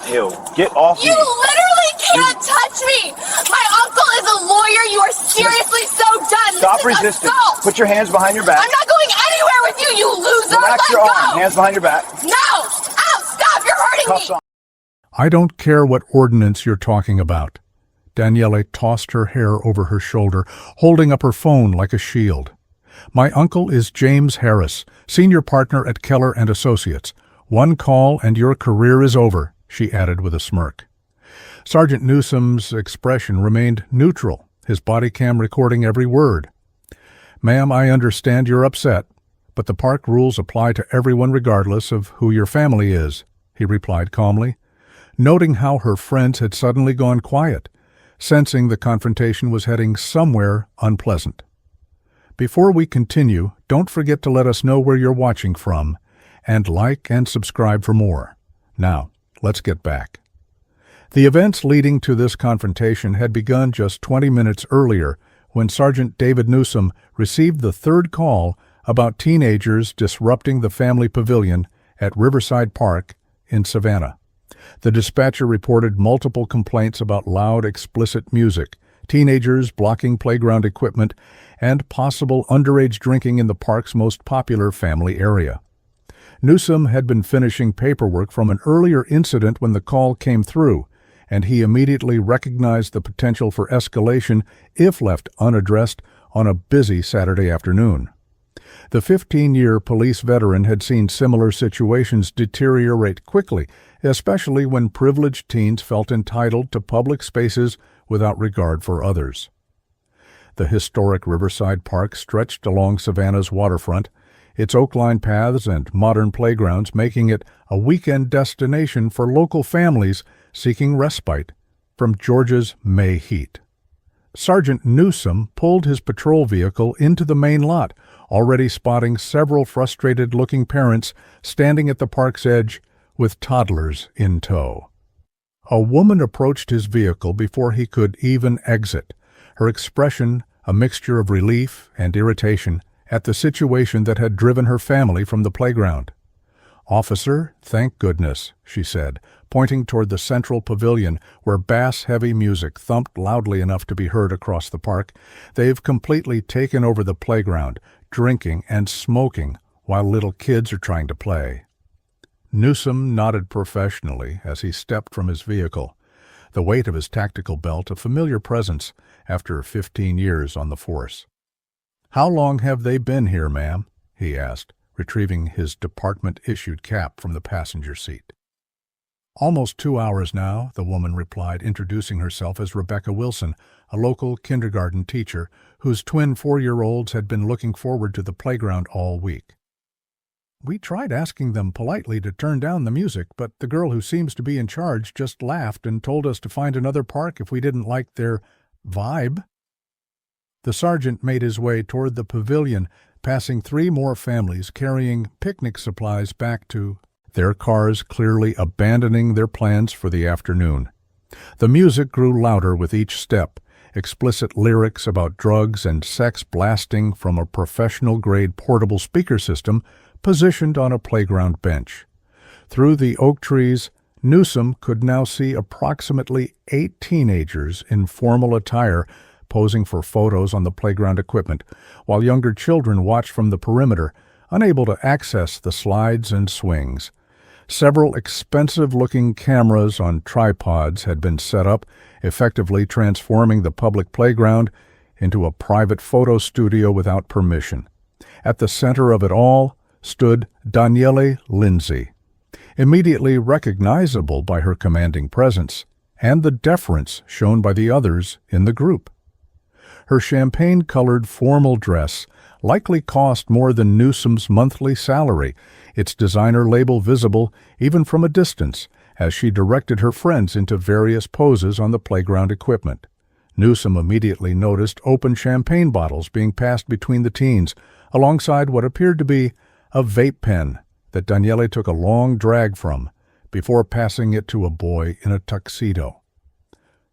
Ew, get off me. You literally can't touch me! My uncle is a lawyer. You are seriously so done. Stop This is resisting. assault. Put your hands behind your back. I'm not going anywhere with you, you loser! Relax Let your go! arm. Hands behind your back. No! Ow! Stop! You're hurting Cuffs me! on. I don't care what ordinance you're talking about. Daniele tossed her hair over her shoulder, holding up her phone like a shield. My uncle is James Harris, senior partner at Keller and Associates. One call and your career is over, she added with a smirk. Sergeant Newsom's expression remained neutral, his body cam recording every word. Ma'am, I understand you're upset, but the park rules apply to everyone regardless of who your family is, he replied calmly, noting how her friends had suddenly gone quiet, sensing the confrontation was heading somewhere unpleasant. Before we continue, don't forget to let us know where you're watching from, and like and subscribe for more. Now, let's get back. The events leading to this confrontation had begun just 20 minutes earlier when Sergeant David Newsom received the third call about teenagers disrupting the family pavilion at Riverside Park in Savannah. The dispatcher reported multiple complaints about loud, explicit music, teenagers blocking playground equipment, and possible underage drinking in the park's most popular family area. Newsom had been finishing paperwork from an earlier incident when the call came through, and he immediately recognized the potential for escalation if left unaddressed on a busy Saturday afternoon. The 15-year police veteran had seen similar situations deteriorate quickly, especially when privileged teens felt entitled to public spaces without regard for others. The historic Riverside Park stretched along Savannah's waterfront, its oak-lined paths and modern playgrounds making it a weekend destination for local families seeking respite from Georgia's May heat. Sergeant Newsom pulled his patrol vehicle into the main lot, already spotting several frustrated-looking parents standing at the park's edge with toddlers in tow. A woman approached his vehicle before he could even exit, her expression a mixture of relief and irritation at the situation that had driven her family from the playground. "Officer, thank goodness," she said, pointing toward the central pavilion where bass-heavy music thumped loudly enough to be heard across the park. "They've completely taken over the playground, drinking and smoking while little kids are trying to play." Newsom nodded professionally as he stepped from his vehicle, the weight of his tactical belt a familiar presence after 15 years on the force. "How long have they been here, ma'am?" he asked, retrieving his department-issued cap from the passenger seat. "Almost 2 hours now," the woman replied, introducing herself as Rebecca Wilson, a local kindergarten teacher whose twin 4-year-olds had been looking forward to the playground all week. "We tried asking them politely to turn down the music, but the girl who seems to be in charge just laughed and told us to find another park if we didn't like their vibe." The sergeant made his way toward the pavilion, passing 3 more families carrying picnic supplies back to their cars, clearly abandoning their plans for the afternoon. The music grew louder with each step, explicit lyrics about drugs and sex blasting from a professional-grade portable speaker system positioned on a playground bench. Through the oak trees, Newsom could now see approximately 8 teenagers in formal attire posing for photos on the playground equipment, while younger children watched from the perimeter, unable to access the slides and swings. Several expensive-looking cameras on tripods had been set up, effectively transforming the public playground into a private photo studio without permission. At the center of it all stood Daniele Lindsay, immediately recognizable by her commanding presence and the deference shown by the others in the group. Her champagne-colored formal dress likely cost more than Newsom's monthly salary, its designer label visible even from a distance as she directed her friends into various poses on the playground equipment. Newsom immediately noticed open champagne bottles being passed between the teens, alongside what appeared to be a vape pen that Daniele took a long drag from, before passing it to a boy in a tuxedo.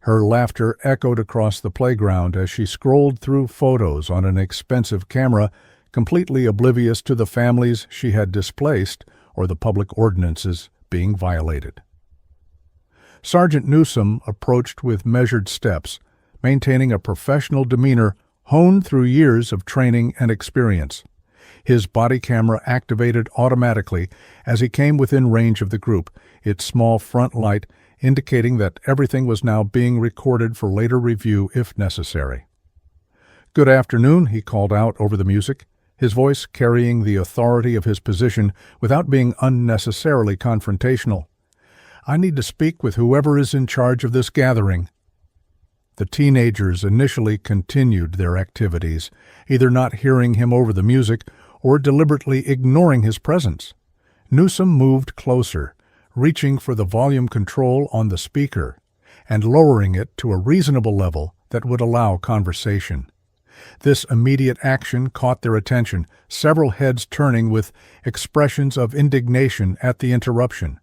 Her laughter echoed across the playground as she scrolled through photos on an expensive camera, completely oblivious to the families she had displaced or the public ordinances being violated. Sergeant Newsome approached with measured steps, maintaining a professional demeanor honed through years of training and experience. His body camera activated automatically as he came within range of the group, its small front light indicating that everything was now being recorded for later review if necessary. "Good afternoon," he called out over the music, his voice carrying the authority of his position without being unnecessarily confrontational. "I need to speak with whoever is in charge of this gathering." The teenagers initially continued their activities, either not hearing him over the music or deliberately ignoring his presence. Newsome moved closer, reaching for the volume control on the speaker and lowering it to a reasonable level that would allow conversation. This immediate action caught their attention, several heads turning with expressions of indignation at the interruption.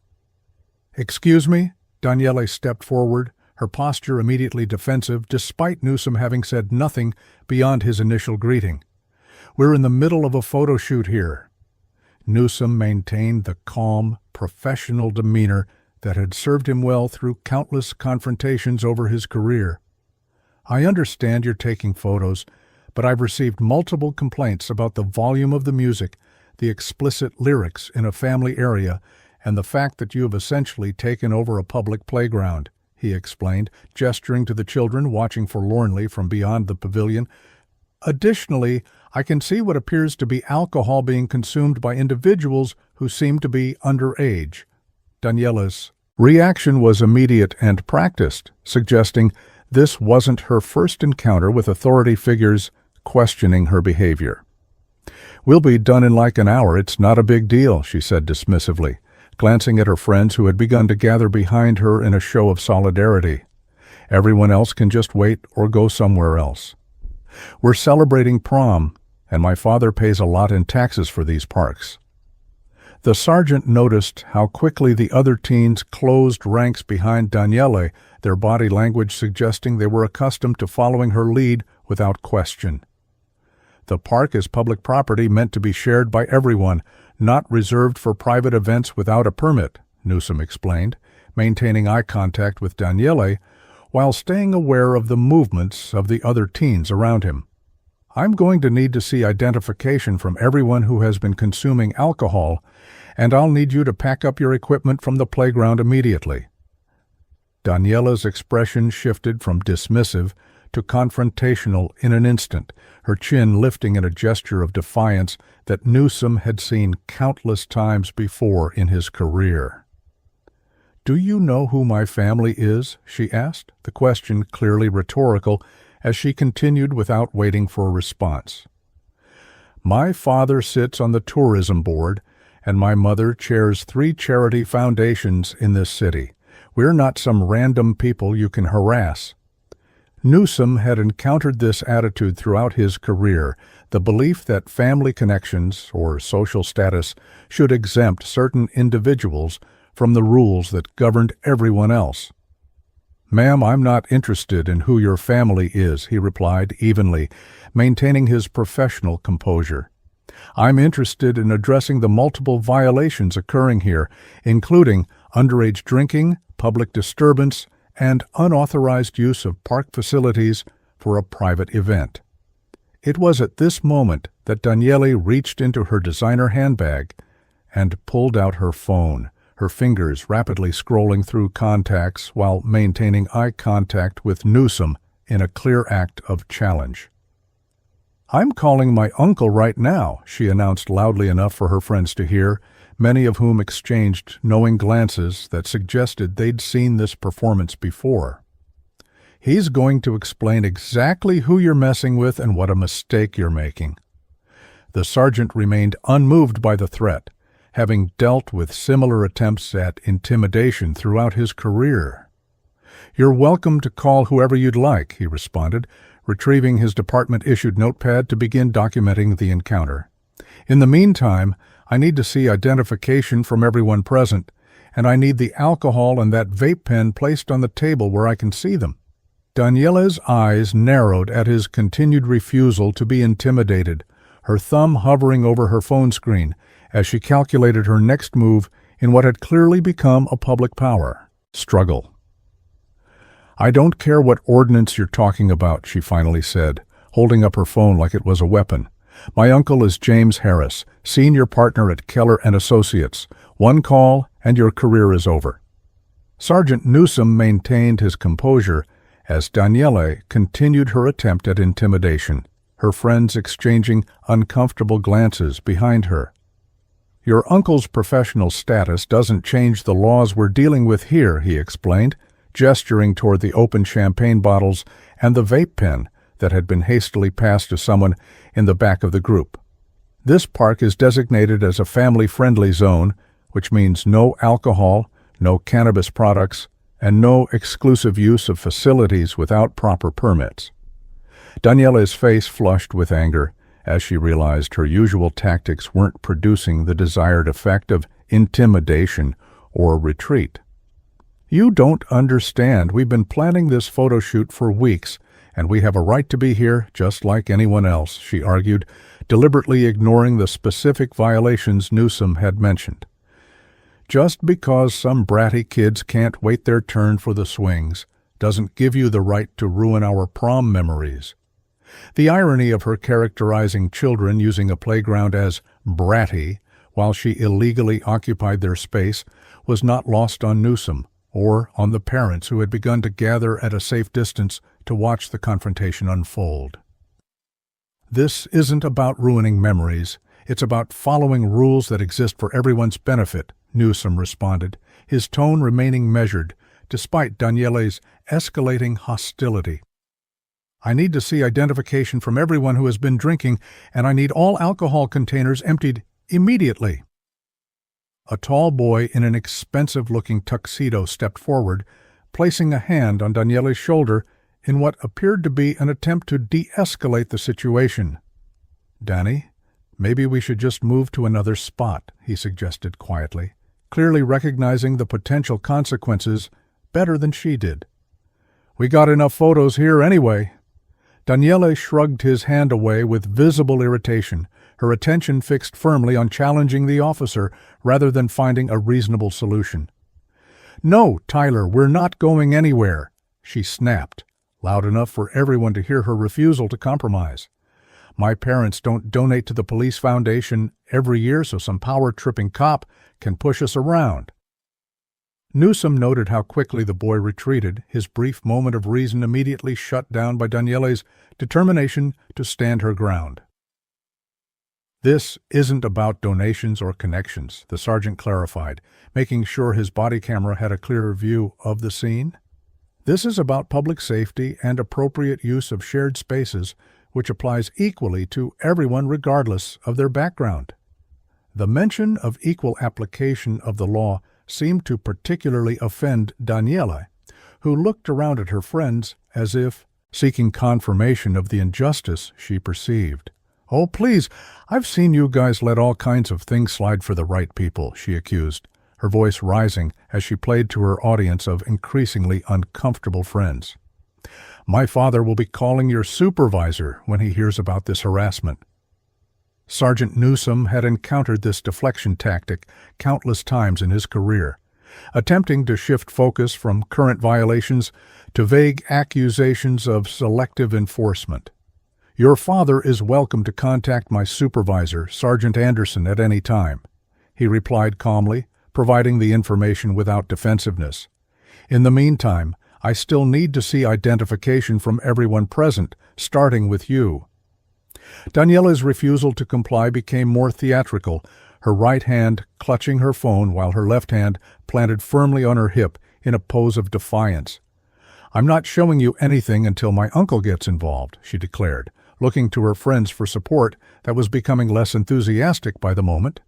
"Excuse me?" Daniele stepped forward, her posture immediately defensive despite Newsome having said nothing beyond his initial greeting. "We're in the middle of a photo shoot here." Newsome maintained the calm, professional demeanor that had served him well through countless confrontations over his career. "I understand you're taking photos, but I've received multiple complaints about the volume of the music, the explicit lyrics in a family area, and the fact that you have essentially taken over a public playground," he explained, gesturing to the children watching forlornly from beyond the pavilion. "Additionally, I can see what appears to be alcohol being consumed by individuals who seem to be underage." Daniela's reaction was immediate and practiced, suggesting this wasn't her first encounter with authority figures questioning her behavior. "We'll be done in like an hour, it's not a big deal," she said dismissively, glancing at her friends who had begun to gather behind her in a show of solidarity. "Everyone else can just wait or go somewhere else. We're celebrating prom, and my father pays a lot in taxes for these parks." The sergeant noticed how quickly the other teens closed ranks behind Daniele, their body language suggesting they were accustomed to following her lead without question. "The park is public property meant to be shared by everyone, not reserved for private events without a permit," Newsome explained, maintaining eye contact with Daniele while staying aware of the movements of the other teens around him. "I'm going to need to see identification from everyone who has been consuming alcohol, and I'll need you to pack up your equipment from the playground immediately." Daniela's expression shifted from dismissive to confrontational in an instant, her chin lifting in a gesture of defiance that Newsome had seen countless times before in his career. "Do you know who my family is?" she asked, the question clearly rhetorical, as she continued without waiting for a response. "My father sits on the tourism board, and my mother chairs 3 charity foundations in this city. We're not some random people you can harass." Newsome had encountered this attitude throughout his career, the belief that family connections or social status should exempt certain individuals from the rules that governed everyone else. "Ma'am, I'm not interested in who your family is," he replied evenly, maintaining his professional composure. "I'm interested in addressing the multiple violations occurring here, including underage drinking, public disturbance, and unauthorized use of park facilities for a private event." It was at this moment that Daniele reached into her designer handbag and pulled out her phone, her fingers rapidly scrolling through contacts while maintaining eye contact with Newsome in a clear act of challenge. "I'm calling my uncle right now," she announced loudly enough for her friends to hear, many of whom exchanged knowing glances that suggested they'd seen this performance before. "He's going to explain exactly who you're messing with and what a mistake you're making." The sergeant remained unmoved by the threat, having dealt with similar attempts at intimidation throughout his career. "You're welcome to call whoever you'd like," he responded, retrieving his department-issued notepad to begin documenting the encounter. "In the meantime, I need to see identification from everyone present, and I need the alcohol and that vape pen placed on the table where I can see them." Daniela's eyes narrowed at his continued refusal to be intimidated, her thumb hovering over her phone screen as she calculated her next move in what had clearly become a public power struggle. I don't care what ordinance you're talking about, she finally said, holding up her phone like it was a weapon. My uncle is James Harris, senior partner at Keller and Associates. One call and your career is over. Sergeant Newsome maintained his composure as Daniele continued her attempt at intimidation, her friends exchanging uncomfortable glances behind her. Your uncle's professional status doesn't change the laws we're dealing with here, he explained, gesturing toward the open champagne bottles and the vape pen that had been hastily passed to someone in the back of the group. This park is designated as a family-friendly zone, which means no alcohol, no cannabis products, and no exclusive use of facilities without proper permits. Daniele's face flushed with anger as she realized her usual tactics weren't producing the desired effect of intimidation or retreat. You don't understand. We've been planning this photo shoot for weeks, and we have a right to be here just like anyone else, she argued, deliberately ignoring the specific violations Newsome had mentioned. Just because some bratty kids can't wait their turn for the swings doesn't give you the right to ruin our prom memories. The irony of her characterizing children using a playground as bratty while she illegally occupied their space was not lost on Newsome or on the parents who had begun to gather at a safe distance to watch the confrontation unfold. This isn't about ruining memories. It's about following rules that exist for everyone's benefit, Newsome responded, his tone remaining measured, despite Daniele's escalating hostility. I need to see identification from everyone who has been drinking, and I need all alcohol containers emptied immediately. A tall boy in an expensive-looking tuxedo stepped forward, placing a hand on Daniele's shoulder in what appeared to be an attempt to de-escalate the situation. Danny, maybe we should just move to another spot, he suggested quietly, clearly recognizing the potential consequences better than she did. We got enough photos here anyway. Daniele shrugged his hand away with visible irritation, her attention fixed firmly on challenging the officer rather than finding a reasonable solution. No, Tyler, we're not going anywhere, she snapped, loud enough for everyone to hear her refusal to compromise. My parents don't donate to the police foundation every year so some power-tripping cop can push us around. Newsome noted how quickly the boy retreated, his brief moment of reason immediately shut down by Daniele's determination to stand her ground. This isn't about donations or connections, the sergeant clarified, making sure his body camera had a clearer view of the scene. This is about public safety and appropriate use of shared spaces, which applies equally to everyone regardless of their background. The mention of equal application of the law seemed to particularly offend Daniele, who looked around at her friends as if seeking confirmation of the injustice she perceived. Oh, please, I've seen you guys let all kinds of things slide for the right people, she accused, her voice rising as she played to her audience of increasingly uncomfortable friends. My father will be calling your supervisor when he hears about this harassment. Sergeant Newsome had encountered this deflection tactic countless times in his career, attempting to shift focus from current violations to vague accusations of selective enforcement. Your father is welcome to contact my supervisor, Sergeant Anderson, at any time, he replied calmly, providing the information without defensiveness. In the meantime, I still need to see identification from everyone present, starting with you. Daniele's refusal to comply became more theatrical, her right hand clutching her phone while her left hand planted firmly on her hip in a pose of defiance. I'm not showing you anything until my uncle gets involved, she declared, looking to her friends for support that was becoming less enthusiastic by the moment.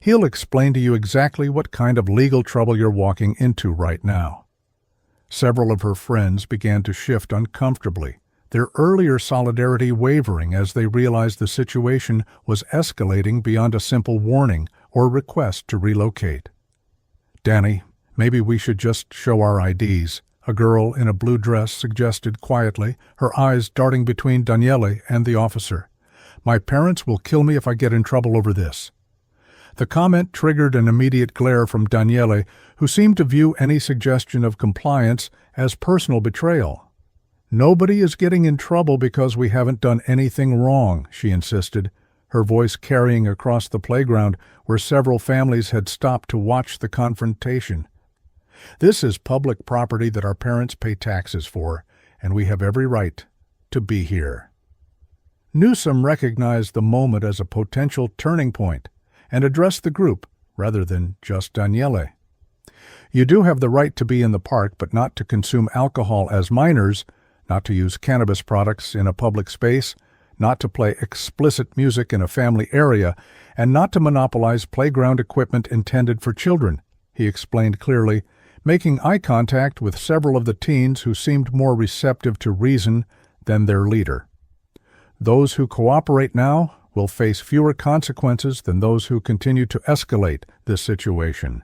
He'll explain to you exactly what kind of legal trouble you're walking into right now. Several of her friends began to shift uncomfortably, their earlier solidarity wavering as they realized the situation was escalating beyond a simple warning or request to relocate. Danny, maybe we should just show our IDs, a girl in a blue dress suggested quietly, her eyes darting between Daniele and the officer. My parents will kill me if I get in trouble over this. The comment triggered an immediate glare from Daniele, who seemed to view any suggestion of compliance as personal betrayal. "Nobody is getting in trouble because we haven't done anything wrong," she insisted, her voice carrying across the playground where several families had stopped to watch the confrontation. "This is public property that our parents pay taxes for, and we have every right to be here." Newsom recognized the moment as a potential turning point and addressed the group rather than just Daniele. "You do have the right to be in the park, but not to consume alcohol as minors, not to use cannabis products in a public space, not to play explicit music in a family area, and not to monopolize playground equipment intended for children," he explained clearly, making eye contact with several of the teens who seemed more receptive to reason than their leader. "Those who cooperate now will face fewer consequences than those who continue to escalate this situation."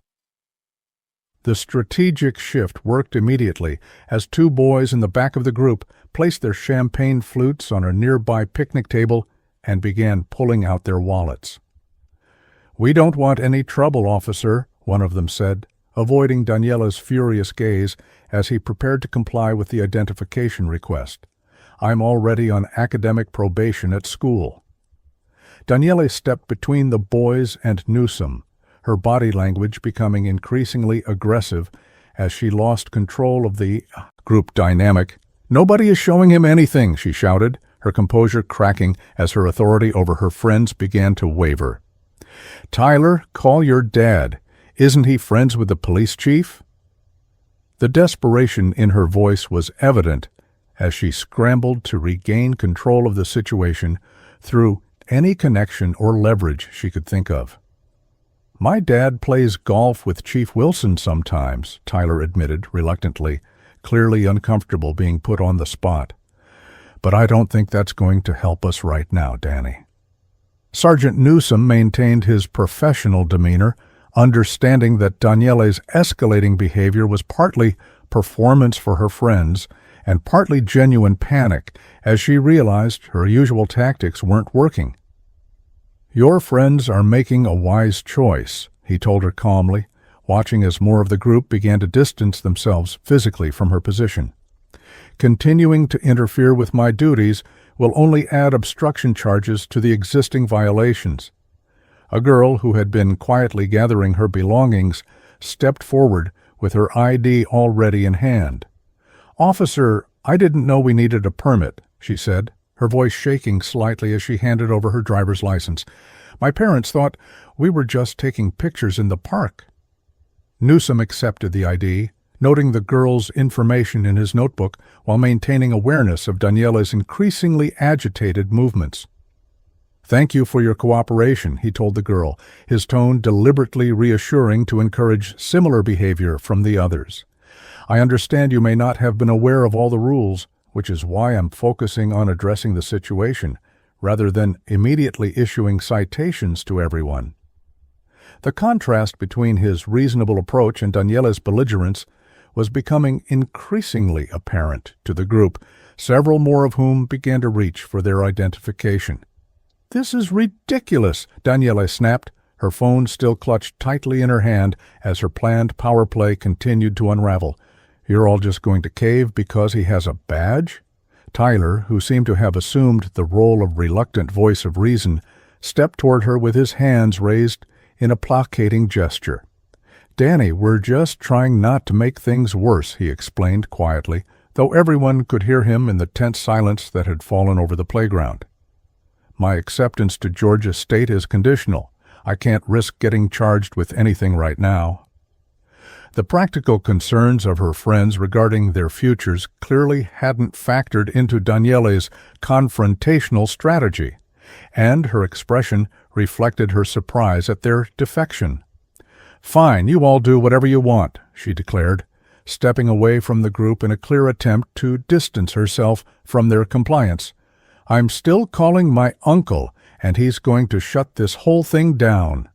The strategic shift worked immediately as two boys in the back of the group placed their champagne flutes on a nearby picnic table and began pulling out their wallets. "We don't want any trouble, officer," one of them said, avoiding Daniela's furious gaze as he prepared to comply with the identification request. "I'm already on academic probation at school." Daniela stepped between the boys and Newsom, her body language becoming increasingly aggressive as she lost control of the group dynamic. "Nobody is showing him anything," she shouted, her composure cracking as her authority over her friends began to waver. "Tyler, call your dad. Isn't he friends with the police chief?" The desperation in her voice was evident as she scrambled to regain control of the situation through any connection or leverage she could think of. "My dad plays golf with Chief Wilson sometimes," Tyler admitted reluctantly, clearly uncomfortable being put on the spot. "But I don't think that's going to help us right now, Danny." Sergeant Newsom maintained his professional demeanor, understanding that Daniele's escalating behavior was partly performance for her friends and partly genuine panic as she realized her usual tactics weren't working. "Your friends are making a wise choice," he told her calmly, watching as more of the group began to distance themselves physically from her position. "Continuing to interfere with my duties will only add obstruction charges to the existing violations." A girl who had been quietly gathering her belongings stepped forward with her ID already in hand. "Officer, I didn't know we needed a permit," she said, her voice shaking slightly as she handed over her driver's license. "My parents thought we were just taking pictures in the park." Newsom accepted the ID, noting the girl's information in his notebook while maintaining awareness of Daniela's increasingly agitated movements. "Thank you for your cooperation," he told the girl, his tone deliberately reassuring to encourage similar behavior from the others. "I understand you may not have been aware of all the rules, which is why I'm focusing on addressing the situation, rather than immediately issuing citations to everyone." The contrast between his reasonable approach and Daniela's belligerence was becoming increasingly apparent to the group, several more of whom began to reach for their identification. "This is ridiculous," Daniela snapped, her phone still clutched tightly in her hand as her planned power play continued to unravel. "You're all just going to cave because he has a badge?" Tyler, who seemed to have assumed the role of reluctant voice of reason, stepped toward her with his hands raised in a placating gesture. "Danny, we're just trying not to make things worse," he explained quietly, though everyone could hear him in the tense silence that had fallen over the playground. "My acceptance to Georgia State is conditional. I can't risk getting charged with anything right now." The practical concerns of her friends regarding their futures clearly hadn't factored into Daniela's confrontational strategy, and her expression reflected her surprise at their defection. "Fine, you all do whatever you want," she declared, stepping away from the group in a clear attempt to distance herself from their compliance. "I'm still calling my uncle, and he's going to shut this whole thing down."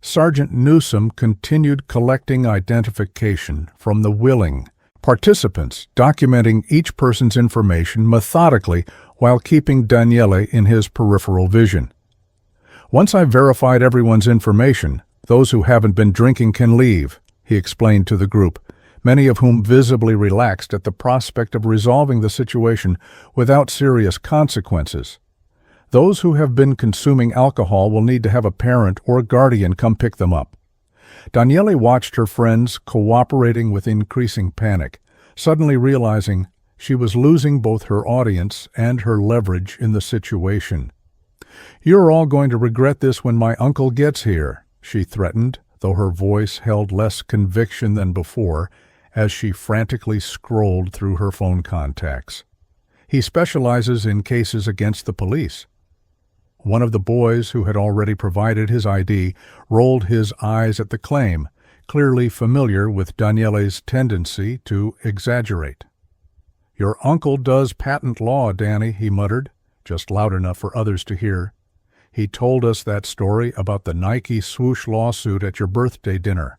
Sergeant Newsom continued collecting identification from the willing participants, documenting each person's information methodically while keeping Daniele in his peripheral vision. "Once I've verified everyone's information, those who haven't been drinking can leave," he explained to the group, many of whom visibly relaxed at the prospect of resolving the situation without serious consequences. Those who have been consuming alcohol will need to have a parent or guardian come pick them up. Daniele watched her friends cooperating with increasing panic, suddenly realizing she was losing both her audience and her leverage in the situation. "You're all going to regret this when my uncle gets here," she threatened, though her voice held less conviction than before as she frantically scrolled through her phone contacts. "He specializes in cases against the police." One of the boys, who had already provided his ID, rolled his eyes at the claim, clearly familiar with Daniele's tendency to exaggerate. "Your uncle does patent law, Danny," he muttered, just loud enough for others to hear. "He told us that story about the Nike swoosh lawsuit at your birthday dinner."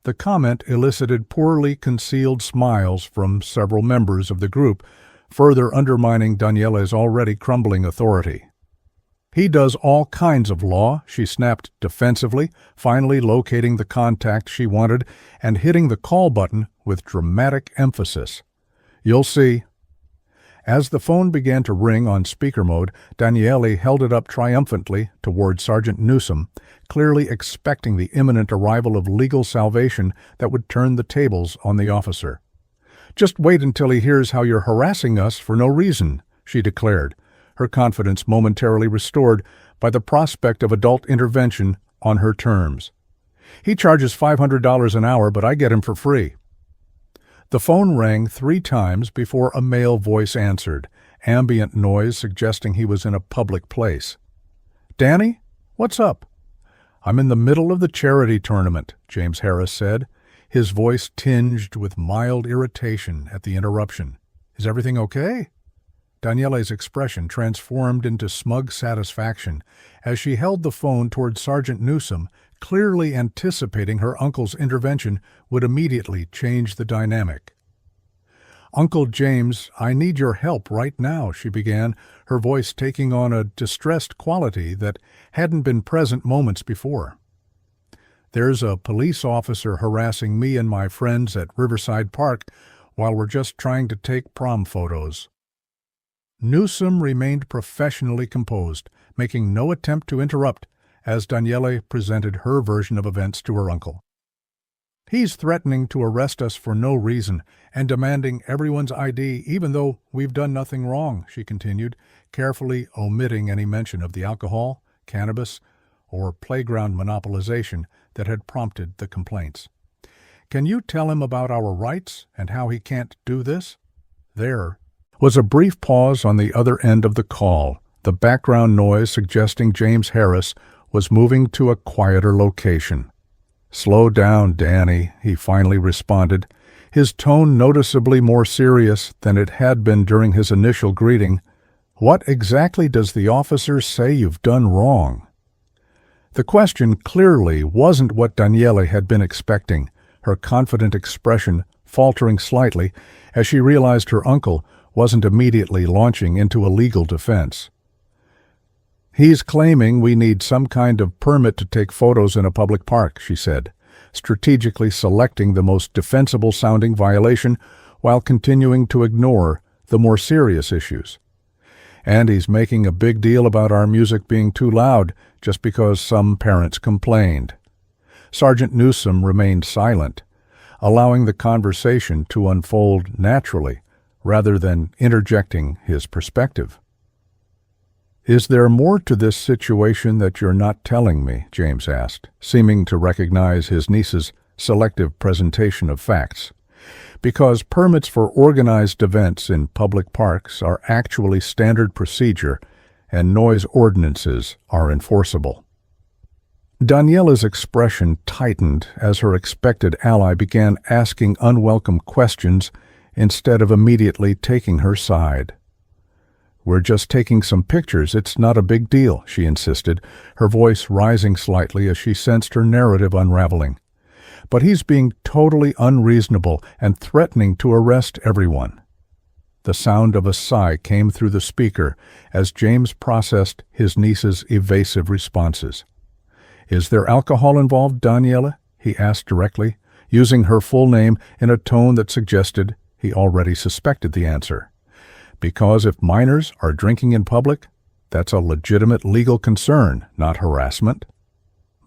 The comment elicited poorly concealed smiles from several members of the group, further undermining Daniele's already crumbling authority. "He does all kinds of law," she snapped defensively, finally locating the contact she wanted and hitting the call button with dramatic emphasis. "You'll see." As the phone began to ring on speaker mode, Daniele held it up triumphantly toward Sergeant Newsom, clearly expecting the imminent arrival of legal salvation that would turn the tables on the officer. "Just wait until he hears how you're harassing us for no reason," she declared, her confidence momentarily restored by the prospect of adult intervention on her terms. "He charges $500 an hour, but I get him for free." The phone rang 3 times before a male voice answered, ambient noise suggesting he was in a public place. "Danny, what's up?" "I'm in the middle of the charity tournament," James Harris said, his voice tinged with mild irritation at the interruption. "Is everything okay?" Daniele's expression transformed into smug satisfaction as she held the phone toward Sergeant Newsom, clearly anticipating her uncle's intervention would immediately change the dynamic. "Uncle James, I need your help right now," she began, her voice taking on a distressed quality that hadn't been present moments before. "There's a police officer harassing me and my friends at Riverside Park while we're just trying to take prom photos." Newsom remained professionally composed, making no attempt to interrupt as Daniele presented her version of events to her uncle. "He's threatening to arrest us for no reason and demanding everyone's ID even though we've done nothing wrong," she continued, carefully omitting any mention of the alcohol, cannabis, or playground monopolization that had prompted the complaints. "Can you tell him about our rights and how he can't do this?" There was a brief pause on the other end of the call, the background noise suggesting James Harris was moving to a quieter location. "Slow down, Danny," he finally responded, his tone noticeably more serious than it had been during his initial greeting. "What exactly does the officer say you've done wrong?" The question clearly wasn't what Daniele had been expecting, her confident expression faltering slightly as she realized her uncle wasn't immediately launching into a legal defense. "He's claiming we need some kind of permit to take photos in a public park," she said, strategically selecting the most defensible-sounding violation while continuing to ignore the more serious issues. "And he's making a big deal about our music being too loud just because some parents complained." Sergeant Newsom remained silent, allowing the conversation to unfold naturally, rather than interjecting his perspective. "Is there more to this situation that you're not telling me?" James asked, seeming to recognize his niece's selective presentation of facts. "Because permits for organized events in public parks are actually standard procedure, and noise ordinances are enforceable." Daniela's expression tightened as her expected ally began asking unwelcome questions instead of immediately taking her side. "We're just taking some pictures. It's not a big deal," she insisted, her voice rising slightly as she sensed her narrative unraveling. "But he's being totally unreasonable and threatening to arrest everyone." The sound of a sigh came through the speaker as James processed his niece's evasive responses. "Is there alcohol involved, Daniela?" he asked directly, using her full name in a tone that suggested he already suspected the answer. Because if minors are drinking in public, that's a legitimate legal concern, not harassment.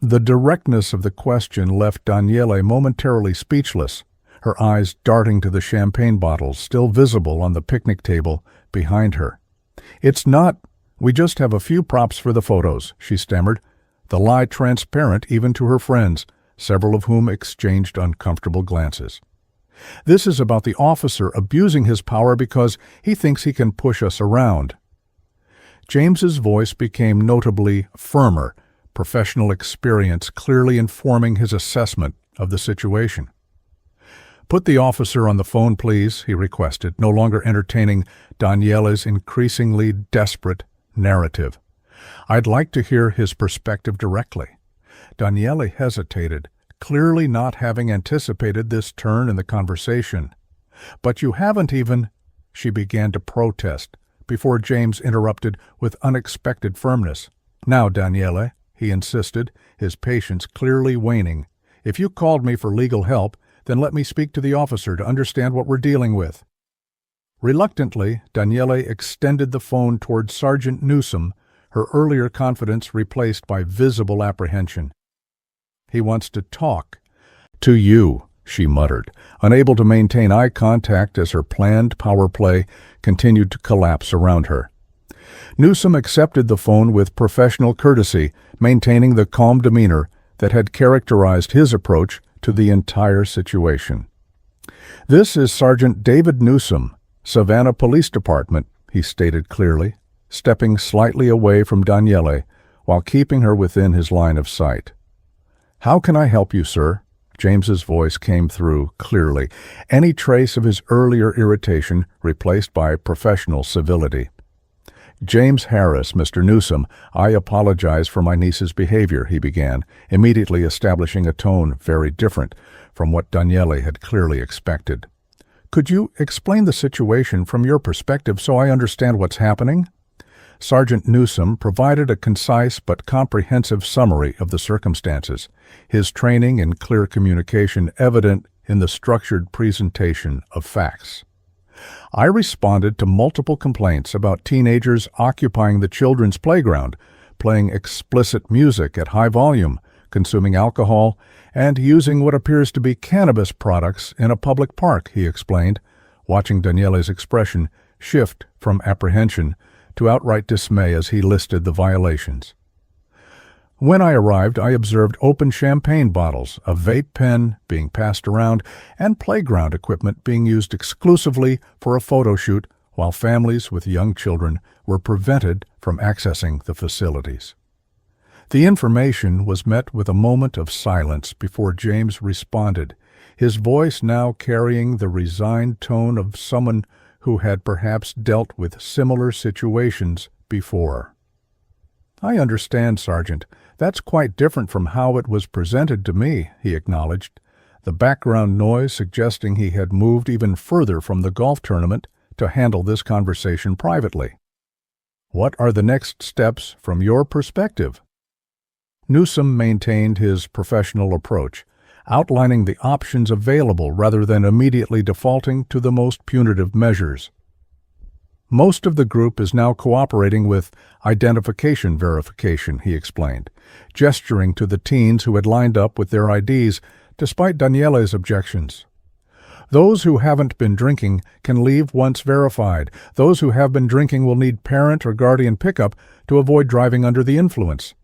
The directness of the question left Daniele momentarily speechless, her eyes darting to the champagne bottles still visible on the picnic table behind her. "It's not. We just have a few props for the photos," she stammered, the lie transparent even to her friends, several of whom exchanged uncomfortable glances. "This is about the officer abusing his power because he thinks he can push us around." James's voice became notably firmer, professional experience clearly informing his assessment of the situation. "Put the officer on the phone, please," he requested, no longer entertaining Daniela's increasingly desperate narrative. "I'd like to hear his perspective directly." Daniela hesitated, clearly not having anticipated this turn in the conversation. "But you haven't even—" she began to protest, before James interrupted with unexpected firmness. "Now, Daniela," he insisted, his patience clearly waning, "if you called me for legal help, then let me speak to the officer to understand what we're dealing with." Reluctantly, Daniele extended the phone toward Sergeant Newsom, her earlier confidence replaced by visible apprehension. "He wants to talk." "To you," she muttered, unable to maintain eye contact as her planned power play continued to collapse around her. Newsom accepted the phone with professional courtesy, maintaining the calm demeanor that had characterized his approach to the entire situation. "This is Sergeant David Newsom, Savannah Police Department," he stated clearly, stepping slightly away from Daniele while keeping her within his line of sight. "How can I help you, sir?" James's voice came through clearly, any trace of his earlier irritation replaced by professional civility. "James Harris, Mr. Newsom, I apologize for my niece's behavior," he began, immediately establishing a tone very different from what Daniele had clearly expected. "Could you explain the situation from your perspective so I understand what's happening?" Sergeant Newsom provided a concise but comprehensive summary of the circumstances, his training in clear communication evident in the structured presentation of facts. "I responded to multiple complaints about teenagers occupying the children's playground, playing explicit music at high volume, consuming alcohol, and using what appears to be cannabis products in a public park," he explained, watching Daniele's expression shift from apprehension to outright dismay as he listed the violations. "When I arrived, I observed open champagne bottles, a vape pen being passed around, and playground equipment being used exclusively for a photo shoot, while families with young children were prevented from accessing the facilities." The information was met with a moment of silence before James responded, his voice now carrying the resigned tone of someone who had perhaps dealt with similar situations before. "I understand, Sergeant. That's quite different from how it was presented to me," he acknowledged, the background noise suggesting he had moved even further from the golf tournament to handle this conversation privately. "What are the next steps from your perspective?" Newsom maintained his professional approach, outlining the options available rather than immediately defaulting to the most punitive measures. "Most of the group is now cooperating with identification verification," he explained, gesturing to the teens who had lined up with their IDs despite Daniele's objections. "Those who haven't been drinking can leave once verified. Those who have been drinking will need parent or guardian pickup to avoid driving under the influence.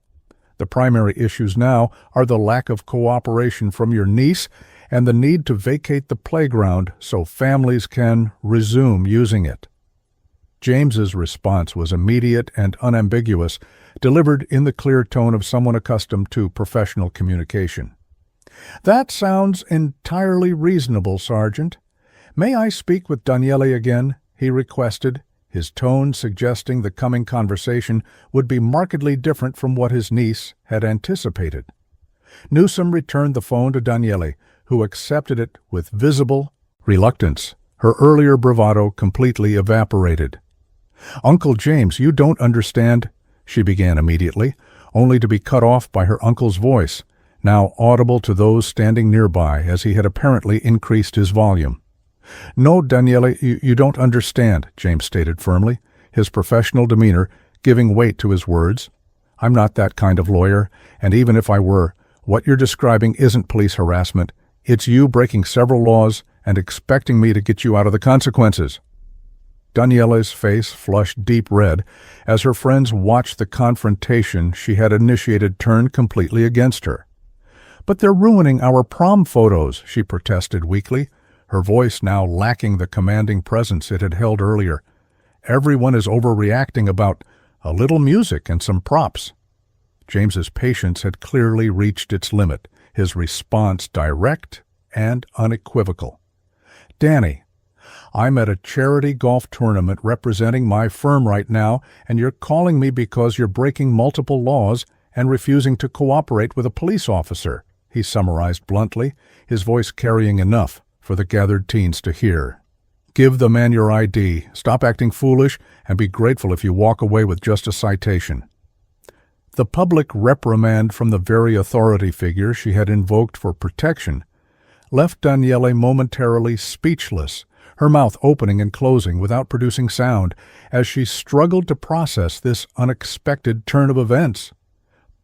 The primary issues now are the lack of cooperation from your niece and the need to vacate the playground so families can resume using it." James's response was immediate and unambiguous, delivered in the clear tone of someone accustomed to professional communication. "That sounds entirely reasonable, Sergeant. May I speak with Daniele again?" he requested, his tone suggesting the coming conversation would be markedly different from what his niece had anticipated. Newsom returned the phone to Daniele, who accepted it with visible reluctance, Her earlier bravado completely evaporated. "Uncle James, you don't understand," she began immediately, only to be cut off by her uncle's voice, now audible to those standing nearby as he had apparently increased his volume. "No, Daniele, you don't understand," James stated firmly, his professional demeanor giving weight to his words. "I'm not that kind of lawyer, and even if I were, what you're describing isn't police harassment. It's you breaking several laws and expecting me to get you out of the consequences." Daniele's face flushed deep red as her friends watched the confrontation she had initiated turn completely against her. "But they're ruining our prom photos," she protested weakly, her voice now lacking the commanding presence it had held earlier. "Everyone is overreacting about a little music and some props." James's patience had clearly reached its limit, his response direct and unequivocal. "Danny, I'm at a charity golf tournament representing my firm right now, and you're calling me because you're breaking multiple laws and refusing to cooperate with a police officer," he summarized bluntly, his voice carrying enough for the gathered teens to hear. "Give the man your ID, stop acting foolish, and be grateful if you walk away with just a citation." The public reprimand from the very authority figure she had invoked for protection left Daniele momentarily speechless, her mouth opening and closing without producing sound as she struggled to process this unexpected turn of events.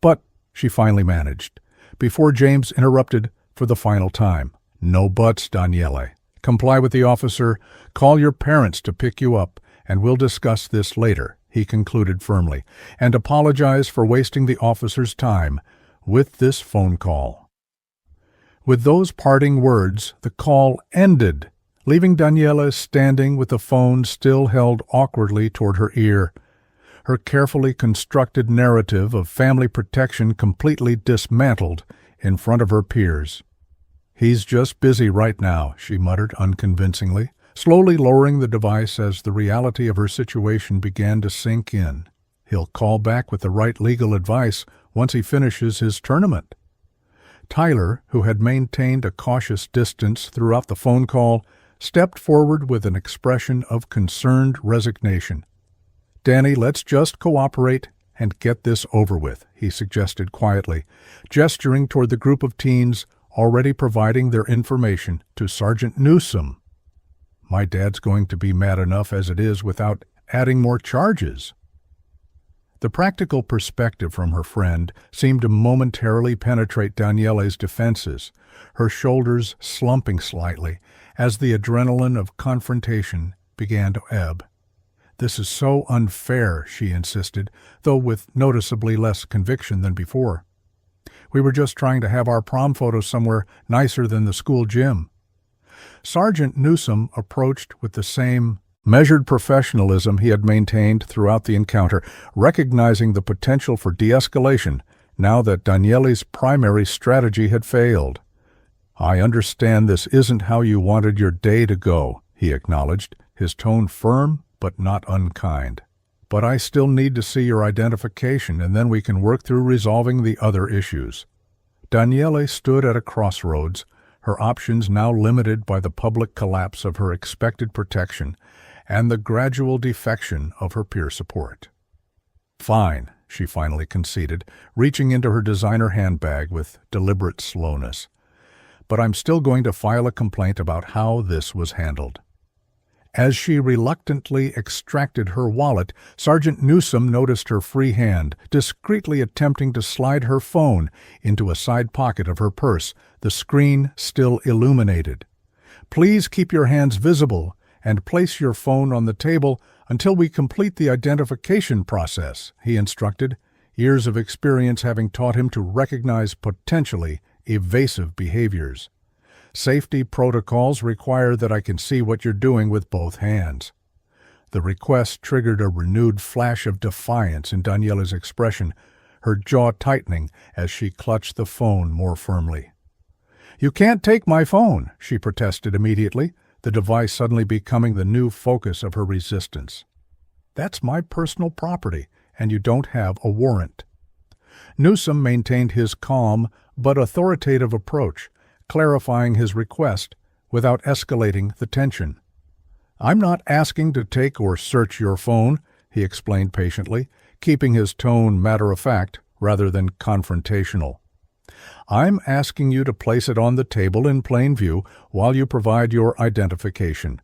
But she finally managed, before James interrupted for the final time. "No buts, Daniele. Comply with the officer, call your parents to pick you up, and we'll discuss this later," he concluded firmly, "and apologize for wasting the officer's time with this phone call." With those parting words, the call ended, leaving Daniele standing with the phone still held awkwardly toward her ear, her carefully constructed narrative of family protection completely dismantled in front of her peers. "He's just busy right now," she muttered unconvincingly, slowly lowering the device as the reality of her situation began to sink in. "He'll call back with the right legal advice once he finishes his tournament." Tyler, who had maintained a cautious distance throughout the phone call, stepped forward with an expression of concerned resignation. "Danny, let's just cooperate and get this over with," he suggested quietly, gesturing toward the group of teens already providing their information to Sergeant Newsom. "My dad's going to be mad enough as it is without adding more charges." The practical perspective from her friend seemed to momentarily penetrate Daniele's defenses, her shoulders slumping slightly as the adrenaline of confrontation began to ebb. "This is so unfair," she insisted, though with noticeably less conviction than before. "We were just trying to have our prom photos somewhere nicer than the school gym." Sergeant Newsom approached with the same measured professionalism he had maintained throughout the encounter, recognizing the potential for de-escalation now that Daniele's primary strategy had failed. "I understand this isn't how you wanted your day to go," he acknowledged, his tone firm but not unkind. "But I still need to see your identification, and then we can work through resolving the other issues." Daniele stood at a crossroads, her options now limited by the public collapse of her expected protection and the gradual defection of her peer support. "Fine," she finally conceded, reaching into her designer handbag with deliberate slowness. "But I'm still going to file a complaint about how this was handled." As she reluctantly extracted her wallet, Sergeant Newsom noticed her free hand, discreetly attempting to slide her phone into a side pocket of her purse, the screen still illuminated. "Please keep your hands visible and place your phone on the table until we complete the identification process," he instructed, years of experience having taught him to recognize potentially evasive behaviors. "Safety protocols require that I can see what you're doing with both hands." The request triggered a renewed flash of defiance in Daniela's expression, her jaw tightening as she clutched the phone more firmly. "You can't take my phone," she protested immediately, the device suddenly becoming the new focus of her resistance. "That's my personal property, and you don't have a warrant." Newsom maintained his calm but authoritative approach, clarifying his request without escalating the tension. I'm not asking to take or search your phone, he explained patiently, keeping his tone matter-of-fact rather than confrontational. I'm asking you to place it on the table in plain view while you provide your identification,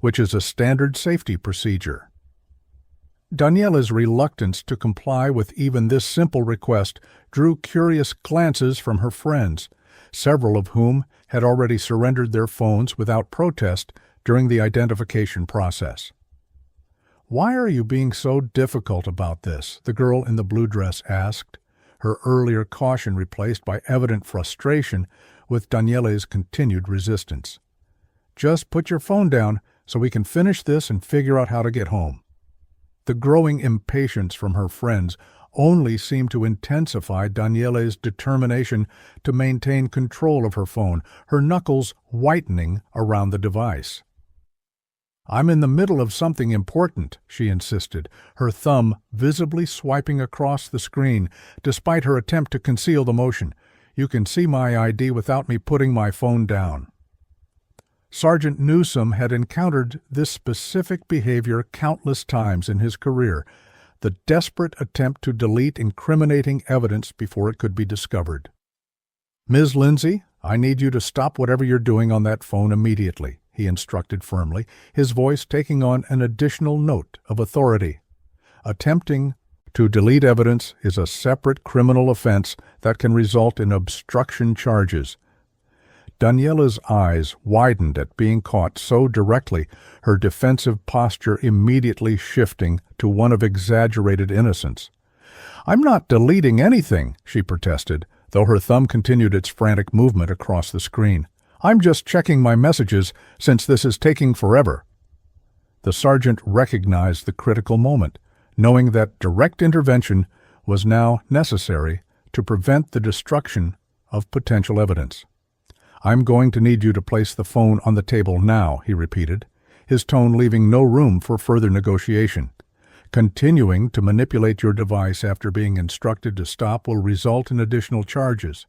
which is a standard safety procedure. Daniela's reluctance to comply with even this simple request drew curious glances from her friends, several of whom had already surrendered their phones without protest during the identification process. "Why are you being so difficult about this?" the girl in the blue dress asked, her earlier caution replaced by evident frustration with Daniela's continued resistance. "Just put your phone down so we can finish this and figure out how to get home." The growing impatience from her friends only seemed to intensify Daniela's determination to maintain control of her phone, her knuckles whitening around the device. "I'm in the middle of something important," she insisted, her thumb visibly swiping across the screen, despite her attempt to conceal the motion. "You can see my ID without me putting my phone down." Sergeant Newsome had encountered this specific behavior countless times in his career, the desperate attempt to delete incriminating evidence before it could be discovered. "Ms. Lindsay, I need you to stop whatever you're doing on that phone immediately," he instructed firmly, his voice taking on an additional note of authority. "Attempting to delete evidence is a separate criminal offense that can result in obstruction charges." Daniela's eyes widened at being caught so directly, her defensive posture immediately shifting to one of exaggerated innocence. "I'm not deleting anything," she protested, though her thumb continued its frantic movement across the screen. "I'm just checking my messages since this is taking forever." The sergeant recognized the critical moment, knowing that direct intervention was now necessary to prevent the destruction of potential evidence. "I'm going to need you to place the phone on the table now," he repeated, his tone leaving no room for further negotiation. "Continuing to manipulate your device after being instructed to stop will result in additional charges."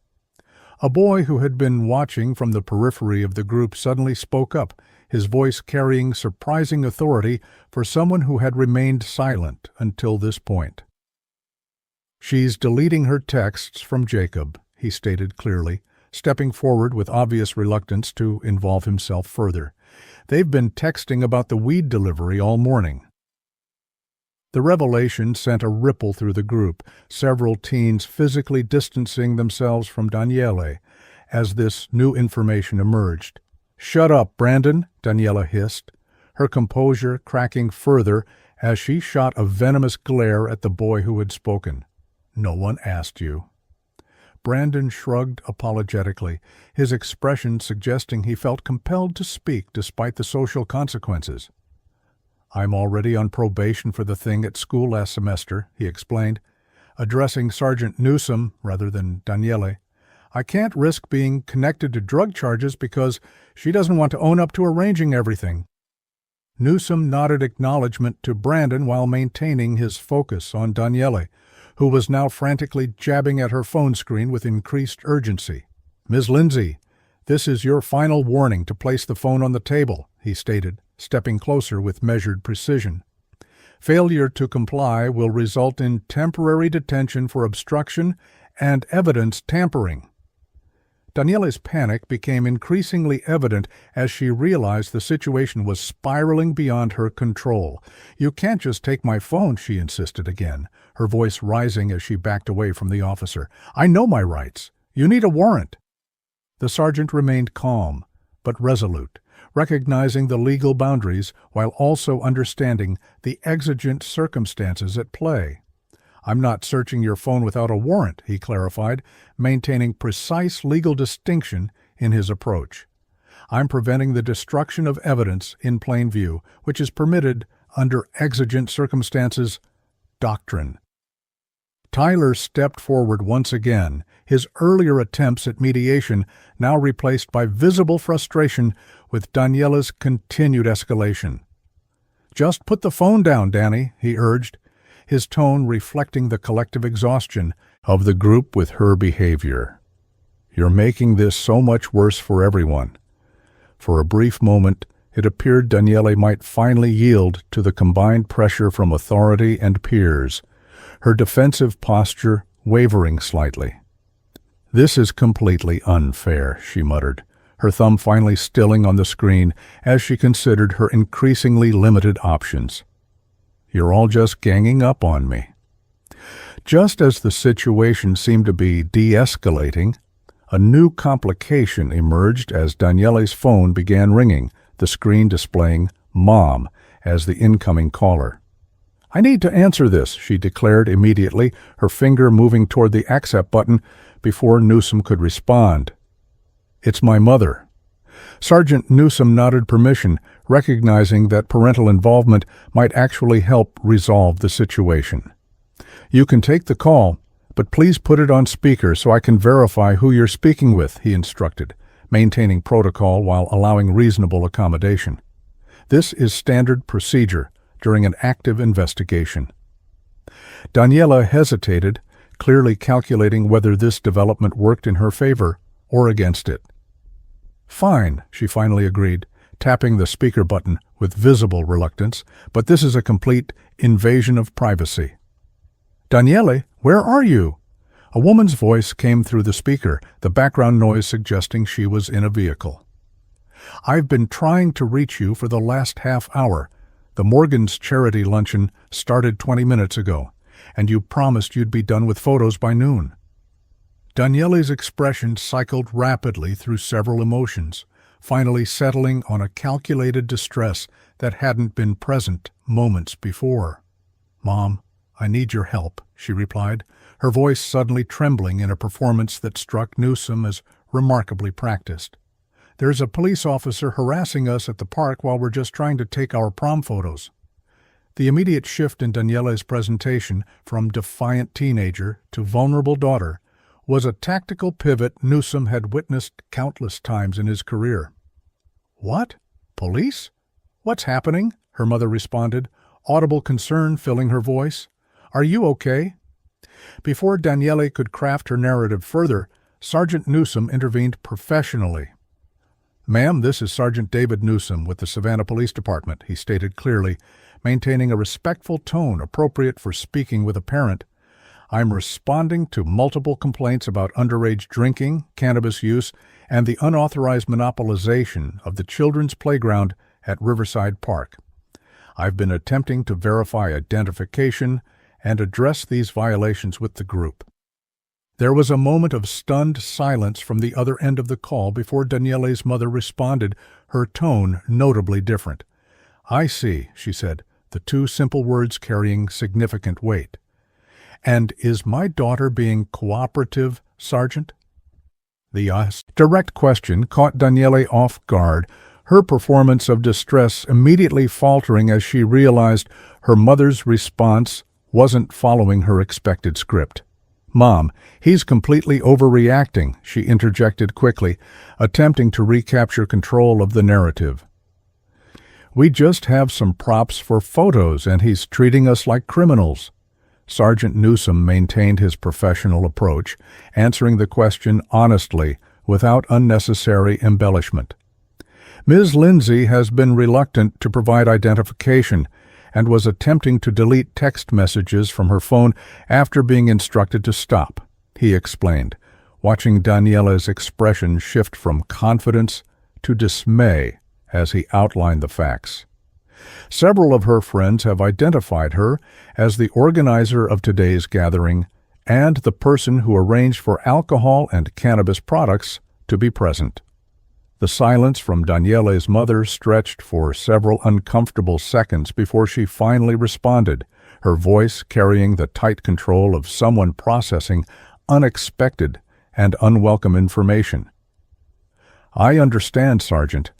A boy who had been watching from the periphery of the group suddenly spoke up, his voice carrying surprising authority for someone who had remained silent until this point. "She's deleting her texts from Jacob," he stated clearly, stepping forward with obvious reluctance to involve himself further. "They've been texting about the weed delivery all morning." The revelation sent a ripple through the group, several teens physically distancing themselves from Daniela as this new information emerged. "Shut up, Brandon," Daniela hissed, her composure cracking further as she shot a venomous glare at the boy who had spoken. "No one asked you." Brandon shrugged apologetically, his expression suggesting he felt compelled to speak despite the social consequences. "I'm already on probation for the thing at school last semester," he explained, addressing Sergeant Newsome rather than Daniela. "I can't risk being connected to drug charges because she doesn't want to own up to arranging everything." Newsome nodded acknowledgement to Brandon while maintaining his focus on Daniela, who was now frantically jabbing at her phone screen with increased urgency. "Ms. Lindsay, this is your final warning to place the phone on the table," he stated, stepping closer with measured precision. "Failure to comply will result in temporary detention for obstruction and evidence tampering." Daniela's panic became increasingly evident as she realized the situation was spiraling beyond her control. "You can't just take my phone," she insisted again, her voice rising as she backed away from the officer. "I know my rights. You need a warrant." The sergeant remained calm, but resolute, recognizing the legal boundaries while also understanding the exigent circumstances at play. "I'm not searching your phone without a warrant," he clarified, maintaining precise legal distinction in his approach. "I'm preventing the destruction of evidence in plain view, which is permitted under exigent circumstances doctrine." Tyler stepped forward once again, his earlier attempts at mediation now replaced by visible frustration with Daniela's continued escalation. "Just put the phone down, Danny," he urged, his tone reflecting the collective exhaustion of the group with her behavior. "You're making this so much worse for everyone." For a brief moment, It appeared Daniele might finally yield to the combined pressure from authority and peers, her defensive posture wavering slightly. "This is completely unfair," she muttered, her thumb finally stilling on the screen as she considered her increasingly limited options. "You're all just ganging up on me." Just as the situation seemed to be de-escalating, a new complication emerged as Daniele's phone began ringing, the screen displaying Mom as the incoming caller. "I need to answer this," she declared immediately, her finger moving toward the accept button before Newsom could respond. "It's my mother." Sergeant Newsom nodded permission, recognizing that parental involvement might actually help resolve the situation. "You can take the call, but please put it on speaker so I can verify who you're speaking with," he instructed, maintaining protocol while allowing reasonable accommodation. "This is standard procedure during an active investigation." Daniela hesitated, clearly calculating whether this development worked in her favor or against it. "Fine," she finally agreed, tapping the speaker button with visible reluctance, "but this is a complete invasion of privacy." "Daniele, where are you?" A woman's voice came through the speaker, the background noise suggesting she was in a vehicle. "I've been trying to reach you for the last half hour. The Morgan's charity luncheon started 20 minutes ago, and you promised you'd be done with photos by noon." Daniele's expression cycled rapidly through several emotions, finally settling on a calculated distress that hadn't been present moments before. "Mom, I need your help," she replied, her voice suddenly trembling in a performance that struck Newsom as remarkably practiced. "There's a police officer harassing us at the park while we're just trying to take our prom photos." The immediate shift in Daniela's presentation from defiant teenager to vulnerable daughter was a tactical pivot Newsom had witnessed countless times in his career. "What? Police? What's happening?" her mother responded, audible concern filling her voice. "Are you okay?" Before Daniele could craft her narrative further, Sergeant Newsom intervened professionally. "Ma'am, this is Sergeant David Newsom with the Savannah Police Department," he stated clearly, maintaining a respectful tone appropriate for speaking with a parent. "I'm responding to multiple complaints about underage drinking, cannabis use, and the unauthorized monopolization of the children's playground at Riverside Park. I've been attempting to verify identification and address these violations with the group." There was a moment of stunned silence from the other end of the call before Daniele's mother responded, her tone notably different. "I see," she said, the two simple words carrying significant weight. "And is my daughter being cooperative, Sergeant?" The direct question caught Daniele off guard, her performance of distress immediately faltering as she realized her mother's response wasn't following her expected script. "Mom, he's completely overreacting," she interjected quickly, attempting to recapture control of the narrative. "We just have some props for photos, and he's treating us like criminals." Sergeant Newsom maintained his professional approach, answering the question honestly, without unnecessary embellishment. "Ms. Lindsay has been reluctant to provide identification and was attempting to delete text messages from her phone after being instructed to stop," he explained, watching Daniela's expression shift from confidence to dismay as he outlined the facts. Several of her friends have identified her as the organizer of today's gathering and the person who arranged for alcohol and cannabis products to be present. The silence from Daniele's mother stretched for several uncomfortable seconds before she finally responded, her voice carrying the tight control of someone processing unexpected and unwelcome information. "I understand, Sergeant.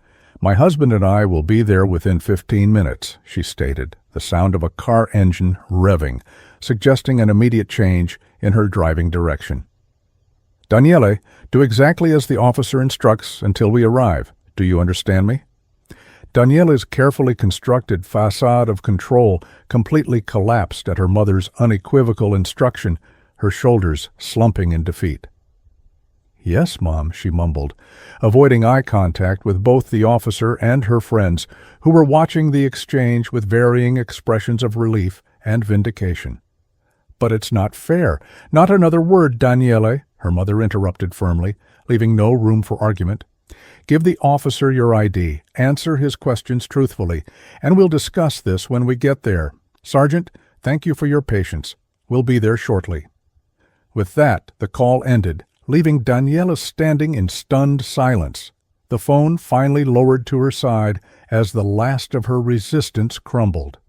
My husband and I will be there within 15 minutes, she stated, the sound of a car engine revving, suggesting an immediate change in her driving direction. "Daniele, do exactly as the officer instructs until we arrive. Do you understand me?" Daniela's carefully constructed facade of control completely collapsed at her mother's unequivocal instruction, her shoulders slumping in defeat. "Yes, Mom," she mumbled, avoiding eye contact with both the officer and her friends, who were watching the exchange with varying expressions of relief and vindication. "But it's not fair. Not another word, Daniele," her mother interrupted firmly, leaving no room for argument. "Give the officer your ID, answer his questions truthfully, and we'll discuss this when we get there. Sergeant, thank you for your patience. We'll be there shortly." With that, the call ended, leaving Daniela standing in stunned silence, the phone finally lowered to her side as the last of her resistance crumbled.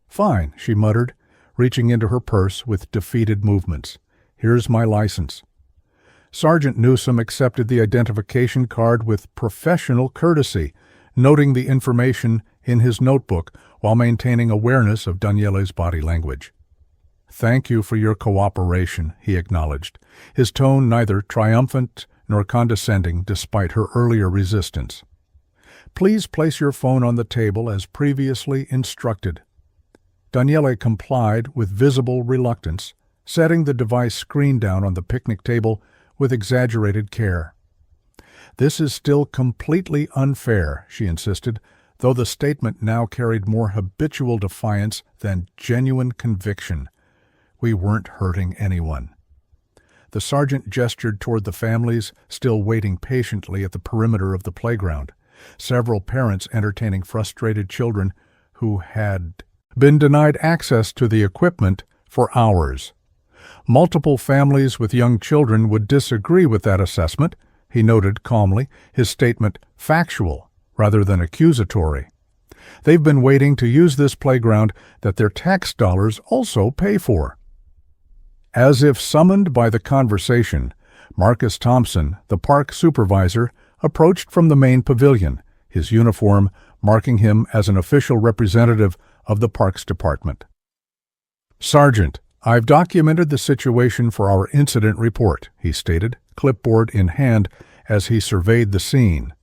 "Fine," she muttered, reaching into her purse with defeated movements. "Here's my license." Sergeant Newsome accepted the identification card with professional courtesy, noting the information in his notebook while maintaining awareness of Daniela's body language. "Thank you for your cooperation," he acknowledged, his tone neither triumphant nor condescending despite her earlier resistance. "Please place your phone on the table as previously instructed." Daniela complied with visible reluctance, setting the device screen down on the picnic table with exaggerated care. "This is still completely unfair," she insisted, though the statement now carried more habitual defiance than genuine conviction. "We weren't hurting anyone." The sergeant gestured toward the families still waiting patiently at the perimeter of the playground, several parents entertaining frustrated children who had been denied access to the equipment for hours. Multiple families with young children would disagree with that assessment, he noted calmly, his statement factual rather than accusatory. They've been waiting to use this playground that their tax dollars also pay for. As if summoned by the conversation, Marcus Thompson, the park supervisor, approached from the main pavilion, his uniform marking him as an official representative of the Parks Department. "Sergeant, I've documented the situation for our incident report," he stated, clipboard in hand as he surveyed the scene.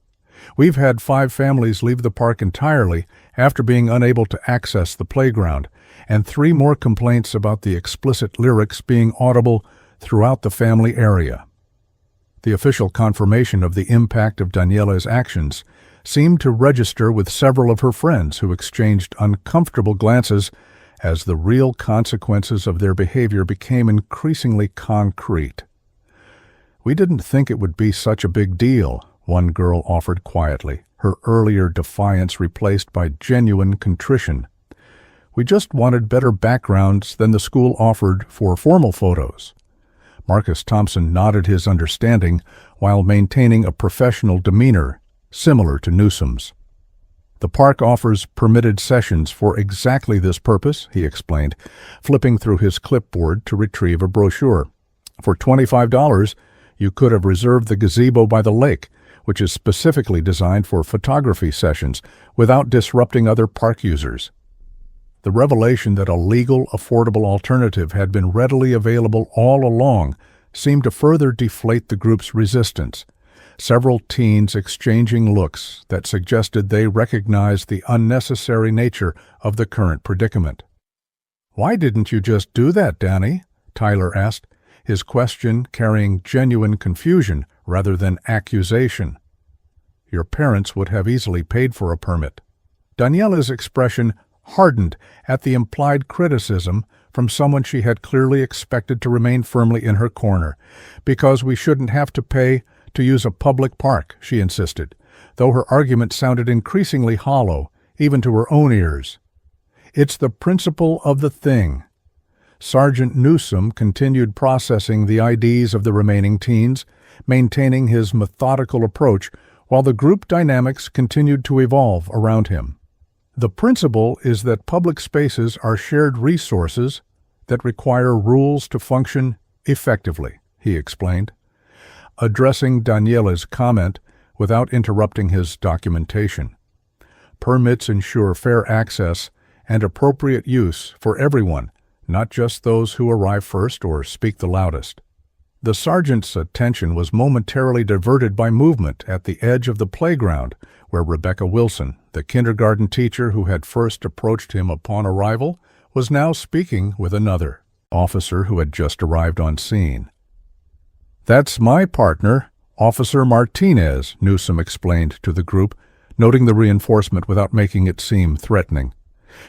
"We've had 5 families leave the park entirely after being unable to access the playground, and 3 more complaints about the explicit lyrics being audible throughout the family area." The official confirmation of the impact of Daniela's actions seemed to register with several of her friends who exchanged uncomfortable glances as the real consequences of their behavior became increasingly concrete. "We didn't think it would be such a big deal," one girl offered quietly, her earlier defiance replaced by genuine contrition. "We just wanted better backgrounds than the school offered for formal photos." Marcus Thompson nodded his understanding while maintaining a professional demeanor similar to Newsome's. "The park offers permitted sessions for exactly this purpose," he explained, flipping through his clipboard to retrieve a brochure. "For $25, you could have reserved the gazebo by the lake, which is specifically designed for photography sessions, without disrupting other park users." The revelation that a legal, affordable alternative had been readily available all along seemed to further deflate the group's resistance, several teens exchanging looks that suggested they recognized the unnecessary nature of the current predicament. "Why didn't you just do that, Danny?" Tyler asked, his question carrying genuine confusion rather than accusation. "Your parents would have easily paid for a permit." Daniela's expression hardened at the implied criticism from someone she had clearly expected to remain firmly in her corner. "Because we shouldn't have to pay to use a public park," she insisted, though her argument sounded increasingly hollow, even to her own ears. "It's the principle of the thing." Sergeant Newsome continued processing the IDs of the remaining teens, maintaining his methodical approach while the group dynamics continued to evolve around him. "The principle is that public spaces are shared resources that require rules to function effectively," he explained, addressing Daniela's comment without interrupting his documentation. "Permits ensure fair access and appropriate use for everyone, not just those who arrive first or speak the loudest." The sergeant's attention was momentarily diverted by movement at the edge of the playground, where Rebecca Wilson, the kindergarten teacher who had first approached him upon arrival, was now speaking with another officer who had just arrived on scene. "That's my partner, Officer Martinez," Newsom explained to the group, noting the reinforcement without making it seem threatening.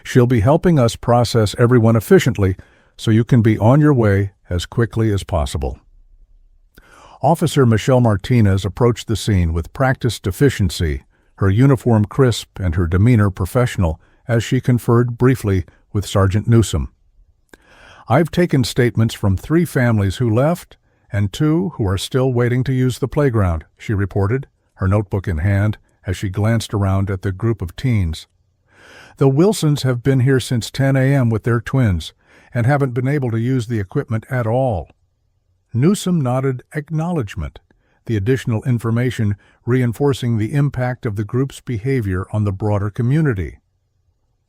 "She'll be helping us process everyone efficiently, so you can be on your way as quickly as possible." Officer Michelle Martinez approached the scene with practiced efficiency, her uniform crisp and her demeanor professional, as she conferred briefly with Sergeant Newsom. "I've taken statements from 3 families who left and 2 who are still waiting to use the playground," she reported, her notebook in hand, as she glanced around at the group of teens. "The Wilsons have been here since 10 a.m. with their twins and haven't been able to use the equipment at all." Newsom nodded acknowledgement, the additional information reinforcing the impact of the group's behavior on the broader community.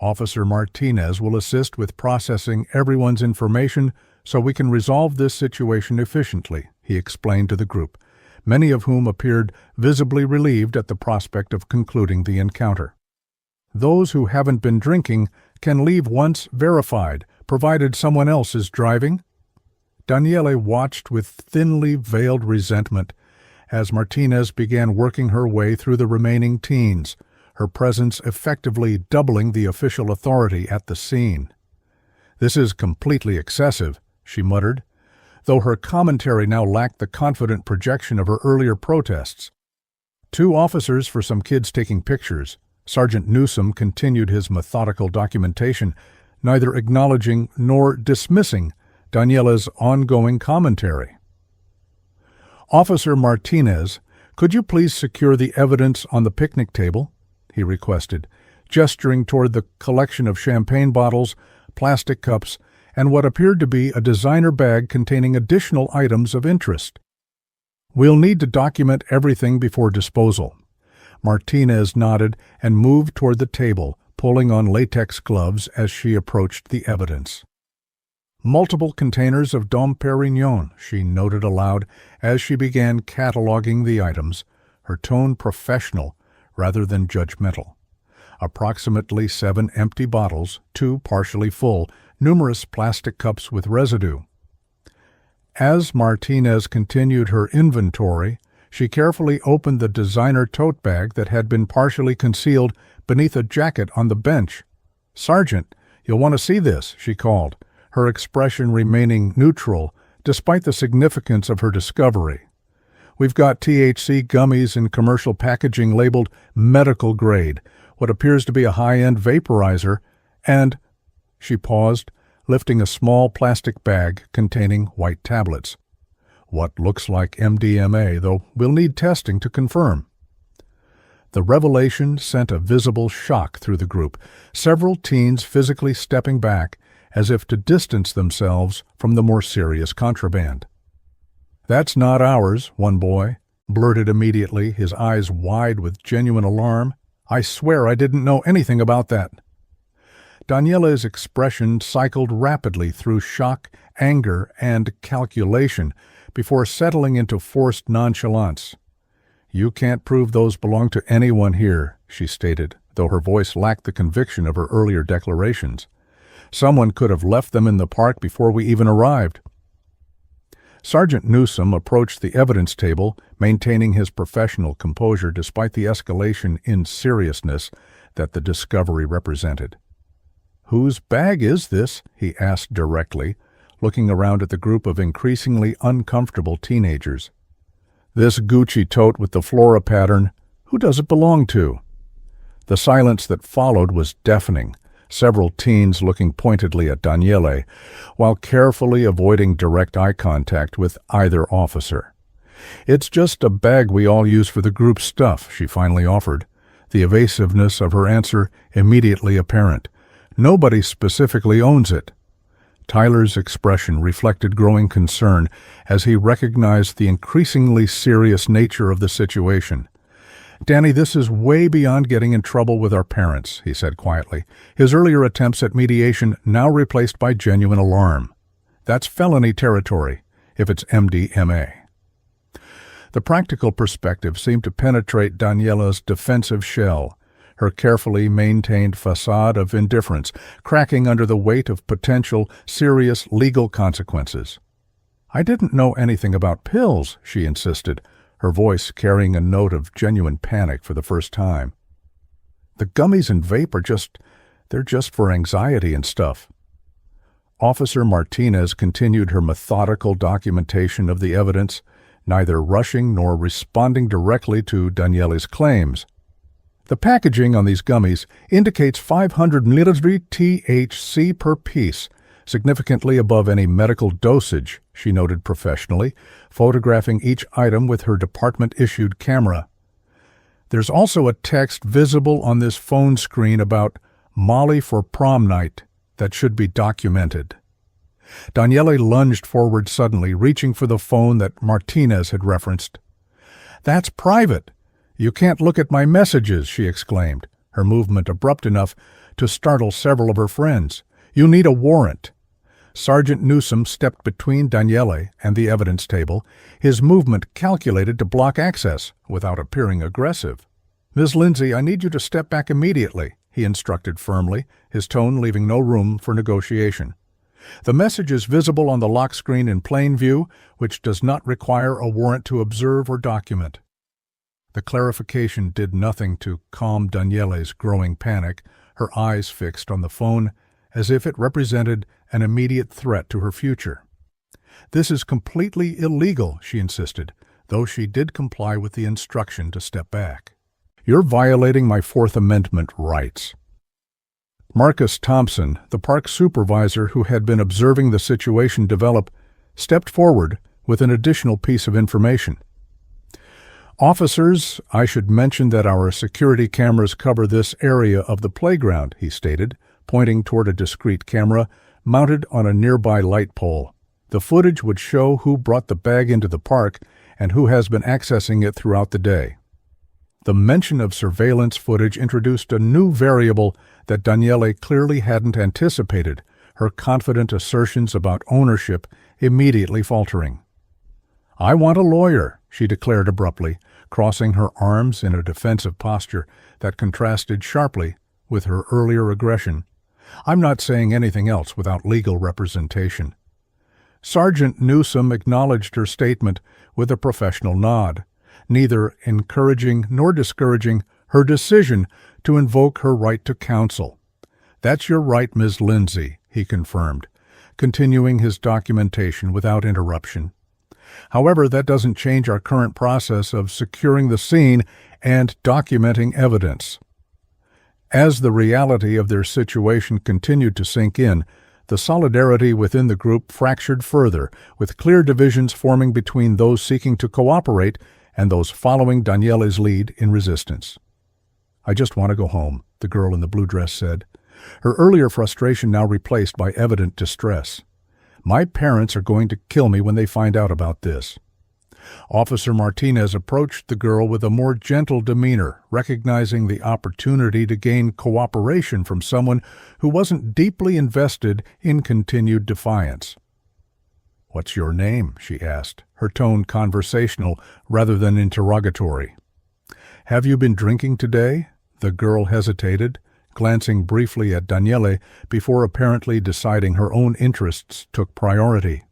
"Officer Martinez will assist with processing everyone's information so we can resolve this situation efficiently," he explained to the group, many of whom appeared visibly relieved at the prospect of concluding the encounter. "Those who haven't been drinking can leave once verified, provided someone else is driving." Daniele watched with thinly veiled resentment as Martinez began working her way through the remaining teens, her presence effectively doubling the official authority at the scene. "This is completely excessive," she muttered, though her commentary now lacked the confident projection of her earlier protests. 2 officers for some kids taking pictures. Sergeant Newsom continued his methodical documentation, neither acknowledging nor dismissing Daniela's ongoing commentary. "Officer Martinez, could you please secure the evidence on the picnic table?" he requested, gesturing toward the collection of champagne bottles, plastic cups, and what appeared to be a designer bag containing additional items of interest. "We'll need to document everything before disposal." Martinez nodded and moved toward the table, pulling on latex gloves as she approached the evidence. "Multiple containers of Dom Perignon," she noted aloud as she began cataloging the items, her tone professional rather than judgmental. Approximately 7 empty bottles, 2 partially full, numerous plastic cups with residue. As Martinez continued her inventory, she carefully opened the designer tote bag that had been partially concealed beneath a jacket on the bench. "Sergeant, you'll want to see this," she called, her expression remaining neutral despite the significance of her discovery. "We've got THC gummies in commercial packaging labeled medical grade, what appears to be a high-end vaporizer, and—" She paused, lifting a small plastic bag containing white tablets. "What looks like MDMA, though we'll need testing to confirm." The revelation sent a visible shock through the group, several teens physically stepping back as if to distance themselves from the more serious contraband. "That's not ours," one boy blurted immediately, his eyes wide with genuine alarm. "I swear I didn't know anything about that." Daniela's expression cycled rapidly through shock, anger, and calculation before settling into forced nonchalance. "You can't prove those belong to anyone here," she stated, though her voice lacked the conviction of her earlier declarations. "Someone could have left them in the park before we even arrived." Sergeant Newsom approached the evidence table, maintaining his professional composure despite the escalation in seriousness that the discovery represented. "Whose bag is this?" he asked directly, looking around at the group of increasingly uncomfortable teenagers. "This Gucci tote with the flora pattern, who does it belong to?" The silence that followed was deafening, several teens looking pointedly at Daniele, while carefully avoiding direct eye contact with either officer. "It's just a bag we all use for the group stuff," she finally offered, the evasiveness of her answer immediately apparent. "Nobody specifically owns it." Tyler's expression reflected growing concern as he recognized the increasingly serious nature of the situation. "Danny, this is way beyond getting in trouble with our parents," he said quietly, his earlier attempts at mediation now replaced by genuine alarm. "That's felony territory, if it's MDMA." The practical perspective seemed to penetrate Daniela's defensive shell, her carefully maintained facade of indifference cracking under the weight of potential serious legal consequences. I didn't know anything about pills, she insisted, her voice carrying a note of genuine panic for the first time. The gummies and vape they're just for anxiety and stuff. Officer Martinez continued her methodical documentation of the evidence, neither rushing nor responding directly to Daniele's claims. The packaging on these gummies indicates 500 mg THC per piece, significantly above any medical dosage, she noted professionally, photographing each item with her department-issued camera. There's also a text visible on this phone screen about Molly for prom night that should be documented. Daniele lunged forward suddenly, reaching for the phone that Martinez had referenced. "That's private. You can't look at my messages," she exclaimed, her movement abrupt enough to startle several of her friends. "You need a warrant." Sergeant Newsom stepped between Daniele and the evidence table, his movement calculated to block access without appearing aggressive. "Ms. Lindsay, I need you to step back immediately," he instructed firmly, his tone leaving no room for negotiation. "The message is visible on the lock screen in plain view, which does not require a warrant to observe or document." The clarification did nothing to calm Daniele's growing panic, her eyes fixed on the phone as if it represented an immediate threat to her future. "This is completely illegal," she insisted, though she did comply with the instruction to step back. "You're violating my Fourth Amendment rights." Marcus Thompson, the park supervisor who had been observing the situation develop, stepped forward with an additional piece of information. "Officers, I should mention that our security cameras cover this area of the playground," he stated, pointing toward a discreet camera mounted on a nearby light pole. "The footage would show who brought the bag into the park and who has been accessing it throughout the day." The mention of surveillance footage introduced a new variable that Daniele clearly hadn't anticipated, her confident assertions about ownership immediately faltering. "I want a lawyer," she declared abruptly, crossing her arms in a defensive posture that contrasted sharply with her earlier aggression. "I'm not saying anything else without legal representation." Sergeant Newsom acknowledged her statement with a professional nod, neither encouraging nor discouraging her decision to invoke her right to counsel. "That's your right, Ms. Lindsay," he confirmed, continuing his documentation without interruption. "However, that doesn't change our current process of securing the scene and documenting evidence." As the reality of their situation continued to sink in, the solidarity within the group fractured further, with clear divisions forming between those seeking to cooperate and those following Daniele's lead in resistance. "I just want to go home," the girl in the blue dress said, her earlier frustration now replaced by evident distress. "My parents are going to kill me when they find out about this." Officer Martinez approached the girl with a more gentle demeanor, recognizing the opportunity to gain cooperation from someone who wasn't deeply invested in continued defiance. "What's your name?" she asked, her tone conversational rather than interrogatory. "Have you been drinking today?" The girl hesitated, glancing briefly at Daniele before apparently deciding her own interests took priority.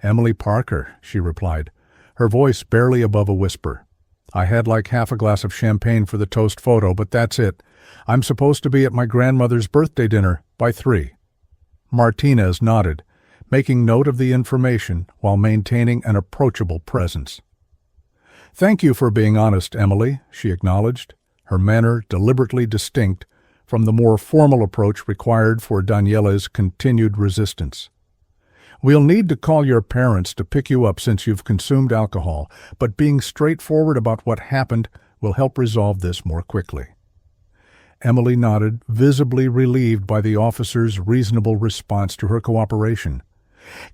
"Emily Parker," she replied, her voice barely above a whisper. "I had like half a glass of champagne for the toast photo, but that's it. I'm supposed to be at my grandmother's birthday dinner by 3. Martinez nodded, making note of the information while maintaining an approachable presence. "Thank you for being honest, Emily," she acknowledged, her manner deliberately distinct from the more formal approach required for Daniele's continued resistance. "We'll need to call your parents to pick you up since you've consumed alcohol, but being straightforward about what happened will help resolve this more quickly." Emily nodded, visibly relieved by the officer's reasonable response to her cooperation.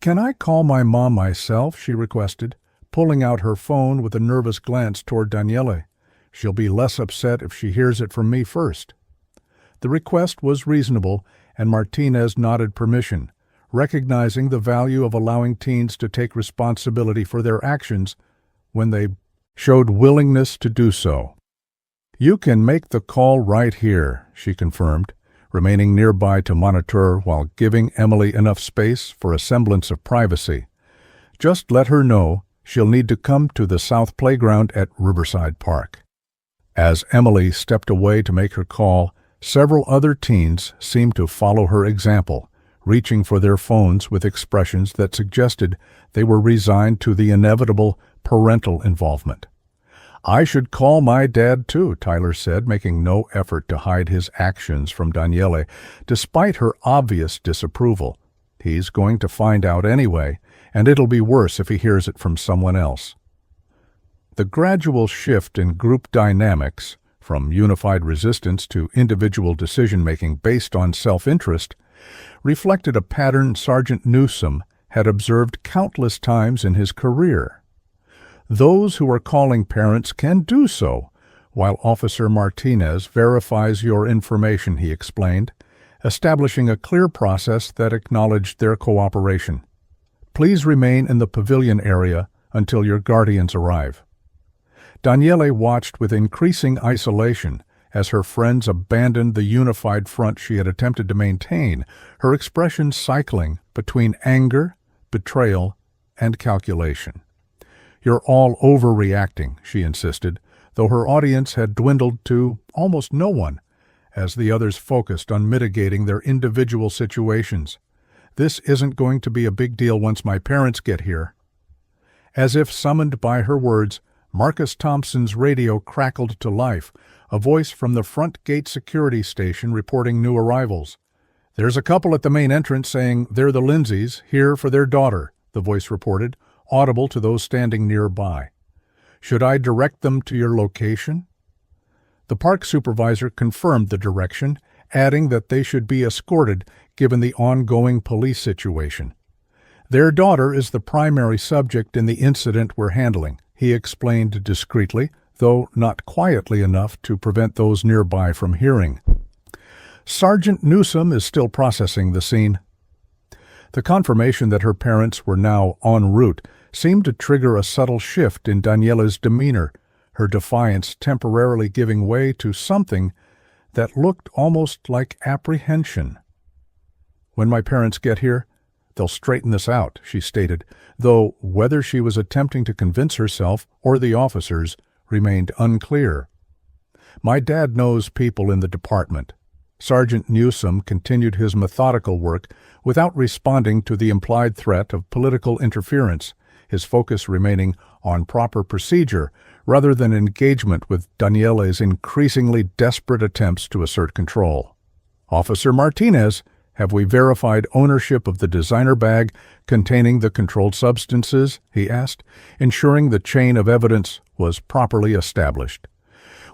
"Can I call my mom myself?" she requested, pulling out her phone with a nervous glance toward Daniele. "She'll be less upset if she hears it from me first." The request was reasonable, and Martinez nodded permission, recognizing the value of allowing teens to take responsibility for their actions when they showed willingness to do so. "You can make the call right here," she confirmed, remaining nearby to monitor while giving Emily enough space for a semblance of privacy. Just let her know she'll need to come to the South Playground at Riverside Park. As Emily stepped away to make her call, several other teens seemed to follow her example, reaching for their phones with expressions that suggested they were resigned to the inevitable parental involvement. "I should call my dad too," Tyler said, making no effort to hide his actions from Daniele, despite her obvious disapproval. "He's going to find out anyway, and it'll be worse if he hears it from someone else." The gradual shift in group dynamics, from unified resistance to individual decision-making based on self-interest, reflected a pattern Sergeant Newsome had observed countless times in his career. Those who are calling parents can do so, while Officer Martinez verifies your information, he explained, establishing a clear process that acknowledged their cooperation. "Please remain in the pavilion area until your guardians arrive." Daniele watched with increasing isolation as her friends abandoned the unified front she had attempted to maintain, her expression cycling between anger, betrayal, and calculation. "You're all overreacting," she insisted, though her audience had dwindled to almost no one, as the others focused on mitigating their individual situations. "This isn't going to be a big deal once my parents get here." As if summoned by her words, Marcus Thompson's radio crackled to life, a voice from the front gate security station reporting new arrivals. "There's a couple at the main entrance saying they're the Lindsays, here for their daughter," the voice reported, audible to those standing nearby. "Should I direct them to your location?" The park supervisor confirmed the direction, adding that they should be escorted given the ongoing police situation. "Their daughter is the primary subject in the incident we're handling," he explained discreetly, though not quietly enough to prevent those nearby from hearing. Sergeant Newsome is still processing the scene. The confirmation that her parents were now en route seemed to trigger a subtle shift in Daniela's demeanor, her defiance temporarily giving way to something that looked almost like apprehension. "When my parents get here, they'll straighten this out," she stated, though whether she was attempting to convince herself or the officers remained unclear. "My dad knows people in the department." Sergeant Newsome continued his methodical work without responding to the implied threat of political interference, his focus remaining on proper procedure rather than engagement with Daniele's increasingly desperate attempts to assert control. "Officer Martinez, have we verified ownership of the designer bag containing the controlled substances?" he asked, ensuring the chain of evidence was properly established.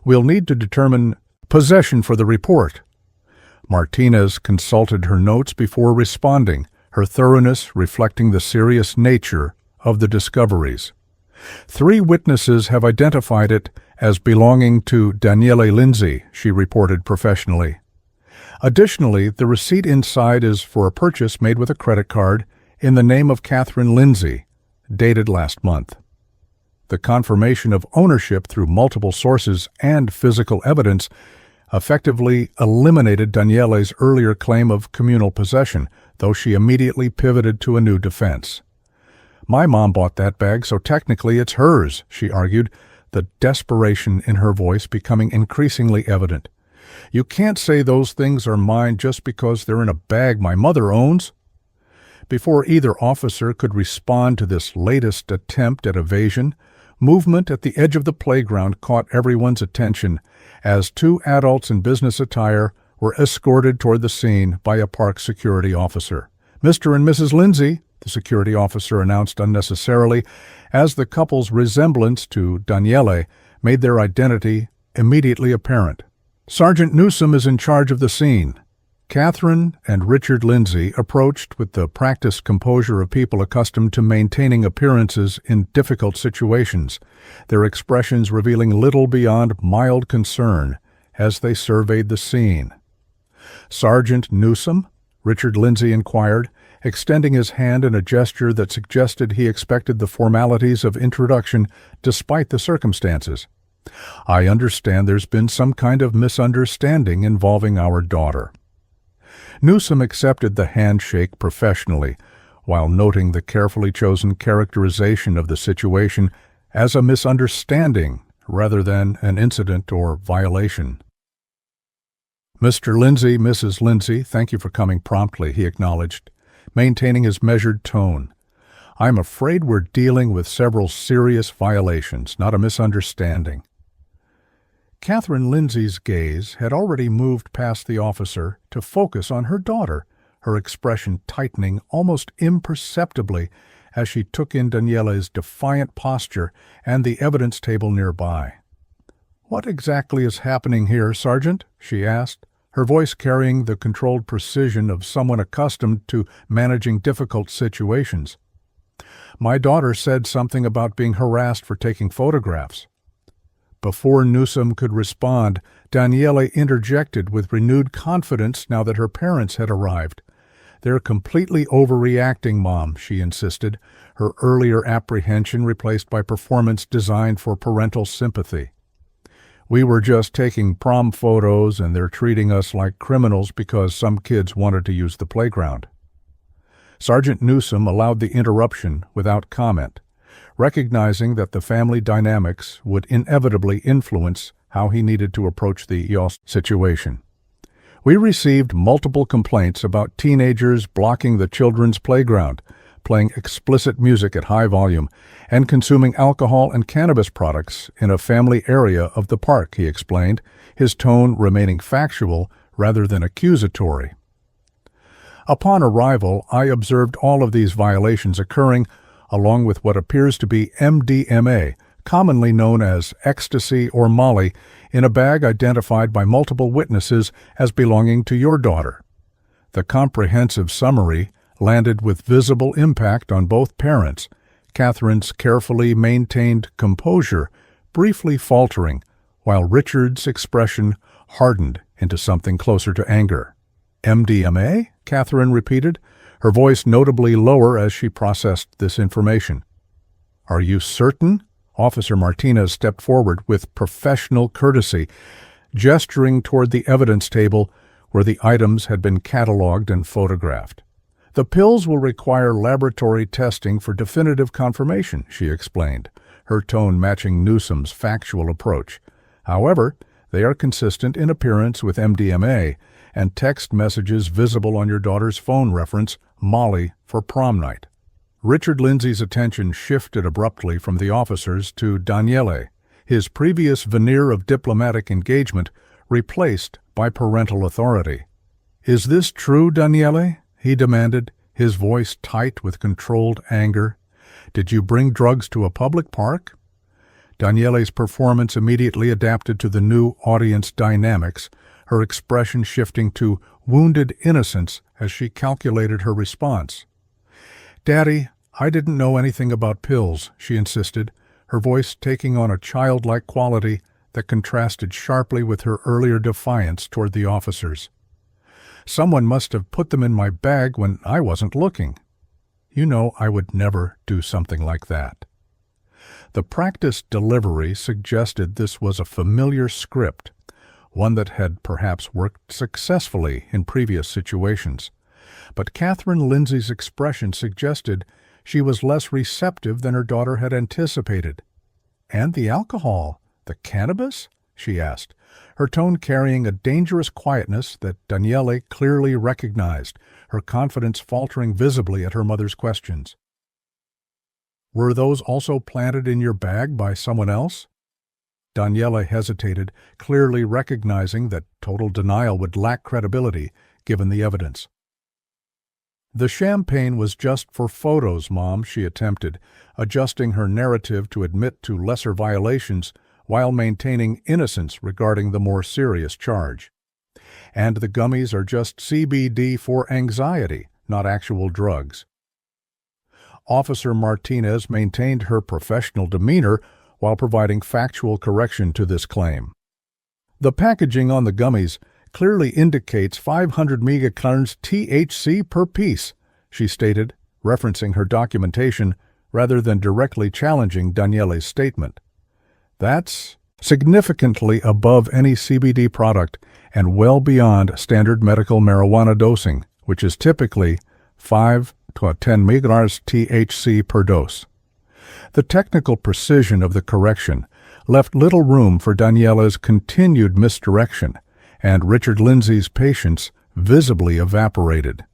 "We'll need to determine possession for the report." Martinez consulted her notes before responding, her thoroughness reflecting the serious nature of the discoveries. "3 witnesses have identified it as belonging to Daniele Lindsay," she reported professionally. Additionally, the receipt inside is for a purchase made with a credit card in the name of Catherine Lindsay, dated last month. The confirmation of ownership through multiple sources and physical evidence effectively eliminated Daniele's earlier claim of communal possession, though she immediately pivoted to a new defense. "My mom bought that bag, so technically it's hers," she argued, the desperation in her voice becoming increasingly evident. "You can't say those things are mine just because they're in a bag my mother owns." Before either officer could respond to this latest attempt at evasion, movement at the edge of the playground caught everyone's attention as 2 adults in business attire were escorted toward the scene by a park security officer. "Mr. and Mrs. Lindsay," the security officer announced unnecessarily, as the couple's resemblance to Daniele made their identity immediately apparent. "Sergeant Newsome is in charge of the scene." Catherine and Richard Lindsay approached with the practiced composure of people accustomed to maintaining appearances in difficult situations, their expressions revealing little beyond mild concern as they surveyed the scene. "Sergeant Newsome?" Richard Lindsay inquired, extending his hand in a gesture that suggested he expected the formalities of introduction despite the circumstances. "I understand there's been some kind of misunderstanding involving our daughter." Newsome accepted the handshake professionally, while noting the carefully chosen characterization of the situation as a misunderstanding rather than an incident or violation. "Mr. Lindsay, Mrs. Lindsay, thank you for coming promptly," he acknowledged, maintaining his measured tone. "I'm afraid we're dealing with several serious violations, not a misunderstanding." Catherine Lindsay's gaze had already moved past the officer to focus on her daughter, her expression tightening almost imperceptibly as she took in Daniele's defiant posture and the evidence table nearby. "What exactly is happening here, Sergeant?" she asked, her voice carrying the controlled precision of someone accustomed to managing difficult situations. "My daughter said something about being harassed for taking photographs." Before Newsome could respond, Daniele interjected with renewed confidence now that her parents had arrived. "They're completely overreacting, Mom," she insisted, her earlier apprehension replaced by performance designed for parental sympathy. "We were just taking prom photos and they're treating us like criminals because some kids wanted to use the playground." Sergeant Newsome allowed the interruption without comment, recognizing that the family dynamics would inevitably influence how he needed to approach the situation. "We received multiple complaints about teenagers blocking the children's playground, playing explicit music at high volume, and consuming alcohol and cannabis products in a family area of the park," he explained, his tone remaining factual rather than accusatory. "Upon arrival, I observed all of these violations occurring along with what appears to be MDMA, commonly known as ecstasy or Molly, in a bag identified by multiple witnesses as belonging to your daughter." The comprehensive summary landed with visible impact on both parents, Catherine's carefully maintained composure briefly faltering, while Richard's expression hardened into something closer to anger. "MDMA?" Catherine repeated, her voice notably lower as she processed this information. "Are you certain?" Officer Martinez stepped forward with professional courtesy, gesturing toward the evidence table where the items had been cataloged and photographed. "The pills will require laboratory testing for definitive confirmation," she explained, her tone matching Newsome's factual approach. "However, they are consistent in appearance with MDMA, and text messages visible on your daughter's phone reference Molly for prom night." Richard Lindsay's attention shifted abruptly from the officers to Daniele, his previous veneer of diplomatic engagement replaced by parental authority. "Is this true, Daniele?" he demanded, his voice tight with controlled anger. "Did you bring drugs to a public park?" Daniele's performance immediately adapted to the new audience dynamics, her expression shifting to wounded innocence as she calculated her response. "Daddy, I didn't know anything about pills," she insisted, her voice taking on a childlike quality that contrasted sharply with her earlier defiance toward the officers. "Someone must have put them in my bag when I wasn't looking. You know I would never do something like that." The practiced delivery suggested this was a familiar script, one that had perhaps worked successfully in previous situations. But Catherine Lindsay's expression suggested she was less receptive than her daughter had anticipated. "And the alcohol? The cannabis?" she asked, her tone carrying a dangerous quietness that Daniele clearly recognized, her confidence faltering visibly at her mother's questions. "Were those also planted in your bag by someone else?" Daniele hesitated, clearly recognizing that total denial would lack credibility given the evidence. "The champagne was just for photos, Mom," she attempted, adjusting her narrative to admit to lesser violations while maintaining innocence regarding the more serious charge. "And the gummies are just CBD for anxiety, not actual drugs." Officer Martinez maintained her professional demeanor while providing factual correction to this claim. "The packaging on the gummies clearly indicates 500 megacalories THC per piece," she stated, referencing her documentation rather than directly challenging Daniele's statement. "That's significantly above any CBD product and well beyond standard medical marijuana dosing, which is typically 5 10 mg THC per dose. The technical precision of the correction left little room for Daniela's continued misdirection, and Richard Lindsay's patience visibly evaporated.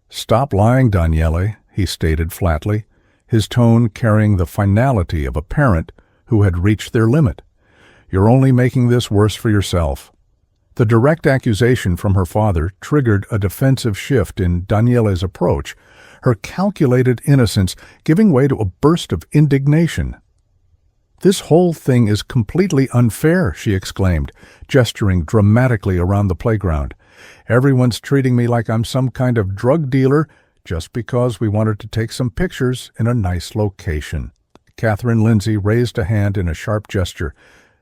"Stop lying, Daniele," he stated flatly, his tone carrying the finality of a parent who had reached their limit. "You're only making this worse for yourself." The direct accusation from her father triggered a defensive shift in Daniela's approach, her calculated innocence giving way to a burst of indignation. "This whole thing is completely unfair," she exclaimed, gesturing dramatically around the playground. "Everyone's treating me like I'm some kind of drug dealer just because we wanted to take some pictures in a nice location." Catherine Lindsay raised a hand in a sharp gesture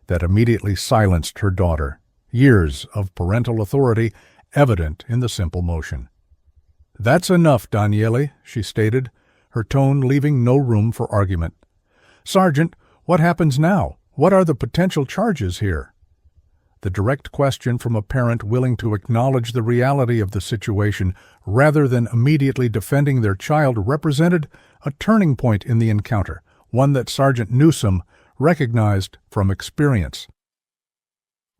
that immediately silenced her daughter, years of parental authority evident in the simple motion. "That's enough, Daniele," she stated, her tone leaving no room for argument. "Sergeant, what happens now? What are the potential charges here?" The direct question from a parent willing to acknowledge the reality of the situation rather than immediately defending their child represented a turning point in the encounter, one that Sergeant Newsome recognized from experience.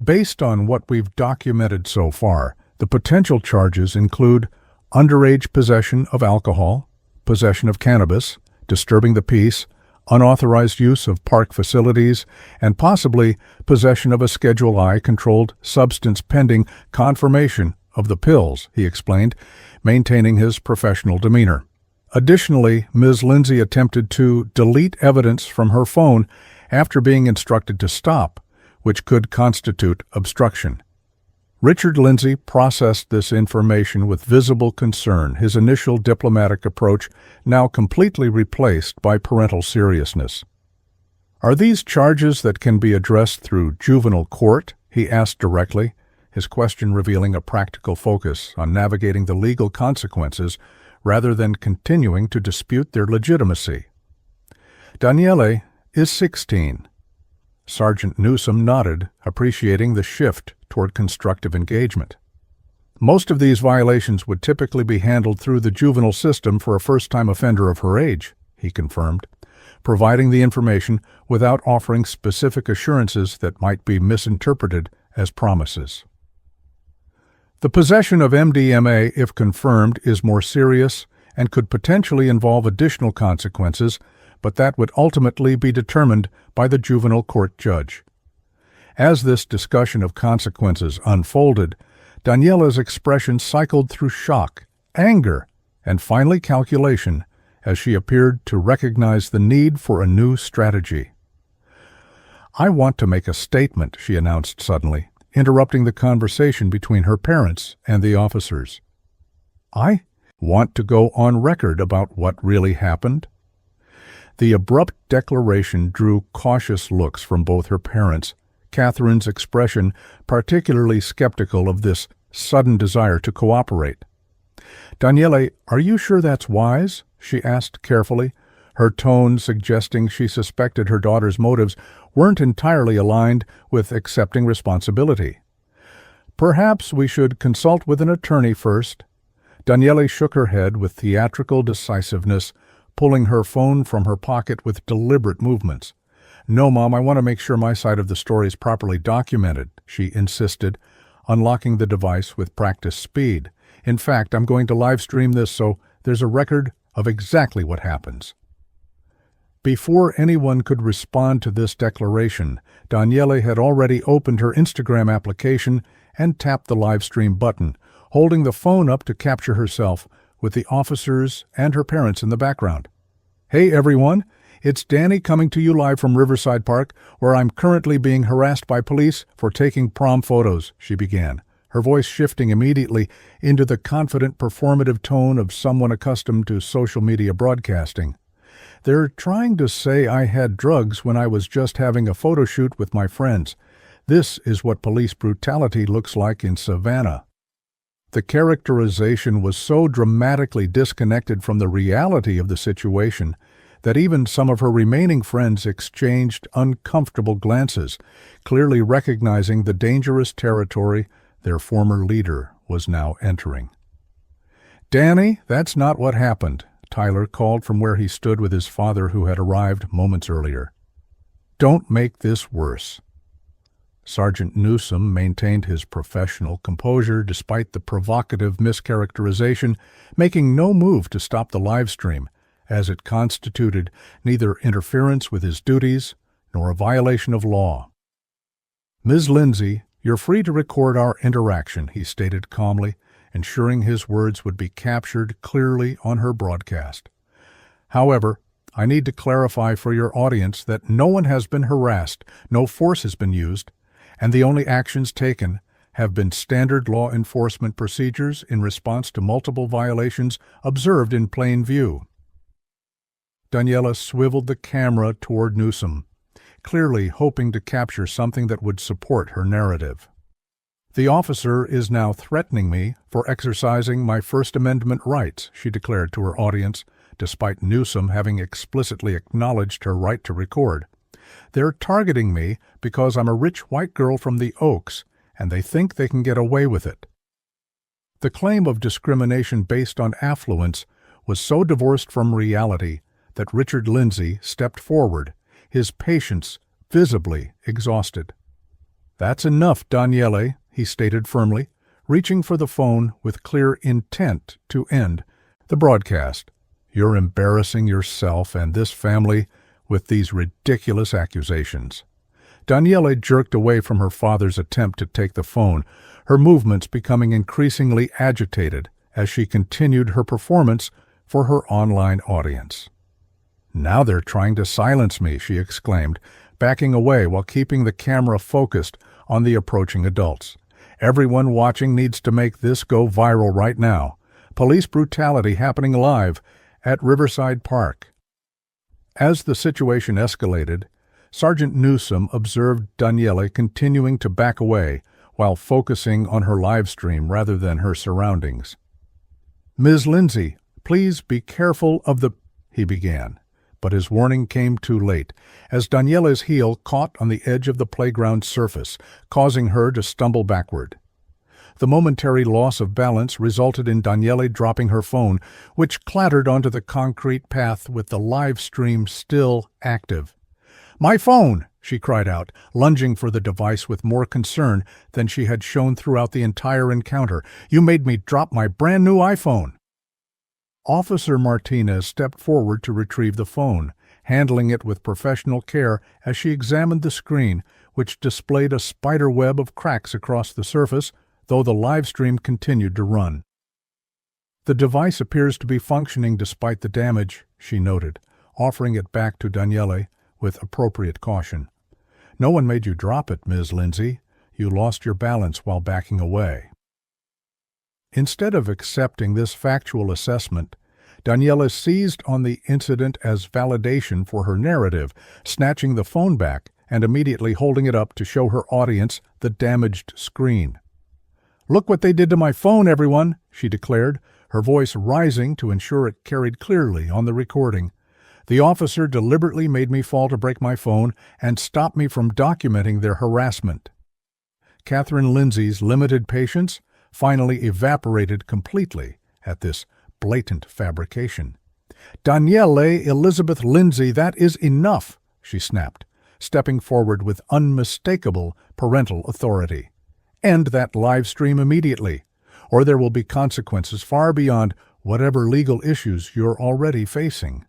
Based on what we've documented so far, the potential charges include underage possession of alcohol, possession of cannabis, disturbing the peace, unauthorized use of park facilities, and possibly possession of a Schedule I controlled substance pending confirmation of the pills, he explained, maintaining his professional demeanor. Additionally, Ms. Lindsay attempted to delete evidence from her phone after being instructed to stop, which could constitute obstruction. Richard Lindsay processed this information with visible concern, his initial diplomatic approach now completely replaced by parental seriousness. "Are these charges that can be addressed through juvenile court?" he asked directly, his question revealing a practical focus on navigating the legal consequences rather than continuing to dispute their legitimacy. "Daniele is 16. Sergeant Newsome nodded, appreciating the shift toward constructive engagement. "Most of these violations would typically be handled through the juvenile system for a first-time offender of her age," he confirmed, providing the information without offering specific assurances that might be misinterpreted as promises. "The possession of MDMA, if confirmed, is more serious and could potentially involve additional consequences, but that would ultimately be determined by the juvenile court judge." As this discussion of consequences unfolded, Daniela's expression cycled through shock, anger, and finally calculation as she appeared to recognize the need for a new strategy. "I want to make a statement," she announced suddenly, interrupting the conversation between her parents and the officers. "I want to go on record about what really happened." The abrupt declaration drew cautious looks from both her parents, Catherine's expression particularly skeptical of this sudden desire to cooperate. "Daniele, are you sure that's wise?" she asked carefully, her tone suggesting she suspected her daughter's motives weren't entirely aligned with accepting responsibility. "Perhaps we should consult with an attorney first." Daniele shook her head with theatrical decisiveness, pulling her phone from her pocket with deliberate movements. "No, Mom, I want to make sure my side of the story is properly documented," she insisted, unlocking the device with practiced speed. "In fact, I'm going to live stream this so there's a record of exactly what happens." Before anyone could respond to this declaration, Daniele had already opened her Instagram application and tapped the live stream button, holding the phone up to capture herself, with the officers and her parents in the background. "Hey everyone, it's Danny coming to you live from Riverside Park, where I'm currently being harassed by police for taking prom photos," she began, her voice shifting immediately into the confident performative tone of someone accustomed to social media broadcasting. "They're trying to say I had drugs when I was just having a photo shoot with my friends. This is what police brutality looks like in Savannah." The characterization was so dramatically disconnected from the reality of the situation that even some of her remaining friends exchanged uncomfortable glances, clearly recognizing the dangerous territory their former leader was now entering. "Danny, that's not what happened," Tyler called from where he stood with his father who had arrived moments earlier. "Don't make this worse." Sergeant Newsome maintained his professional composure despite the provocative mischaracterization, making no move to stop the live stream, as it constituted neither interference with his duties nor a violation of law. "Ms. Lindsay, you're free to record our interaction," he stated calmly, ensuring his words would be captured clearly on her broadcast. "However, I need to clarify for your audience that no one has been harassed, no force has been used, and the only actions taken have been standard law enforcement procedures in response to multiple violations observed in plain view." Daniela swiveled the camera toward Newsome, clearly hoping to capture something that would support her narrative. "The officer is now threatening me for exercising my First Amendment rights," she declared to her audience, despite Newsome having explicitly acknowledged her right to record. "They're targeting me because I'm a rich white girl from the Oaks, and they think they can get away with it." The claim of discrimination based on affluence was so divorced from reality that Richard Lindsay stepped forward, his patience visibly exhausted. "That's enough, Daniele," he stated firmly, reaching for the phone with clear intent to end the broadcast. "You're embarrassing yourself and this family with these ridiculous accusations." Daniele jerked away from her father's attempt to take the phone, her movements becoming increasingly agitated as she continued her performance for her online audience. "Now they're trying to silence me," she exclaimed, backing away while keeping the camera focused on the approaching adults. "Everyone watching needs to make this go viral right now. Police brutality happening live at Riverside Park." As the situation escalated, Sergeant Newsome observed Daniele continuing to back away while focusing on her live stream rather than her surroundings. "Ms. Lindsay, please be careful of the—" he began, but his warning came too late, as Daniela's heel caught on the edge of the playground surface, causing her to stumble backward. The momentary loss of balance resulted in Daniele dropping her phone, which clattered onto the concrete path with the live stream still active. "My phone!" she cried out, lunging for the device with more concern than she had shown throughout the entire encounter. "You made me drop my brand new iPhone!" Officer Martinez stepped forward to retrieve the phone, handling it with professional care as she examined the screen, which displayed a spider web of cracks across the surface, though the live stream continued to run. "The device appears to be functioning despite the damage," she noted, offering it back to Daniele with appropriate caution. "No one made you drop it, Ms. Lindsay. You lost your balance while backing away." Instead of accepting this factual assessment, Daniela seized on the incident as validation for her narrative, snatching the phone back and immediately holding it up to show her audience the damaged screen. "Look what they did to my phone, everyone," she declared, her voice rising to ensure it carried clearly on the recording. "The officer deliberately made me fall to break my phone and stop me from documenting their harassment." Catherine Lindsay's limited patience finally evaporated completely at this blatant fabrication. "Daniele Elizabeth Lindsay, that is enough," she snapped, stepping forward with unmistakable parental authority. "End that live stream immediately, or there will be consequences far beyond whatever legal issues you're already facing."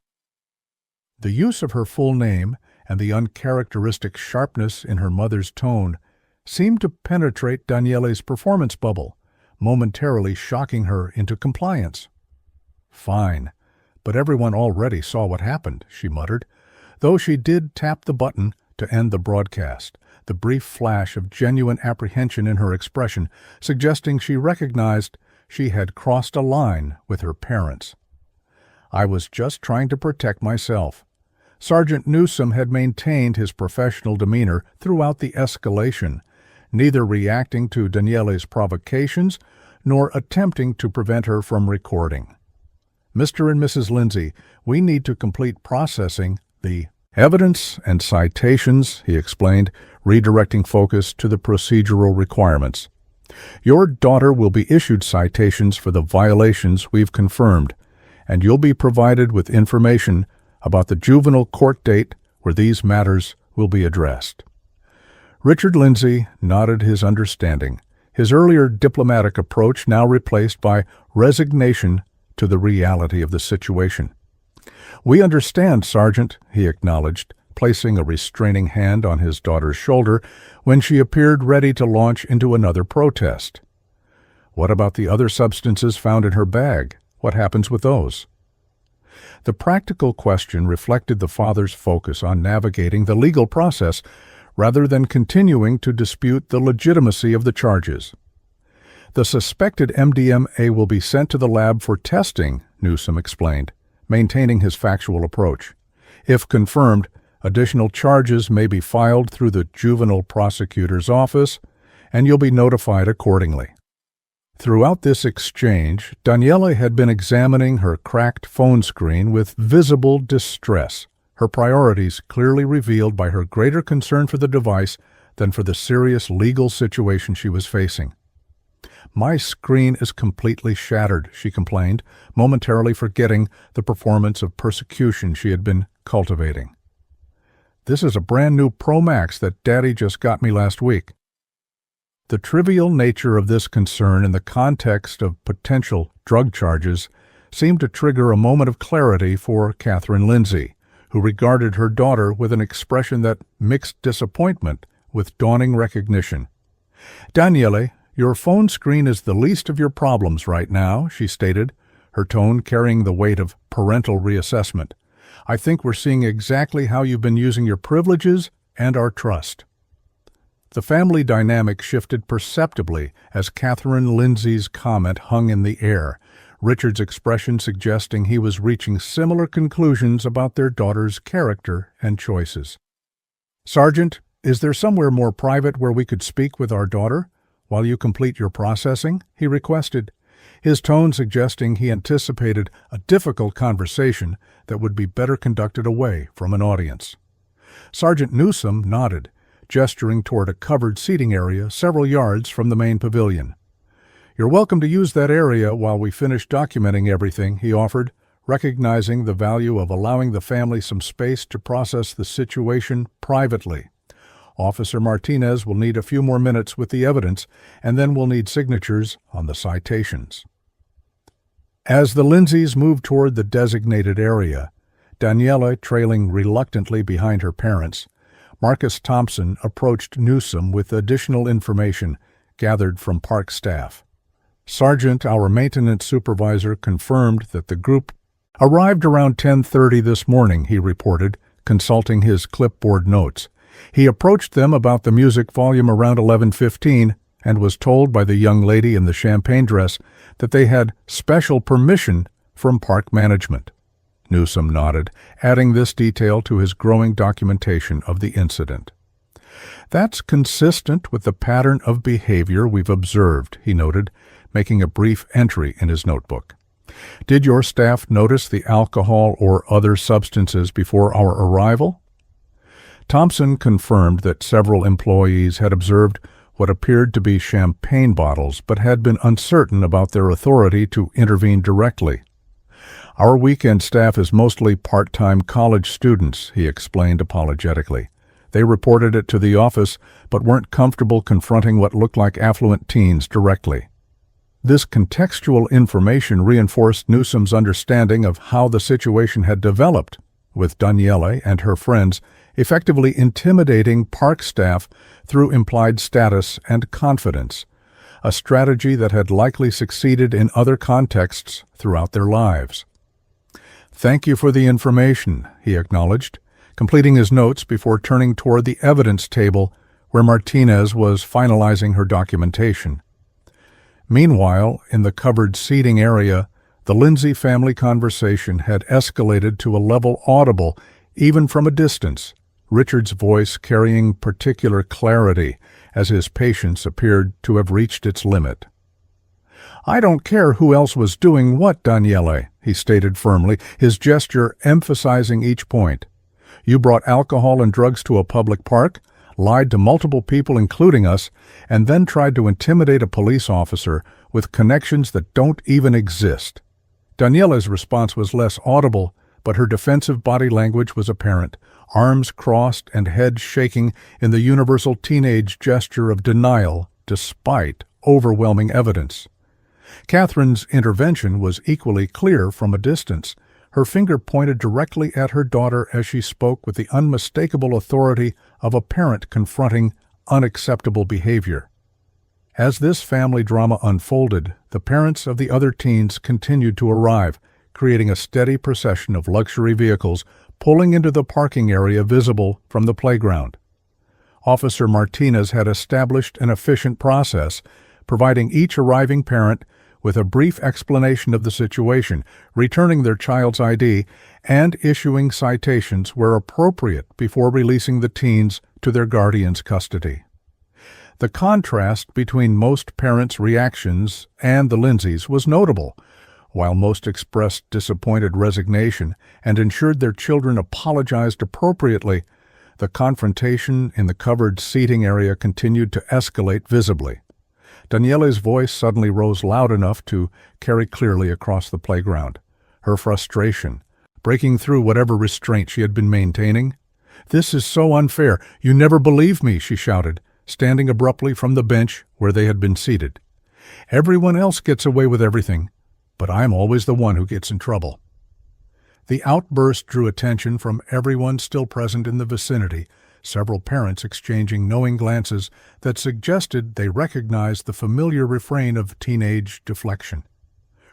The use of her full name and the uncharacteristic sharpness in her mother's tone seemed to penetrate Daniele's performance bubble, momentarily shocking her into compliance. "Fine, but everyone already saw what happened," she muttered, though she did tap the button to end the broadcast, the brief flash of genuine apprehension in her expression suggesting she recognized she had crossed a line with her parents. "I was just trying to protect myself." Sergeant Newsome had maintained his professional demeanor throughout the escalation, neither reacting to Daniele's provocations nor attempting to prevent her from recording. "Mr. and Mrs. Lindsay, we need to complete processing the evidence and citations," he explained, redirecting focus to the procedural requirements. "Your daughter will be issued citations for the violations we've confirmed, and you'll be provided with information about the juvenile court date where these matters will be addressed." Richard Lindsay nodded his understanding, his earlier diplomatic approach now replaced by resignation to the reality of the situation. "We understand, Sergeant," he acknowledged, placing a restraining hand on his daughter's shoulder when she appeared ready to launch into another protest. "What about the other substances found in her bag? What happens with those?" The practical question reflected the father's focus on navigating the legal process rather than continuing to dispute the legitimacy of the charges. "The suspected MDMA will be sent to the lab for testing," Newsom explained, maintaining his factual approach. "If confirmed, additional charges may be filed through the juvenile prosecutor's office, and you'll be notified accordingly." Throughout this exchange, Daniele had been examining her cracked phone screen with visible distress, her priorities clearly revealed by her greater concern for the device than for the serious legal situation she was facing. "My screen is completely shattered," she complained, momentarily forgetting the performance of persecution she had been cultivating. "This is a brand new Pro Max that Daddy just got me last week." The trivial nature of this concern in the context of potential drug charges seemed to trigger a moment of clarity for Catherine Lindsay, who regarded her daughter with an expression that mixed disappointment with dawning recognition. "Daniele, your phone screen is the least of your problems right now," she stated, her tone carrying the weight of parental reassessment. "I think we're seeing exactly how you've been using your privileges and our trust." The family dynamic shifted perceptibly as Catherine Lindsay's comment hung in the air, Richard's expression suggesting he was reaching similar conclusions about their daughter's character and choices. "Sergeant, is there somewhere more private where we could speak with our daughter while you complete your processing?" he requested, his tone suggesting he anticipated a difficult conversation that would be better conducted away from an audience. Sergeant Newsom nodded, gesturing toward a covered seating area several yards from the main pavilion. "You're welcome to use that area while we finish documenting everything," he offered, recognizing the value of allowing the family some space to process the situation privately. "Officer Martinez will need a few more minutes with the evidence, and then we'll need signatures on the citations." As the Lindsays moved toward the designated area, Daniele trailing reluctantly behind her parents, Marcus Thompson approached Newsom with additional information gathered from park staff. "Sergeant, our maintenance supervisor confirmed that the group arrived around 10:30 this morning," he reported, consulting his clipboard notes. He approached them about the music volume around 11:15 and was told by the young lady in the champagne dress that they had special permission from park management. Newsom nodded, adding this detail to his growing documentation of the incident. "That's consistent with the pattern of behavior we've observed," he noted, making a brief entry in his notebook. "Did your staff notice the alcohol or other substances before our arrival?" Thompson confirmed that several employees had observed what appeared to be champagne bottles but had been uncertain about their authority to intervene directly. "Our weekend staff is mostly part-time college students," he explained apologetically. "They reported it to the office but weren't comfortable confronting what looked like affluent teens directly." This contextual information reinforced Newsom's understanding of how the situation had developed, with Daniele and her friends effectively intimidating park staff through implied status and confidence, a strategy that had likely succeeded in other contexts throughout their lives. "Thank you for the information," he acknowledged, completing his notes before turning toward the evidence table where Martinez was finalizing her documentation. Meanwhile, in the covered seating area, the Lindsay family conversation had escalated to a level audible even from a distance, Richard's voice carrying particular clarity as his patience appeared to have reached its limit. "I don't care who else was doing what, Daniele," he stated firmly, his gesture emphasizing each point. "You brought alcohol and drugs to a public park, lied to multiple people including us, and then tried to intimidate a police officer with connections that don't even exist. Daniela's response was less audible, but her defensive body language was apparent, arms crossed and head shaking in the universal teenage gesture of denial despite overwhelming evidence. Catherine's intervention was equally clear from a distance. Her finger pointed directly at her daughter as she spoke with the unmistakable authority of a parent confronting unacceptable behavior. As this family drama unfolded, the parents of the other teens continued to arrive, creating a steady procession of luxury vehicles pulling into the parking area visible from the playground. Officer Martinez had established an efficient process, providing each arriving parent with a brief explanation of the situation, returning their child's ID, and issuing citations where appropriate before releasing the teens to their guardian's custody. The contrast between most parents' reactions and the Lindsays was notable. While most expressed disappointed resignation and ensured their children apologized appropriately, the confrontation in the covered seating area continued to escalate visibly. Daniela's voice suddenly rose loud enough to carry clearly across the playground, her frustration breaking through whatever restraint she had been maintaining. "This is so unfair. You never believe me," she shouted, standing abruptly from the bench where they had been seated. "Everyone else gets away with everything, but I'm always the one who gets in trouble." The outburst drew attention from everyone still present in the vicinity, several parents exchanging knowing glances that suggested they recognized the familiar refrain of teenage deflection.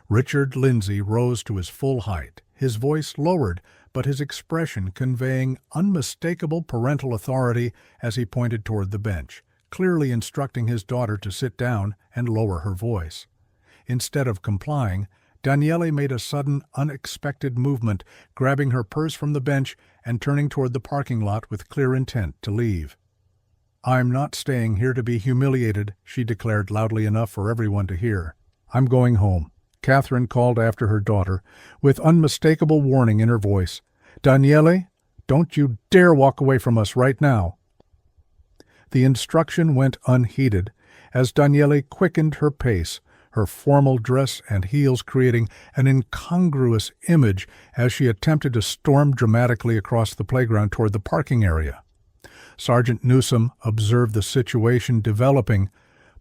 Richard Lindsay rose to his full height, his voice lowered, but his expression conveying unmistakable parental authority as he pointed toward the bench, clearly instructing his daughter to sit down and lower her voice. Instead of complying, Daniele made a sudden, unexpected movement, grabbing her purse from the bench and turning toward the parking lot with clear intent to leave. "I'm not staying here to be humiliated," she declared loudly enough for everyone to hear. "I'm going home," Catherine called after her daughter, with unmistakable warning in her voice. "Daniele, don't you dare walk away from us right now." The instruction went unheeded as Daniele quickened her pace, her formal dress and heels creating an incongruous image as she attempted to storm dramatically across the playground toward the parking area. Sergeant Newsom observed the situation developing,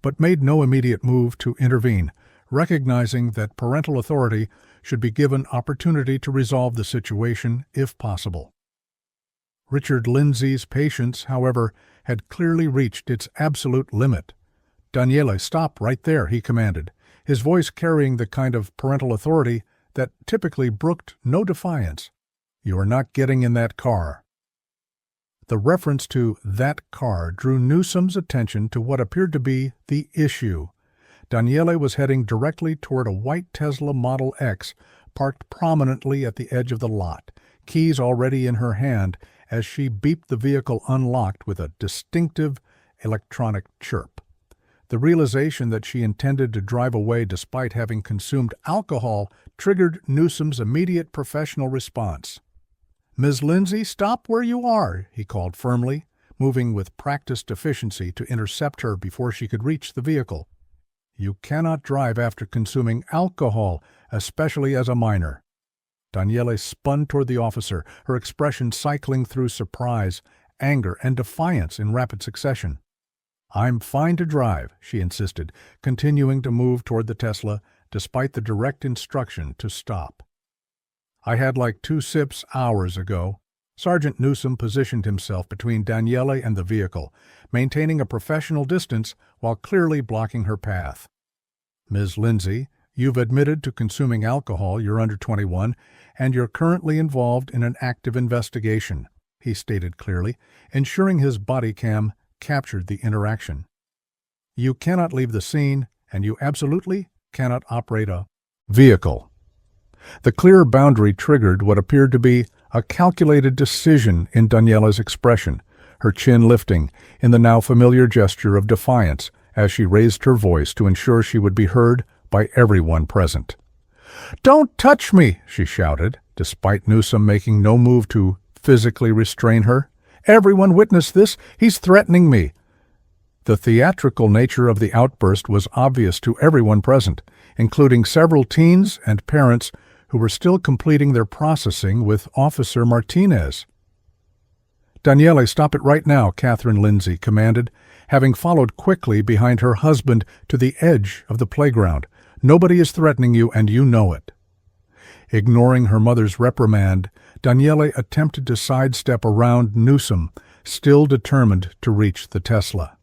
but made no immediate move to intervene, recognizing that parental authority should be given opportunity to resolve the situation if possible. Richard Lindsay's patience, however, had clearly reached its absolute limit. "Daniele, stop right there," he commanded, his voice carrying the kind of parental authority that typically brooked no defiance. "You are not getting in that car." The reference to that car drew Newsom's attention to what appeared to be the issue. Daniele was heading directly toward a white Tesla Model X parked prominently at the edge of the lot, keys already in her hand as she beeped the vehicle unlocked with a distinctive electronic chirp. The realization that she intended to drive away despite having consumed alcohol triggered Newsom's immediate professional response. "Ms. Lindsay, stop where you are," he called firmly, moving with practiced efficiency to intercept her before she could reach the vehicle. "You cannot drive after consuming alcohol, especially as a minor." Daniele spun toward the officer, her expression cycling through surprise, anger, and defiance in rapid succession. "I'm fine to drive," she insisted, continuing to move toward the Tesla despite the direct instruction to stop. "I had like 2 sips hours ago." Sergeant Newsom positioned himself between Daniele and the vehicle, maintaining a professional distance while clearly blocking her path. "Ms. Lindsay, you've admitted to consuming alcohol, you're under 21, and you're currently involved in an active investigation," he stated clearly, ensuring his body cam captured the interaction. "You cannot leave the scene, and you absolutely cannot operate a vehicle." The clear boundary triggered what appeared to be a calculated decision in Daniela's expression, her chin lifting in the now familiar gesture of defiance as she raised her voice to ensure she would be heard by everyone present. "Don't touch me!" she shouted, despite Newsom making no move to physically restrain her. "Everyone witnessed this. He's threatening me." The theatrical nature of the outburst was obvious to everyone present, including several teens and parents who were still completing their processing with Officer Martinez. "Daniele, stop it right now," Catherine Lindsay commanded, having followed quickly behind her husband to the edge of the playground. "Nobody is threatening you, and you know it." Ignoring her mother's reprimand, Daniele attempted to sidestep around Newsom, still determined to reach the Tesla.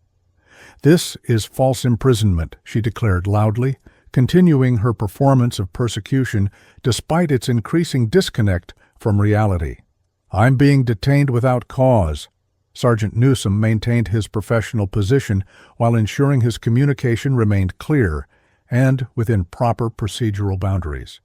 "This is false imprisonment," she declared loudly, continuing her performance of persecution despite its increasing disconnect from reality. "I'm being detained without cause." Sergeant Newsom maintained his professional position while ensuring his communication remained clear and within proper procedural boundaries.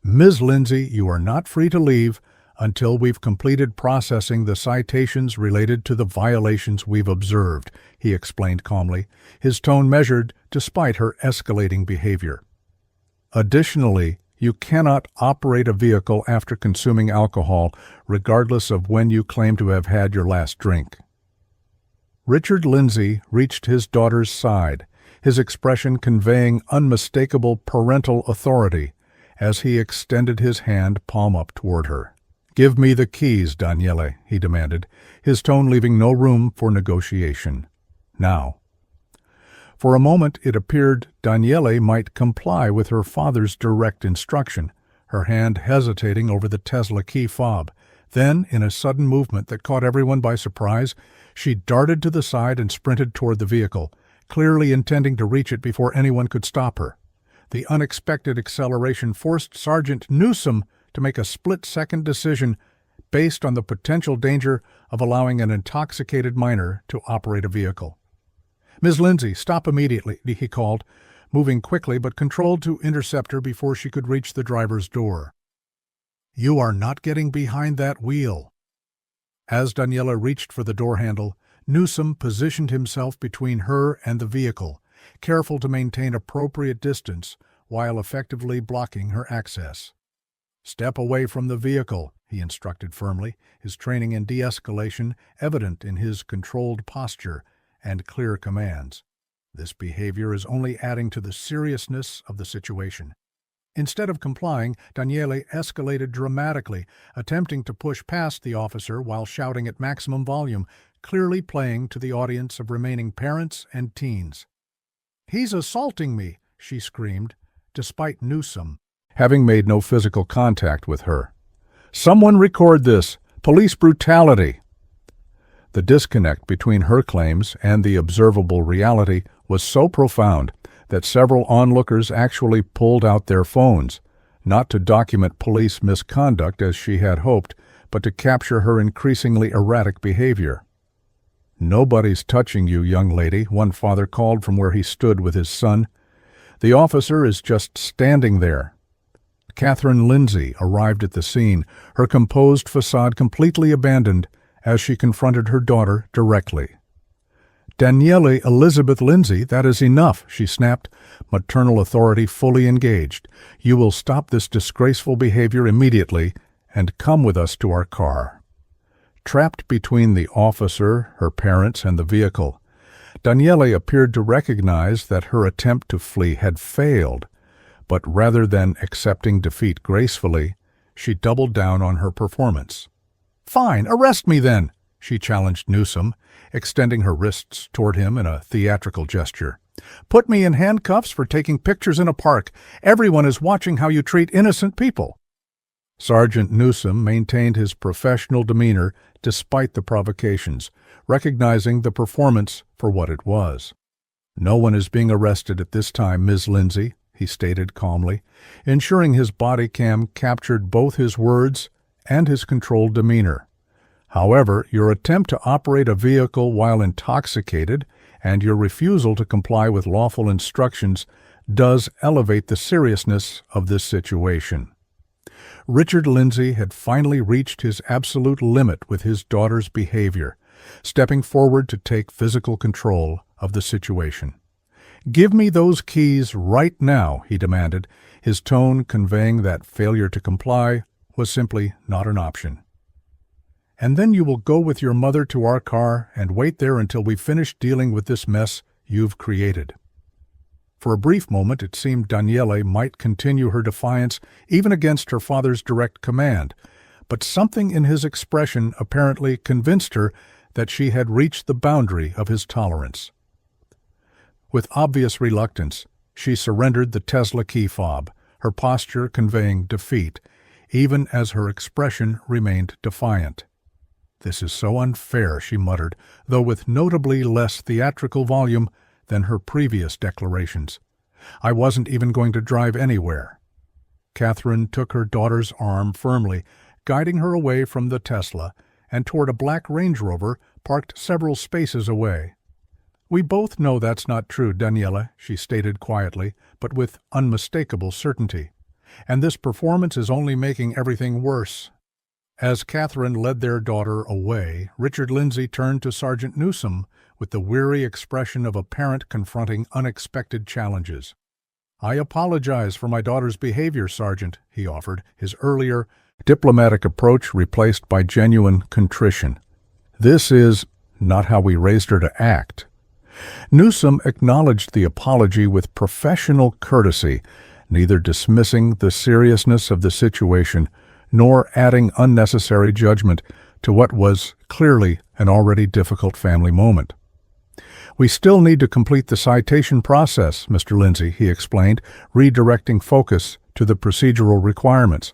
"Ms. Lindsay, you are not free to leave until we've completed processing the citations related to the violations we've observed," he explained calmly, his tone measured despite her escalating behavior. "Additionally, you cannot operate a vehicle after consuming alcohol, regardless of when you claim to have had your last drink." Richard Lindsay reached his daughter's side, his expression conveying unmistakable parental authority as he extended his hand palm up toward her. "Give me the keys, Daniele," he demanded, his tone leaving no room for negotiation. "Now." For a moment it appeared Daniele might comply with her father's direct instruction, her hand hesitating over the Tesla key fob. Then, in a sudden movement that caught everyone by surprise, she darted to the side and sprinted toward the vehicle, clearly intending to reach it before anyone could stop her. The unexpected acceleration forced Sergeant Newsom to make a split-second decision based on the potential danger of allowing an intoxicated minor to operate a vehicle. "Ms. Lindsay, stop immediately," he called, moving quickly but controlled to intercept her before she could reach the driver's door. "You are not getting behind that wheel." As Daniela reached for the door handle, Newsom positioned himself between her and the vehicle, careful to maintain appropriate distance while effectively blocking her access. "Step away from the vehicle," he instructed firmly, his training in de-escalation evident in his controlled posture and clear commands. This behavior is only adding to the seriousness of the situation. Instead of complying, Daniele escalated dramatically, attempting to push past the officer while shouting at maximum volume, clearly playing to the audience of remaining parents and teens. "He's assaulting me," she screamed, despite Newsom having made no physical contact with her. "Someone record this! Police brutality!" The disconnect between her claims and the observable reality was so profound that several onlookers actually pulled out their phones, not to document police misconduct as she had hoped, but to capture her increasingly erratic behavior. "Nobody's touching you, young lady," one father called from where he stood with his son. "The officer is just standing there." Catherine Lindsay arrived at the scene, her composed facade completely abandoned as she confronted her daughter directly. "Daniele Elizabeth Lindsay, that is enough," she snapped, maternal authority fully engaged. "You will stop this disgraceful behavior immediately and come with us to our car." Trapped between the officer, her parents, and the vehicle, Daniele appeared to recognize that her attempt to flee had failed, but rather than accepting defeat gracefully, she doubled down on her performance. "Fine, arrest me then," she challenged Newsom, extending her wrists toward him in a theatrical gesture. "Put me in handcuffs for taking pictures in a park. Everyone is watching how you treat innocent people." Sergeant Newsom maintained his professional demeanor despite the provocations, recognizing the performance for what it was. "No one is being arrested at this time, Ms. Lindsay," he stated calmly, ensuring his body cam captured both his words and his controlled demeanor. "However, your attempt to operate a vehicle while intoxicated and your refusal to comply with lawful instructions does elevate the seriousness of this situation." Richard Lindsay had finally reached his absolute limit with his daughter's behavior, stepping forward to take physical control of the situation. "Give me those keys right now," he demanded, his tone conveying that failure to comply was simply not an option. "And then you will go with your mother to our car and wait there until we finish dealing with this mess you've created." For a brief moment, it seemed Daniele might continue her defiance even against her father's direct command, but something in his expression apparently convinced her that she had reached the boundary of his tolerance. With obvious reluctance, she surrendered the Tesla key fob, her posture conveying defeat, even as her expression remained defiant. "This is so unfair," she muttered, though with notably less theatrical volume than her previous declarations. "I wasn't even going to drive anywhere." Catherine took her daughter's arm firmly, guiding her away from the Tesla and toward a black Range Rover parked several spaces away. "We both know that's not true, Daniele," she stated quietly, but with unmistakable certainty. "And this performance is only making everything worse." As Catherine led their daughter away, Richard Lindsay turned to Sergeant Newsome with the weary expression of a parent confronting unexpected challenges. "I apologize for my daughter's behavior, Sergeant," he offered, his earlier, diplomatic approach replaced by genuine contrition. "This is not how we raised her to act." Newsome acknowledged the apology with professional courtesy, neither dismissing the seriousness of the situation nor adding unnecessary judgment to what was clearly an already difficult family moment. "We still need to complete the citation process, Mr. Lindsay," he explained, redirecting focus to the procedural requirements.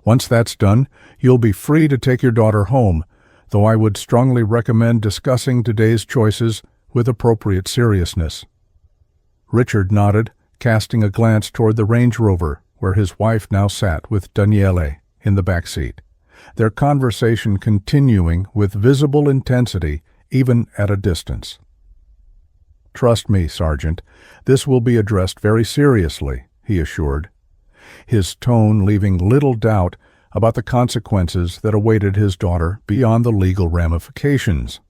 "Once that's done, you'll be free to take your daughter home, though I would strongly recommend discussing today's choices with appropriate seriousness." Richard nodded, casting a glance toward the Range Rover, where his wife now sat with Daniele in the back seat, their conversation continuing with visible intensity even at a distance. "Trust me, Sergeant, this will be addressed very seriously," he assured, his tone leaving little doubt about the consequences that awaited his daughter beyond the legal ramifications.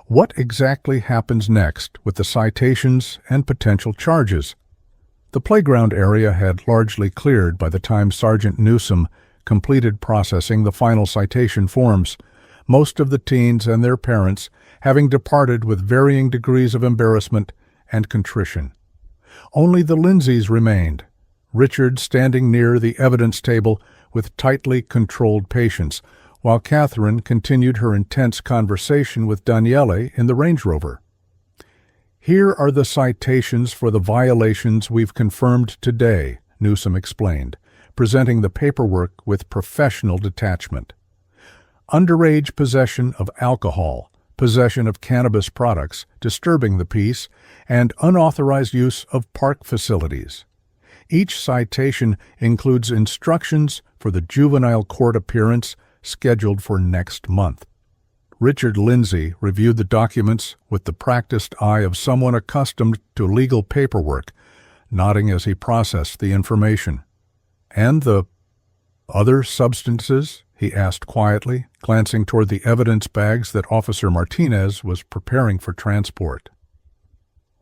What exactly happens next with the citations and potential charges? The playground area had largely cleared by the time Sergeant Newsome completed processing the final citation forms, most of the teens and their parents having departed with varying degrees of embarrassment and contrition. Only the Lindsays remained, Richard standing near the evidence table with tightly controlled patience, while Catherine continued her intense conversation with Daniele in the Range Rover. "Here are the citations for the violations we've confirmed today," Newsome explained, presenting the paperwork with professional detachment. "Underage possession of alcohol, possession of cannabis products, disturbing the peace, and unauthorized use of park facilities. Each citation includes instructions for the juvenile court appearance scheduled for next month." Richard Lindsay reviewed the documents with the practiced eye of someone accustomed to legal paperwork, nodding as he processed the information. "And the other substances?" he asked quietly, glancing toward the evidence bags that Officer Martinez was preparing for transport.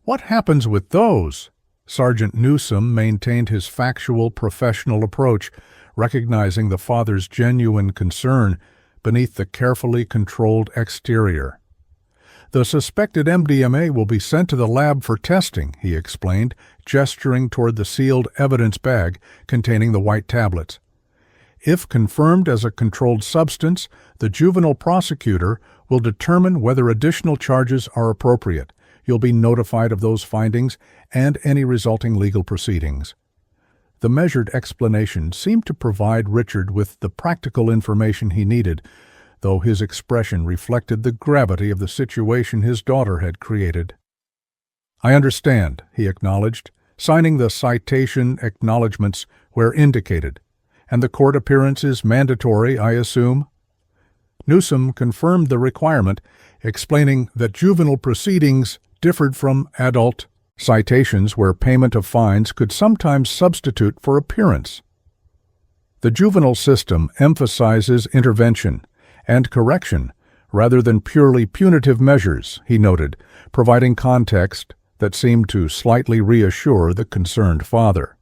"What happens with those?" Sergeant Newsome maintained his factual, professional approach, recognizing the father's genuine concern beneath the carefully controlled exterior. "The suspected MDMA will be sent to the lab for testing," he explained, gesturing toward the sealed evidence bag containing the white tablets. "If confirmed as a controlled substance, the juvenile prosecutor will determine whether additional charges are appropriate. You'll be notified of those findings and any resulting legal proceedings." The measured explanation seemed to provide Richard with the practical information he needed, though his expression reflected the gravity of the situation his daughter had created. "I understand," he acknowledged, signing the citation acknowledgments where indicated. "And the court appearance is mandatory, I assume?" Newsome confirmed the requirement, explaining that juvenile proceedings differed from adult citations where payment of fines could sometimes substitute for appearance. "The juvenile system emphasizes intervention and correction rather than purely punitive measures," he noted, providing context that seemed to slightly reassure the concerned father.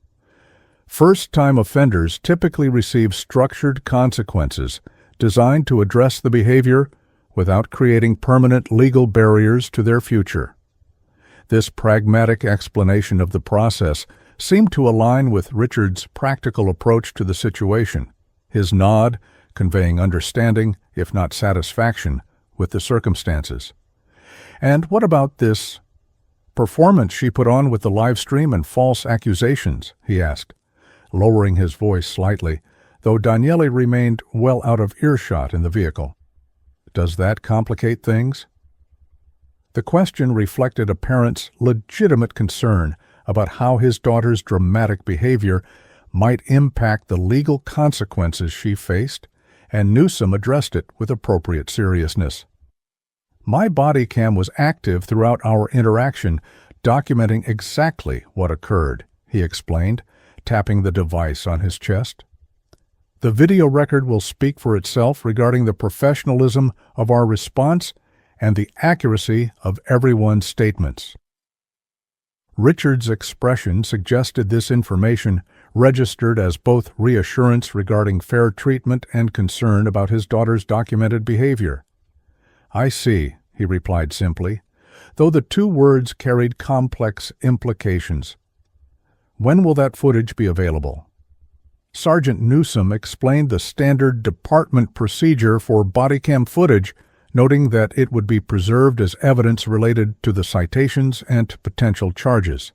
"First-time offenders typically receive structured consequences designed to address the behavior without creating permanent legal barriers to their future. This pragmatic explanation of the process seemed to align with Richard's practical approach to the situation, his nod conveying understanding, if not satisfaction, with the circumstances. "And what about this performance she put on with the live stream and false accusations?" he asked, lowering his voice slightly, though Daniele remained well out of earshot in the vehicle. "Does that complicate things?" The question reflected a parent's legitimate concern about how his daughter's dramatic behavior might impact the legal consequences she faced, and Newsome addressed it with appropriate seriousness. "My body cam was active throughout our interaction, documenting exactly what occurred," he explained, tapping the device on his chest. "The video record will speak for itself regarding the professionalism of our response and the accuracy of everyone's statements." Richard's expression suggested this information registered as both reassurance regarding fair treatment and concern about his daughter's documented behavior. "I see," he replied simply, though the two words carried complex implications. "When will that footage be available?" Sergeant Newsome explained the standard department procedure for body cam footage, noting that it would be preserved as evidence related to the citations and to potential charges.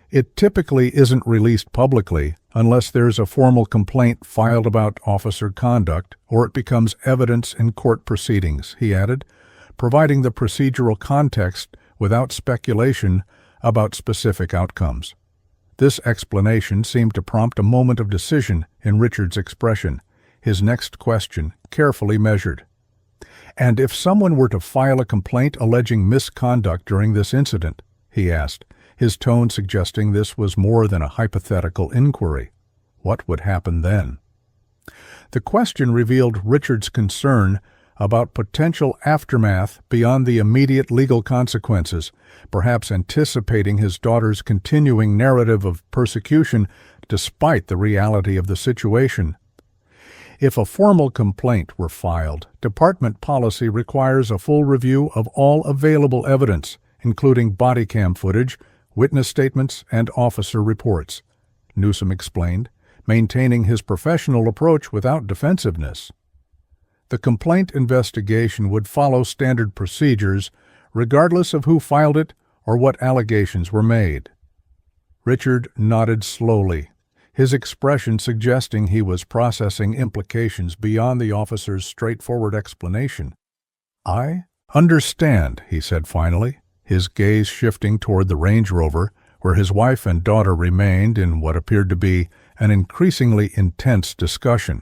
"It typically isn't released publicly unless there's a formal complaint filed about officer conduct or it becomes evidence in court proceedings," he added, providing the procedural context without speculation about specific outcomes. This explanation seemed to prompt a moment of decision in Richard's expression, his next question carefully measured. "And if someone were to file a complaint alleging misconduct during this incident?" he asked, his tone suggesting this was more than a hypothetical inquiry. What would happen then? The question revealed Richard's concern about potential aftermath beyond the immediate legal consequences, perhaps anticipating his daughter's continuing narrative of persecution despite the reality of the situation. If a formal complaint were filed, department policy requires a full review of all available evidence, including body cam footage, witness statements, and officer reports, Newsome explained, maintaining his professional approach without defensiveness. The complaint investigation would follow standard procedures, regardless of who filed it or what allegations were made. Richard nodded slowly, his expression suggesting he was processing implications beyond the officer's straightforward explanation. "I understand," he said finally, his gaze shifting toward the Range Rover, where his wife and daughter remained in what appeared to be an increasingly intense discussion.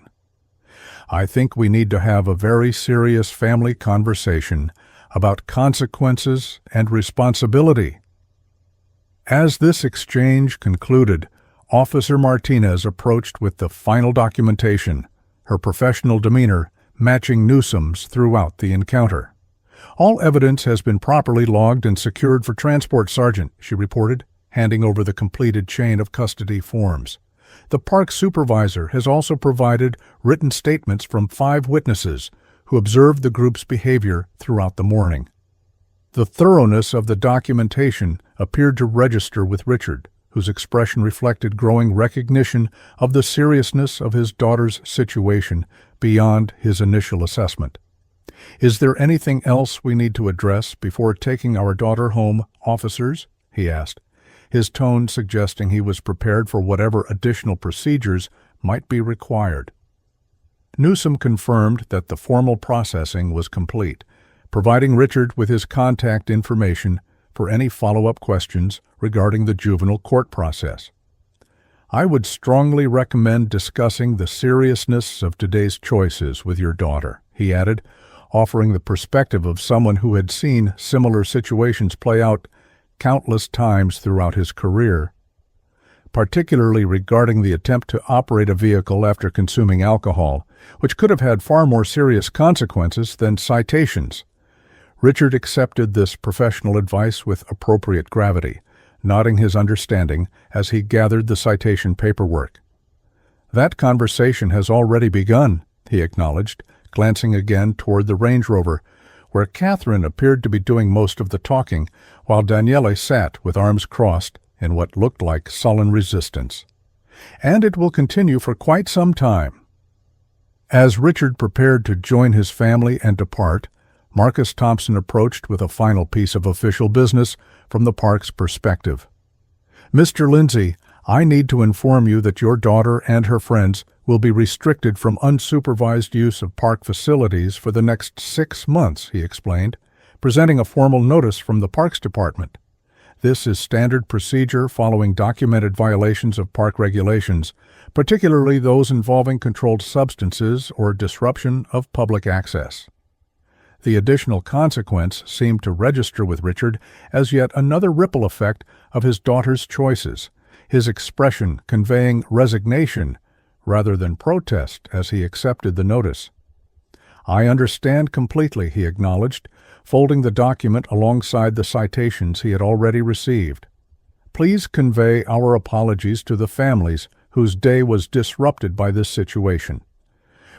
"I think we need to have a very serious family conversation about consequences and responsibility." As this exchange concluded, Officer Martinez approached with the final documentation, her professional demeanor matching Newsome's throughout the encounter. "All evidence has been properly logged and secured for transport, Sergeant," she reported, handing over the completed chain of custody forms. "The park supervisor has also provided written statements from 5 witnesses who observed the group's behavior throughout the morning." The thoroughness of the documentation appeared to register with Richard, whose expression reflected growing recognition of the seriousness of his daughter's situation beyond his initial assessment. "Is there anything else we need to address before taking our daughter home, officers?" he asked, his tone suggesting he was prepared for whatever additional procedures might be required. Newsome confirmed that the formal processing was complete, providing Richard with his contact information for any follow-up questions regarding the juvenile court process. "I would strongly recommend discussing the seriousness of today's choices with your daughter," he added, offering the perspective of someone who had seen similar situations play out countless times throughout his career, particularly regarding the attempt to operate a vehicle after consuming alcohol, which could have had far more serious consequences than citations. Richard accepted this professional advice with appropriate gravity, nodding his understanding as he gathered the citation paperwork. "That conversation has already begun," he acknowledged, glancing again toward the Range Rover, where Catherine appeared to be doing most of the talking, while Daniele sat with arms crossed in what looked like sullen resistance. And it will continue for quite some time. As Richard prepared to join his family and depart, Marcus Thompson approached with a final piece of official business from the park's perspective. "Mr. Lindsay, I need to inform you that your daughter and her friends will be restricted from unsupervised use of park facilities for the next 6 months," he explained, presenting a formal notice from the Parks Department. This is standard procedure following documented violations of park regulations, particularly those involving controlled substances or disruption of public access. The additional consequence seemed to register with Richard as yet another ripple effect of his daughter's choices, his expression conveying resignation rather than protest as he accepted the notice. "I understand completely," he acknowledged, folding the document alongside the citations he had already received. "Please convey our apologies to the families whose day was disrupted by this situation."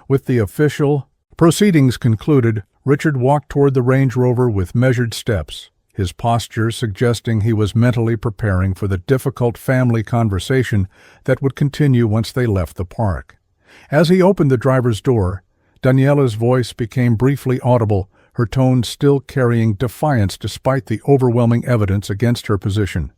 With the official proceedings concluded, Richard walked toward the Range Rover with measured steps, his posture suggesting he was mentally preparing for the difficult family conversation that would continue once they left the park. As he opened the driver's door, Daniela's voice became briefly audible, her tone still carrying defiance despite the overwhelming evidence against her position.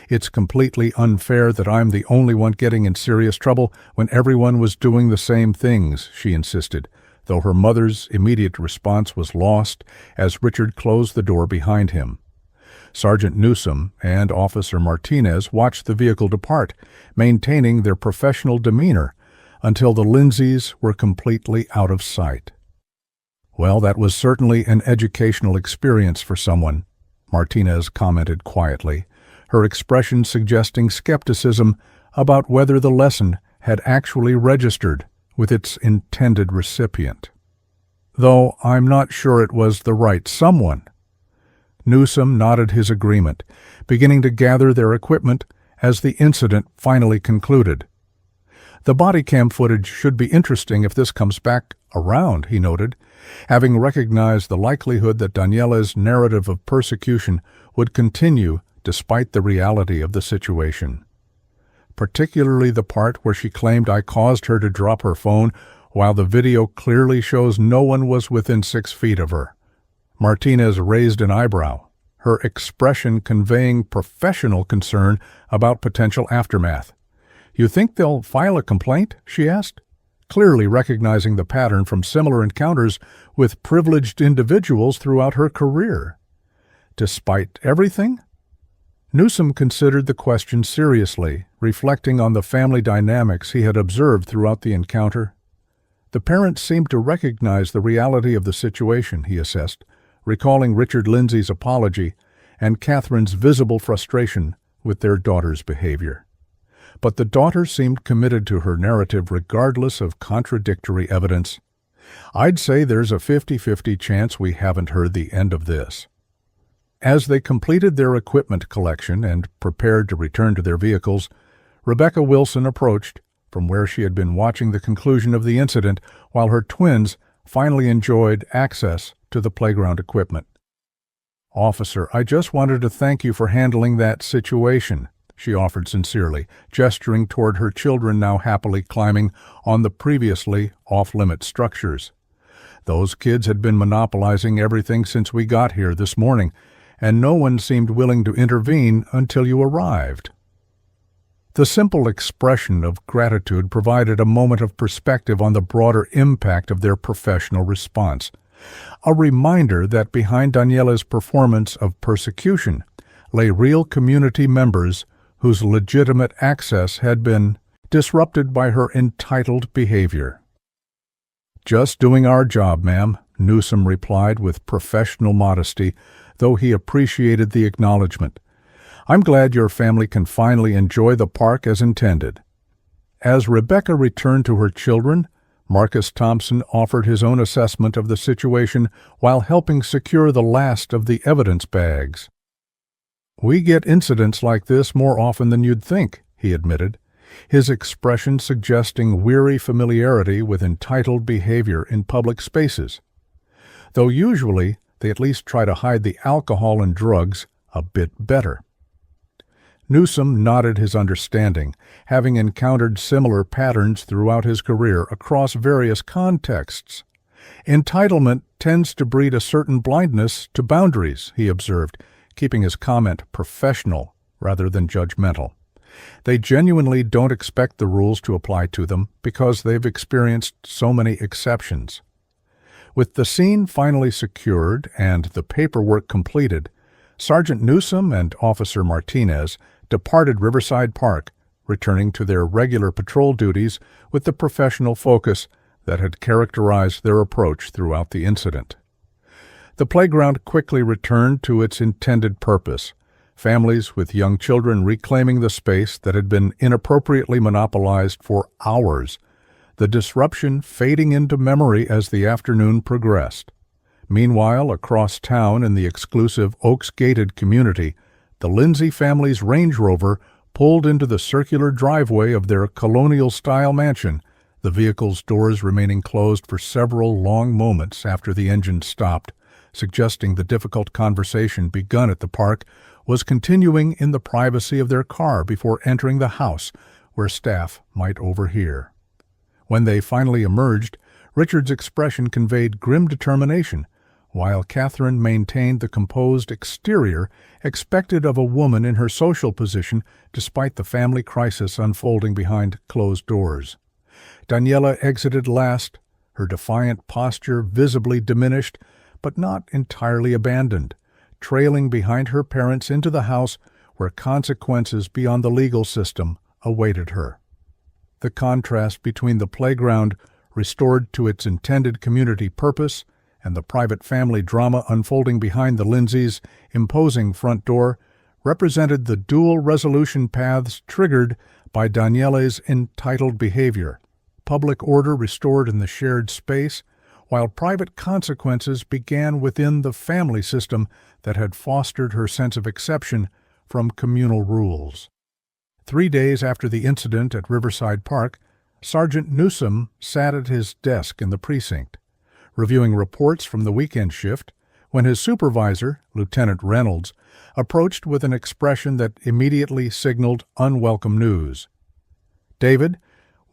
"It's completely unfair that I'm the only one getting in serious trouble when everyone was doing the same things," she insisted, though her mother's immediate response was lost as Richard closed the door behind him. Sergeant Newsom and Officer Martinez watched the vehicle depart, maintaining their professional demeanor until the Lindsays were completely out of sight. "Well, that was certainly an educational experience for someone," Martinez commented quietly, her expression suggesting skepticism about whether the lesson had actually registered with its intended recipient. "Though I'm not sure it was the right someone." Newsom nodded his agreement, beginning to gather their equipment as the incident finally concluded. "The body cam footage should be interesting if this comes back around," he noted, having recognized the likelihood that Daniela's narrative of persecution would continue despite the reality of the situation. "Particularly the part where she claimed I caused her to drop her phone, while the video clearly shows no one was within 6 feet of her." Martinez raised an eyebrow, her expression conveying professional concern about potential aftermath. "You think they'll file a complaint?" she asked, clearly recognizing the pattern from similar encounters with privileged individuals throughout her career. Despite everything? Newsom considered the question seriously, reflecting on the family dynamics he had observed throughout the encounter. The parents seemed to recognize the reality of the situation, he assessed, recalling Richard Lindsay's apology and Catherine's visible frustration with their daughter's behavior. But the daughter seemed committed to her narrative regardless of contradictory evidence. "I'd say there's a 50-50 chance we haven't heard the end of this." As they completed their equipment collection and prepared to return to their vehicles, Rebecca Wilson approached from where she had been watching the conclusion of the incident while her twins finally enjoyed access to the playground equipment. "Officer, I just wanted to thank you for handling that situation," she offered sincerely, gesturing toward her children now happily climbing on the previously off-limit structures. "Those kids had been monopolizing everything since we got here this morning, and no one seemed willing to intervene until you arrived." The simple expression of gratitude provided a moment of perspective on the broader impact of their professional response, a reminder that behind Daniela's performance of persecution lay real community members whose legitimate access had been disrupted by her entitled behavior. "Just doing our job, ma'am," Newsom replied with professional modesty, though he appreciated the acknowledgement. "I'm glad your family can finally enjoy the park as intended." As Rebecca returned to her children, Marcus Thompson offered his own assessment of the situation while helping secure the last of the evidence bags. "We get incidents like this more often than you'd think," he admitted, his expression suggesting weary familiarity with entitled behavior in public spaces. "Though usually they at least try to hide the alcohol and drugs a bit better. Newsome nodded his understanding, having encountered similar patterns throughout his career across various contexts. Entitlement tends to breed a certain blindness to boundaries, he observed, keeping his comment professional rather than judgmental. They genuinely don't expect the rules to apply to them because they've experienced so many exceptions. With the scene finally secured and the paperwork completed, Sergeant Newsome and Officer Martinez departed Riverside Park, returning to their regular patrol duties with the professional focus that had characterized their approach throughout the incident. The playground quickly returned to its intended purpose, families with young children reclaiming the space that had been inappropriately monopolized for hours, the disruption fading into memory as the afternoon progressed. Meanwhile, across town in the exclusive Oaks-gated community, the Lindsay family's Range Rover pulled into the circular driveway of their colonial-style mansion, the vehicle's doors remaining closed for several long moments after the engine stopped, suggesting the difficult conversation begun at the park was continuing in the privacy of their car before entering the house, where staff might overhear. When they finally emerged, Richard's expression conveyed grim determination, while Catherine maintained the composed exterior expected of a woman in her social position despite the family crisis unfolding behind closed doors. Daniela exited last, her defiant posture visibly diminished, but not entirely abandoned, trailing behind her parents into the house where consequences beyond the legal system awaited her. The contrast between the playground, restored to its intended community purpose, and the private family drama unfolding behind the Lindsays' imposing front door represented the dual resolution paths triggered by Daniela's entitled behavior, public order restored in the shared space, while private consequences began within the family system that had fostered her sense of exception from communal rules. 3 days after the incident at Riverside Park, Sergeant Newsome sat at his desk in the precinct, reviewing reports from the weekend shift, when his supervisor, Lieutenant Reynolds, approached with an expression that immediately signaled unwelcome news. "David,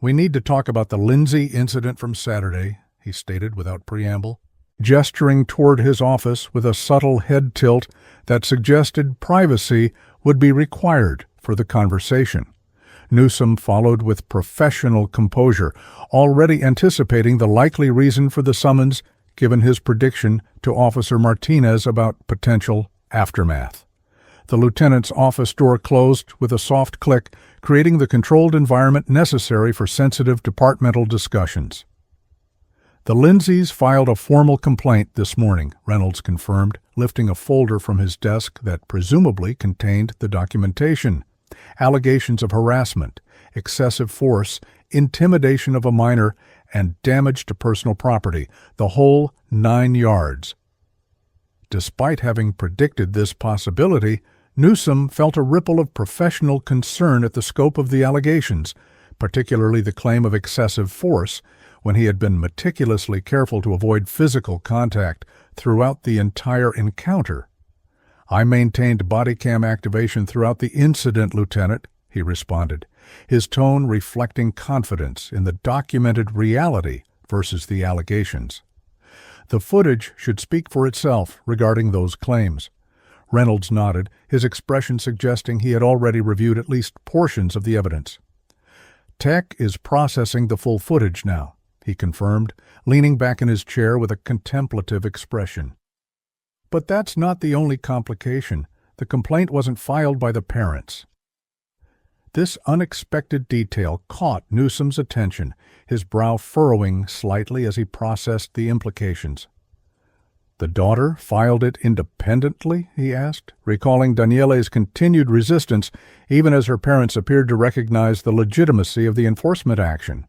we need to talk about the Lindsay incident from Saturday," he stated without preamble, gesturing toward his office with a subtle head tilt that suggested privacy would be required for the conversation. Newsome followed with professional composure, already anticipating the likely reason for the summons given his prediction to Officer Martinez about potential aftermath. The lieutenant's office door closed with a soft click, creating the controlled environment necessary for sensitive departmental discussions. "The Lindsays filed a formal complaint this morning," Reynolds confirmed, lifting a folder from his desk that presumably contained the documentation. "Allegations of harassment, excessive force, intimidation of a minor, and damage to personal property, the whole 9 yards. Despite having predicted this possibility, Newsome felt a ripple of professional concern at the scope of the allegations, particularly the claim of excessive force, when he had been meticulously careful to avoid physical contact throughout the entire encounter. "I maintained body cam activation throughout the incident, Lieutenant," he responded, his tone reflecting confidence in the documented reality versus the allegations. The footage should speak for itself regarding those claims. Reynolds nodded, his expression suggesting he had already reviewed at least portions of the evidence. "Tech is processing the full footage now," he confirmed, leaning back in his chair with a contemplative expression. "But that's not the only complication. The complaint wasn't filed by the parents." This unexpected detail caught Newsome's attention, his brow furrowing slightly as he processed the implications. "The daughter filed it independently?" he asked, recalling Daniela's continued resistance even as her parents appeared to recognize the legitimacy of the enforcement action.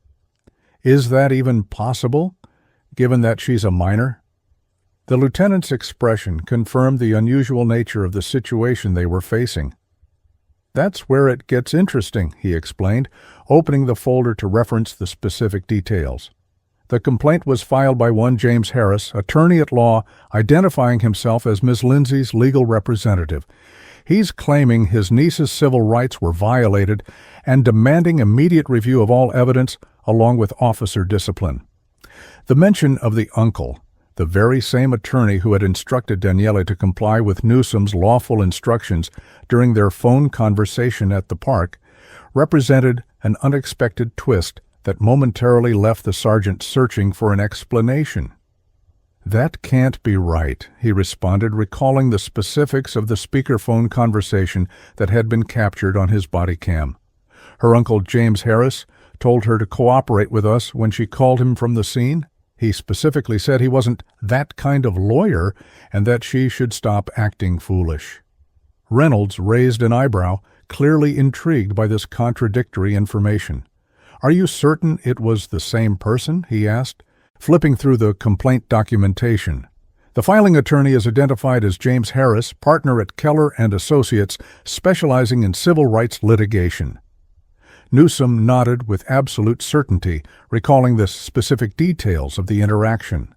"Is that even possible, given that she's a minor?" The lieutenant's expression confirmed the unusual nature of the situation they were facing. "That's where it gets interesting," he explained, opening the folder to reference the specific details. The complaint was filed by one James Harris, attorney at law, identifying himself as Ms. Lindsay's legal representative. He's claiming his niece's civil rights were violated and demanding immediate review of all evidence along with officer discipline. The mention of the uncle, the very same attorney who had instructed Daniele to comply with Newsom's lawful instructions during their phone conversation at the park, represented an unexpected twist that momentarily left the sergeant searching for an explanation. "That can't be right," he responded, recalling the specifics of the speakerphone conversation that had been captured on his body cam. Her uncle, James Harris, told her to cooperate with us when she called him from the scene. He specifically said he wasn't that kind of lawyer and that she should stop acting foolish. Reynolds raised an eyebrow, clearly intrigued by this contradictory information. "Are you certain it was the same person?" he asked, flipping through the complaint documentation. The filing attorney is identified as James Harris, partner at Keller and Associates, specializing in civil rights litigation. Newsom nodded with absolute certainty, recalling the specific details of the interaction.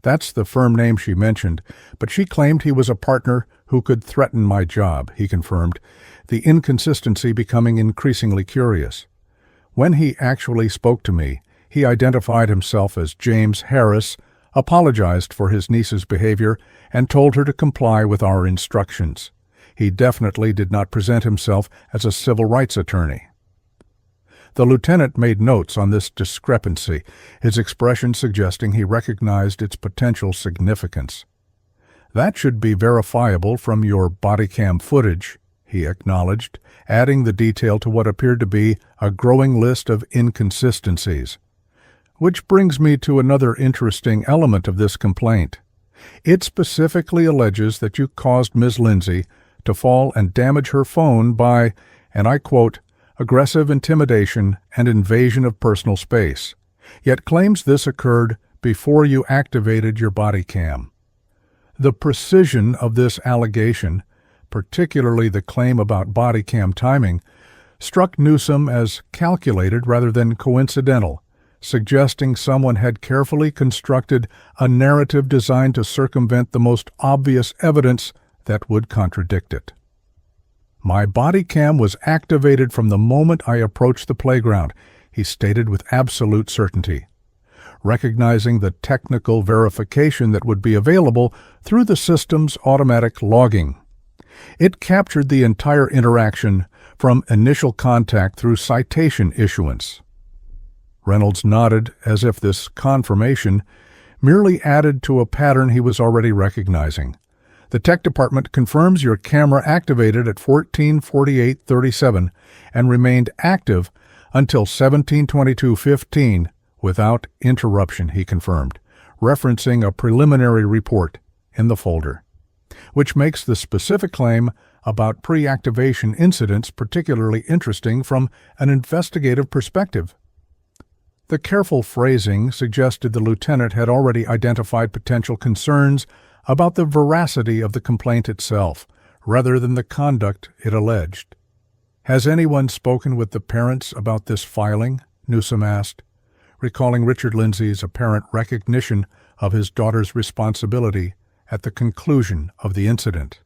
"That's the firm name she mentioned, but she claimed he was a partner who could threaten my job," he confirmed, the inconsistency becoming increasingly curious. When he actually spoke to me, he identified himself as James Harris, apologized for his niece's behavior, and told her to comply with our instructions. He definitely did not present himself as a civil rights attorney. The lieutenant made notes on this discrepancy, his expression suggesting he recognized its potential significance. "That should be verifiable from your body cam footage," he acknowledged, adding the detail to what appeared to be a growing list of inconsistencies. Which brings me to another interesting element of this complaint. It specifically alleges that you caused Ms. Lindsay to fall and damage her phone by, and I quote, "aggressive intimidation and invasion of personal space," yet claims this occurred before you activated your body cam. The precision of this allegation, particularly the claim about body cam timing, struck Newsom as calculated rather than coincidental, suggesting someone had carefully constructed a narrative designed to circumvent the most obvious evidence that would contradict it. "My body cam was activated from the moment I approached the playground," he stated with absolute certainty, recognizing the technical verification that would be available through the system's automatic logging. It captured the entire interaction from initial contact through citation issuance. Reynolds nodded as if this confirmation merely added to a pattern he was already recognizing. "The tech department confirms your camera activated at 14:48:37 and remained active until 17:22:15 without interruption," he confirmed, referencing a preliminary report in the folder, which makes the specific claim about pre-activation incidents particularly interesting from an investigative perspective. The careful phrasing suggested the lieutenant had already identified potential concerns about the veracity of the complaint itself, rather than the conduct it alleged. "Has anyone spoken with the parents about this filing?" Newsom asked, recalling Richard Lindsay's apparent recognition of his daughter's responsibility at the conclusion of the incident.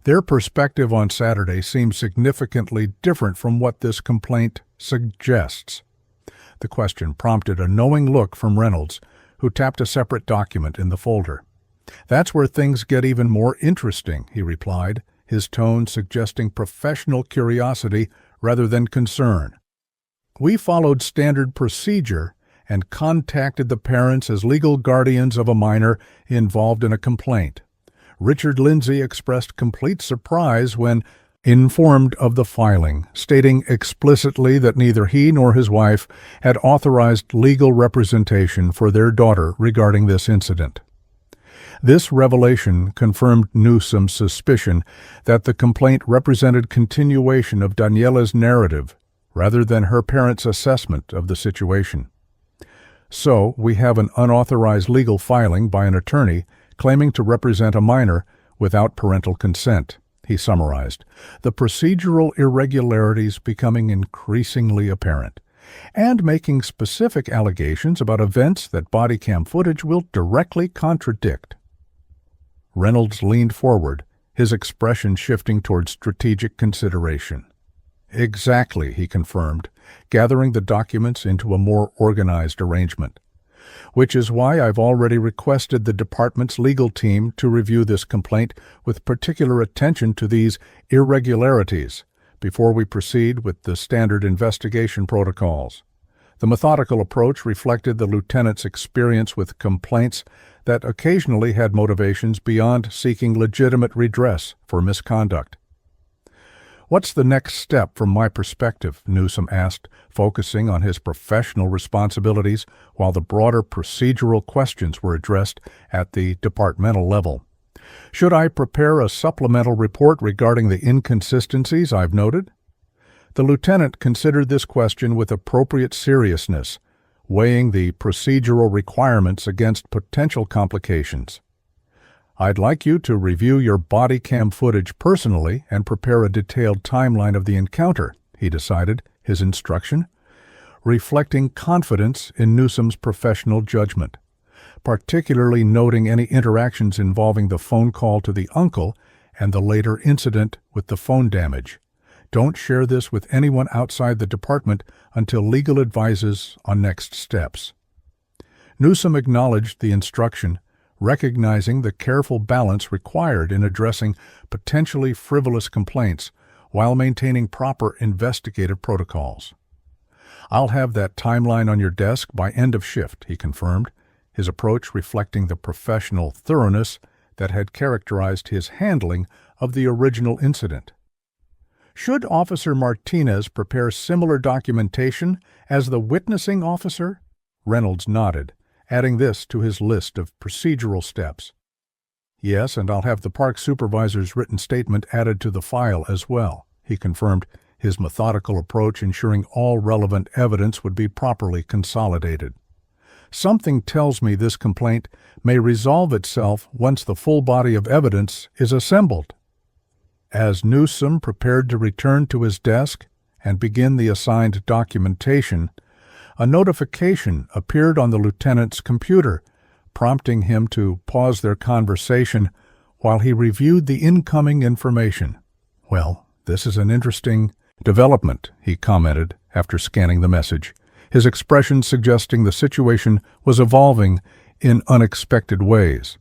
Their perspective on Saturday seemed significantly different from what this complaint suggests. The question prompted a knowing look from Reynolds, who tapped a separate document in the folder. "That's where things get even more interesting," he replied, his tone suggesting professional curiosity rather than concern. "We followed standard procedure and contacted the parents as legal guardians of a minor involved in a complaint. Richard Lindsay expressed complete surprise when informed of the filing, stating explicitly that neither he nor his wife had authorized legal representation for their daughter regarding this incident." This revelation confirmed Newsom's suspicion that the complaint represented continuation of Daniela's narrative rather than her parents' assessment of the situation. "So, we have an unauthorized legal filing by an attorney claiming to represent a minor without parental consent," he summarized, the procedural irregularities becoming increasingly apparent. and making specific allegations about events that body cam footage will directly contradict. Reynolds leaned forward, his expression shifting toward strategic consideration. Exactly, he confirmed, gathering the documents into a more organized arrangement. Which is why I've already requested the department's legal team to review this complaint with particular attention to these irregularities before we proceed with the standard investigation protocols. The methodical approach reflected the lieutenant's experience with complaints that occasionally had motivations beyond seeking legitimate redress for misconduct. "What's the next step from my perspective?" Newsome asked, focusing on his professional responsibilities while the broader procedural questions were addressed at the departmental level. "Should I prepare a supplemental report regarding the inconsistencies I've noted?" The lieutenant considered this question with appropriate seriousness, weighing the procedural requirements against potential complications. "I'd like you to review your body cam footage personally and prepare a detailed timeline of the encounter," he decided, his instruction, reflecting confidence in Newsome's professional judgment, particularly noting any interactions involving the phone call to the uncle and the later incident with the phone damage. "Don't share this with anyone outside the department until legal advises on next steps." Newsome acknowledged the instruction, recognizing the careful balance required in addressing potentially frivolous complaints while maintaining proper investigative protocols. "I'll have that timeline on your desk by end of shift," he confirmed, his approach reflecting the professional thoroughness that had characterized his handling of the original incident. "Should Officer Martinez prepare similar documentation as the witnessing officer?" Reynolds nodded, adding this to his list of procedural steps. "Yes, and I'll have the park supervisor's written statement added to the file as well," he confirmed, his methodical approach ensuring all relevant evidence would be properly consolidated. "Something tells me this complaint may resolve itself once the full body of evidence is assembled." As Newsome prepared to return to his desk and begin the assigned documentation, a notification appeared on the lieutenant's computer, prompting him to pause their conversation while he reviewed the incoming information. "Well, this is an interesting development," he commented after scanning the message, his expression suggesting the situation was evolving in unexpected ways.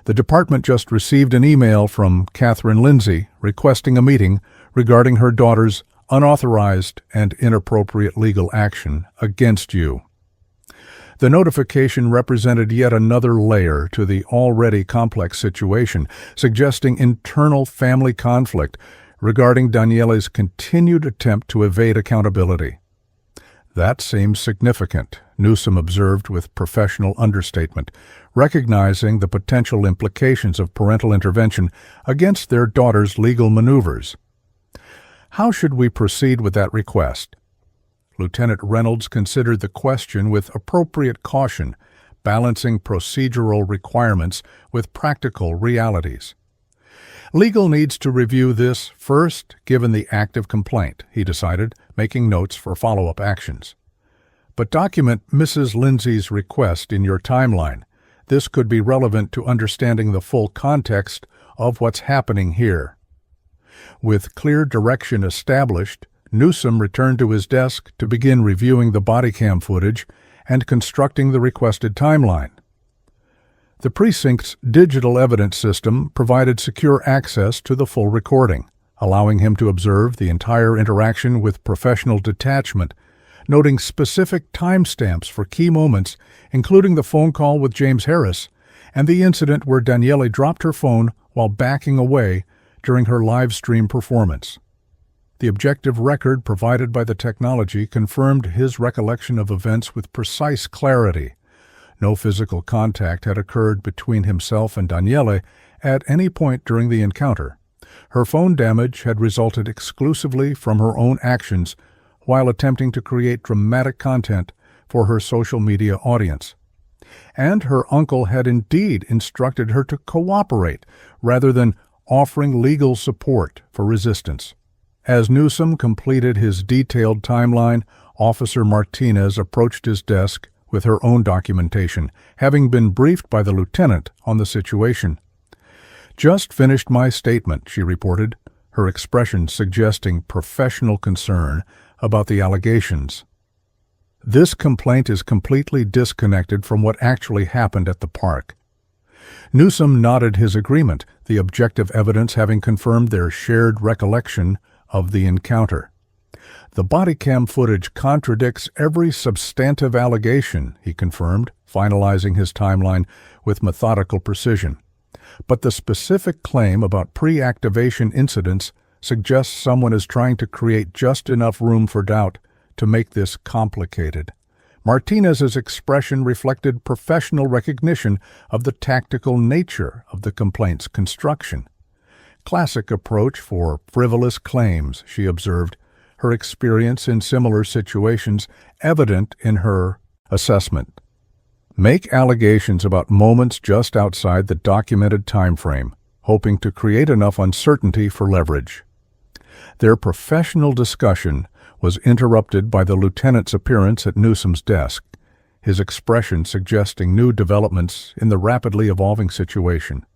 "The department just received an email from Catherine Lindsay requesting a meeting regarding her daughter's unauthorized and inappropriate legal action against you." The notification represented yet another layer to the already complex situation, suggesting internal family conflict regarding Daniele's continued attempt to evade accountability. "That seems significant," Newsome observed with professional understatement, recognizing the potential implications of parental intervention against their daughter's legal maneuvers. "How should we proceed with that request?" Lieutenant Reynolds considered the question with appropriate caution, balancing procedural requirements with practical realities. "Legal needs to review this first, given the active complaint," he decided, making notes for follow-up actions. "But document Mrs. Lindsay's request in your timeline. This could be relevant to understanding the full context of what's happening here." With clear direction established, Newsome returned to his desk to begin reviewing the body cam footage and constructing the requested timeline. The precinct's digital evidence system provided secure access to the full recording, allowing him to observe the entire interaction with professional detachment, noting specific timestamps for key moments, including the phone call with James Harris and the incident where Daniele dropped her phone while backing away during her live stream performance. The objective record provided by the technology confirmed his recollection of events with precise clarity. No physical contact had occurred between himself and Daniele at any point during the encounter. Her phone damage had resulted exclusively from her own actions while attempting to create dramatic content for her social media audience. And her uncle had indeed instructed her to cooperate rather than offering legal support for resistance. As Newsome completed his detailed timeline, Officer Martinez approached his desk with her own documentation, having been briefed by the lieutenant on the situation. "Just finished my statement," she reported, her expression suggesting professional concern about the allegations. "This complaint is completely disconnected from what actually happened at the park." Newsom nodded his agreement, the objective evidence having confirmed their shared recollection of the encounter. "The body cam footage contradicts every substantive allegation," he confirmed, finalizing his timeline with methodical precision. "But the specific claim about pre-activation incidents suggests someone is trying to create just enough room for doubt to make this complicated." Martinez's expression reflected professional recognition of the tactical nature of the complaint's construction. "Classic approach for frivolous claims," she observed, her experience in similar situations evident in her assessment. "Make allegations about moments just outside the documented time frame, hoping to create enough uncertainty for leverage." Their professional discussion was interrupted by the lieutenant's appearance at Newsom's desk, his expression suggesting new developments in the rapidly evolving situation.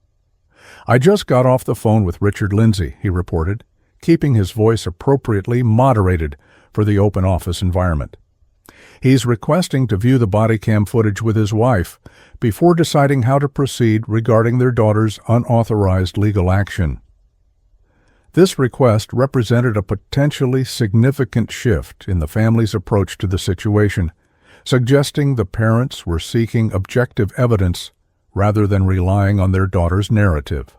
"I just got off the phone with Richard Lindsay," he reported, keeping his voice appropriately moderated for the open office environment. "He's requesting to view the body cam footage with his wife before deciding how to proceed regarding their daughter's unauthorized legal action." This request represented a potentially significant shift in the family's approach to the situation, suggesting the parents were seeking objective evidence rather than relying on their daughter's narrative.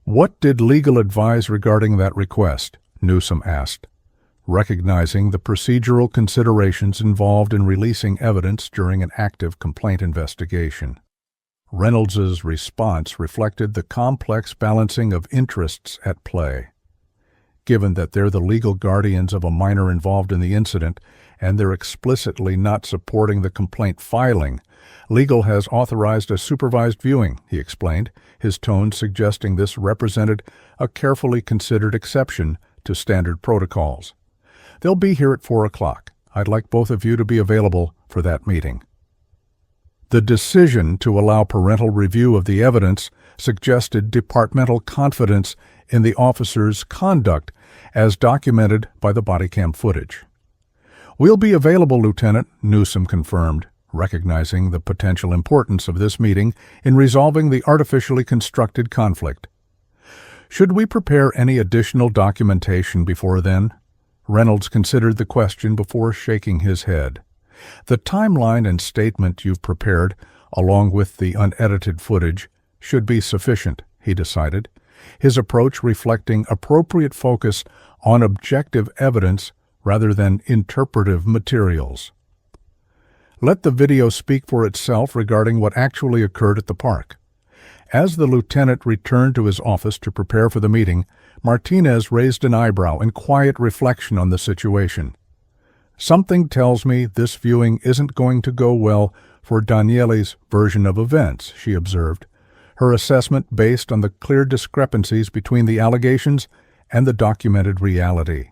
"What did legal advise regarding that request?" Newsom asked, recognizing the procedural considerations involved in releasing evidence during an active complaint investigation. Reynolds's response reflected the complex balancing of interests at play. Given that they're the legal guardians of a minor involved in the incident and they're explicitly not supporting the complaint filing, legal has authorized a supervised viewing, he explained, his tone suggesting this represented a carefully considered exception to standard protocols. "They'll be here at 4 o'clock. I'd like both of you to be available for that meeting." The decision to allow parental review of the evidence suggested departmental confidence in the officer's conduct as documented by the body cam footage. "We'll be available, Lieutenant," Newsom confirmed, recognizing the potential importance of this meeting in resolving the artificially constructed conflict. "Should we prepare any additional documentation before then?" Reynolds considered the question before shaking his head. "The timeline and statement you've prepared, along with the unedited footage, should be sufficient," he decided, his approach reflecting appropriate focus on objective evidence rather than interpretive materials. "Let the video speak for itself regarding what actually occurred at the park." As the lieutenant returned to his office to prepare for the meeting, Martinez raised an eyebrow in quiet reflection on the situation. "Something tells me this viewing isn't going to go well for Daniele's version of events," she observed, her assessment based on the clear discrepancies between the allegations and the documented reality,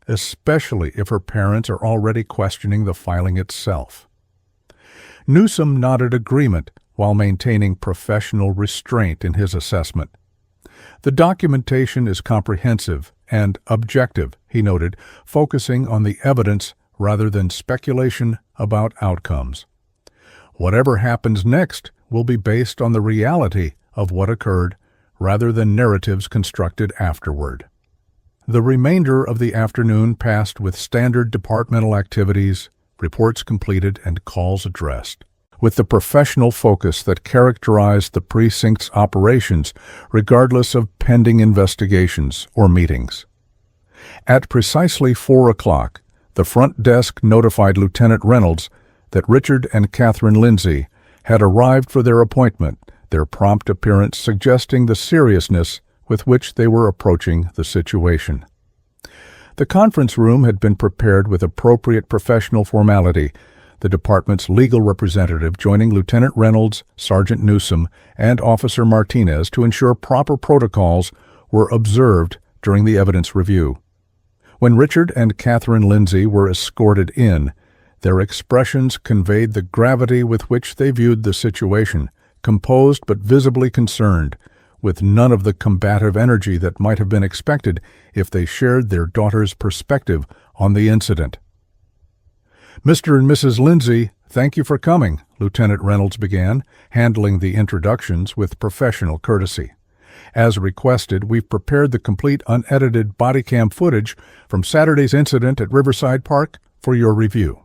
especially if her parents are already questioning the filing itself. Newsom nodded agreement while maintaining professional restraint in his assessment. "The documentation is comprehensive and objective," he noted, focusing on the evidence rather than speculation about outcomes. "Whatever happens next will be based on the reality of what occurred rather than narratives constructed afterward." The remainder of the afternoon passed with standard departmental activities, reports completed, and calls addressed, with the professional focus that characterized the precinct's operations regardless of pending investigations or meetings. At precisely 4 o'clock, the front desk notified Lieutenant Reynolds that Richard and Catherine Lindsay had arrived for their appointment, their prompt appearance suggesting the seriousness with which they were approaching the situation. The conference room had been prepared with appropriate professional formality, the department's legal representative joining Lieutenant Reynolds, Sergeant Newsom, and Officer Martinez to ensure proper protocols were observed during the evidence review. When Richard and Catherine Lindsay were escorted in, their expressions conveyed the gravity with which they viewed the situation, composed but visibly concerned, with none of the combative energy that might have been expected if they shared their daughter's perspective on the incident. "Mr. and Mrs. Lindsay, thank you for coming," Lieutenant Reynolds began, handling the introductions with professional courtesy. "As requested, we've prepared the complete unedited body cam footage from Saturday's incident at Riverside Park for your review.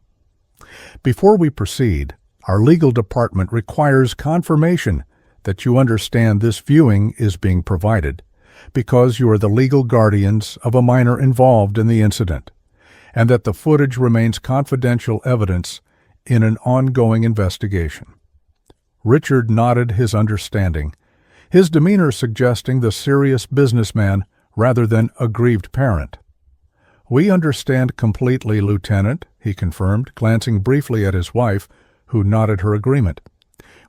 Before we proceed, our legal department requires confirmation that you understand this viewing is being provided because you are the legal guardians of a minor involved in the incident, and that the footage remains confidential evidence in an ongoing investigation." Richard nodded his understanding, his demeanor suggesting the serious businessman rather than aggrieved parent. "We understand completely, Lieutenant," he confirmed, glancing briefly at his wife, who nodded her agreement.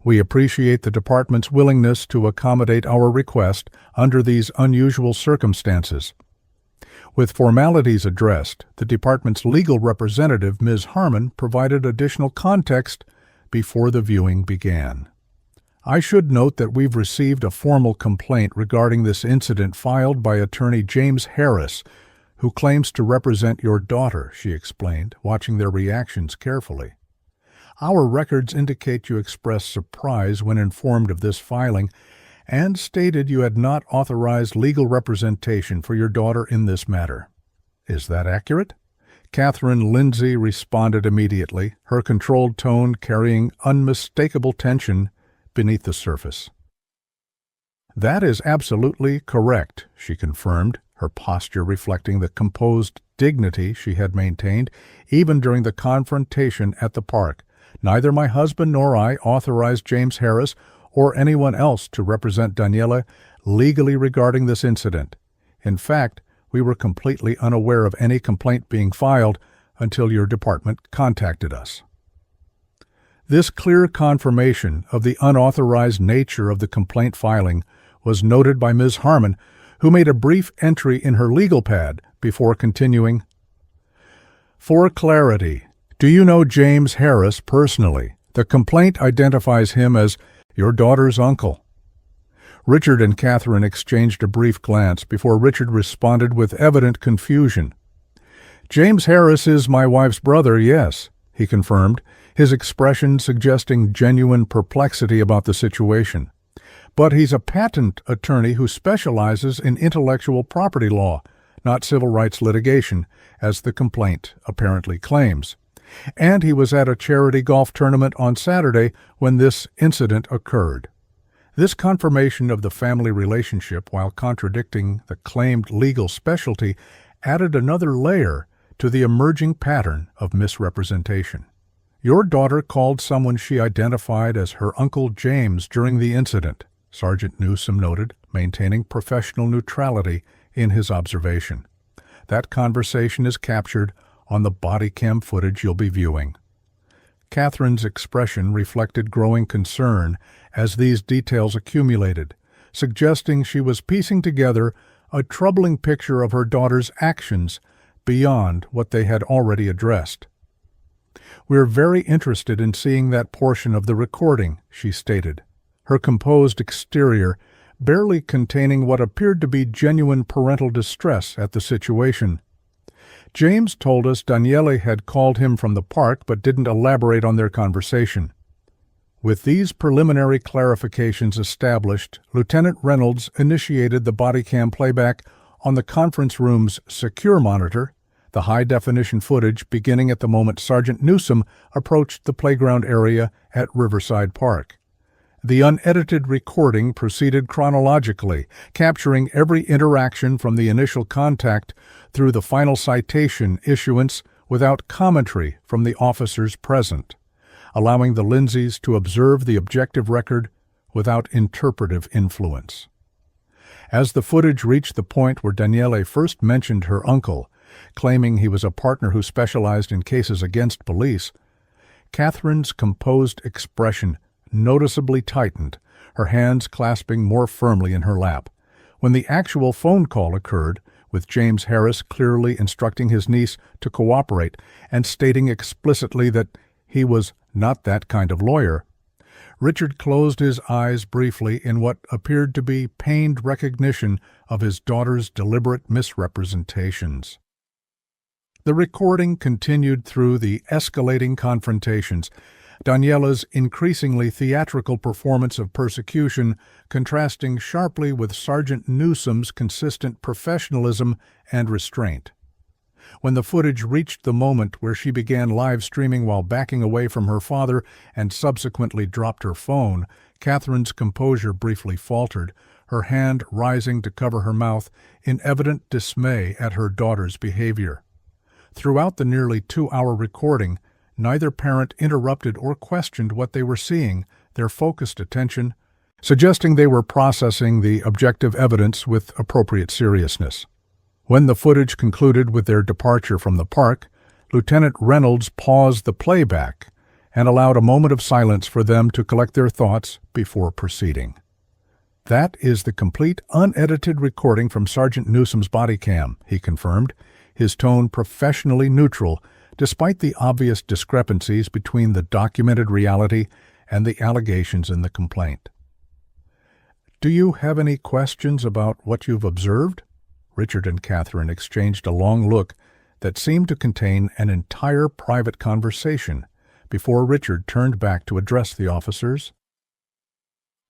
"We appreciate the department's willingness to accommodate our request under these unusual circumstances." With formalities addressed, the department's legal representative, Ms. Harmon, provided additional context before the viewing began. "I should note that we've received a formal complaint regarding this incident filed by attorney James Harris, who claims to represent your daughter," she explained, watching their reactions carefully. "Our records indicate you expressed surprise when informed of this filing and stated you had not authorized legal representation for your daughter in this matter. Is that accurate?" Catherine Lindsay responded immediately, her controlled tone carrying unmistakable tension beneath the surface. "That is absolutely correct," she confirmed, her posture reflecting the composed dignity she had maintained even during the confrontation at the park. "Neither my husband nor I authorized James Harris or anyone else to represent Daniela legally regarding this incident. In fact, we were completely unaware of any complaint being filed until your department contacted us." This clear confirmation of the unauthorized nature of the complaint filing was noted by Ms. Harmon, who made a brief entry in her legal pad before continuing. "For clarity, do you know James Harris personally? The complaint identifies him as your daughter's uncle." Richard and Catherine exchanged a brief glance before Richard responded with evident confusion. "James Harris is my wife's brother, yes," he confirmed, his expression suggesting genuine perplexity about the situation. "But he's a patent attorney who specializes in intellectual property law, not civil rights litigation, as the complaint apparently claims. And he was at a charity golf tournament on Saturday when this incident occurred." This confirmation of the family relationship, while contradicting the claimed legal specialty, added another layer to the emerging pattern of misrepresentation. "Your daughter called someone she identified as her Uncle James during the incident," Sergeant Newsom noted, maintaining professional neutrality in his observation. "That conversation is captured on the body cam footage you'll be viewing." Catherine's expression reflected growing concern as these details accumulated, suggesting she was piecing together a troubling picture of her daughter's actions beyond what they had already addressed. "We're very interested in seeing that portion of the recording," she stated, her composed exterior barely containing what appeared to be genuine parental distress at the situation. "James told us Daniele had called him from the park but didn't elaborate on their conversation." With these preliminary clarifications established, Lieutenant Reynolds initiated the body cam playback on the conference room's secure monitor, the high-definition footage beginning at the moment Sergeant Newsom approached the playground area at Riverside Park. The unedited recording proceeded chronologically, capturing every interaction from the initial contact through the final citation issuance without commentary from the officers present, allowing the Lindsays to observe the objective record without interpretive influence. As the footage reached the point where Daniele first mentioned her uncle, claiming he was a partner who specialized in cases against police, Catherine's composed expression noticeably tightened, her hands clasping more firmly in her lap. When the actual phone call occurred, with James Harris clearly instructing his niece to cooperate and stating explicitly that he was not that kind of lawyer. Richard closed his eyes briefly in what appeared to be pained recognition of his daughter's deliberate misrepresentations. The recording continued through the escalating confrontations, Daniela's increasingly theatrical performance of persecution contrasting sharply with Sergeant Newsom's consistent professionalism and restraint. When the footage reached the moment where she began live streaming while backing away from her father and subsequently dropped her phone, Catherine's composure briefly faltered, her hand rising to cover her mouth in evident dismay at her daughter's behavior. Throughout the nearly 2-hour recording, neither parent interrupted or questioned what they were seeing, their focused attention suggesting they were processing the objective evidence with appropriate seriousness. When the footage concluded with their departure from the park, Lieutenant Reynolds paused the playback and allowed a moment of silence for them to collect their thoughts before proceeding. "That is the complete, unedited recording from Sergeant Newsom's body cam," he confirmed, his tone professionally neutral, despite the obvious discrepancies between the documented reality and the allegations in the complaint. "Do you have any questions about what you've observed?" Richard and Catherine exchanged a long look that seemed to contain an entire private conversation before Richard turned back to address the officers.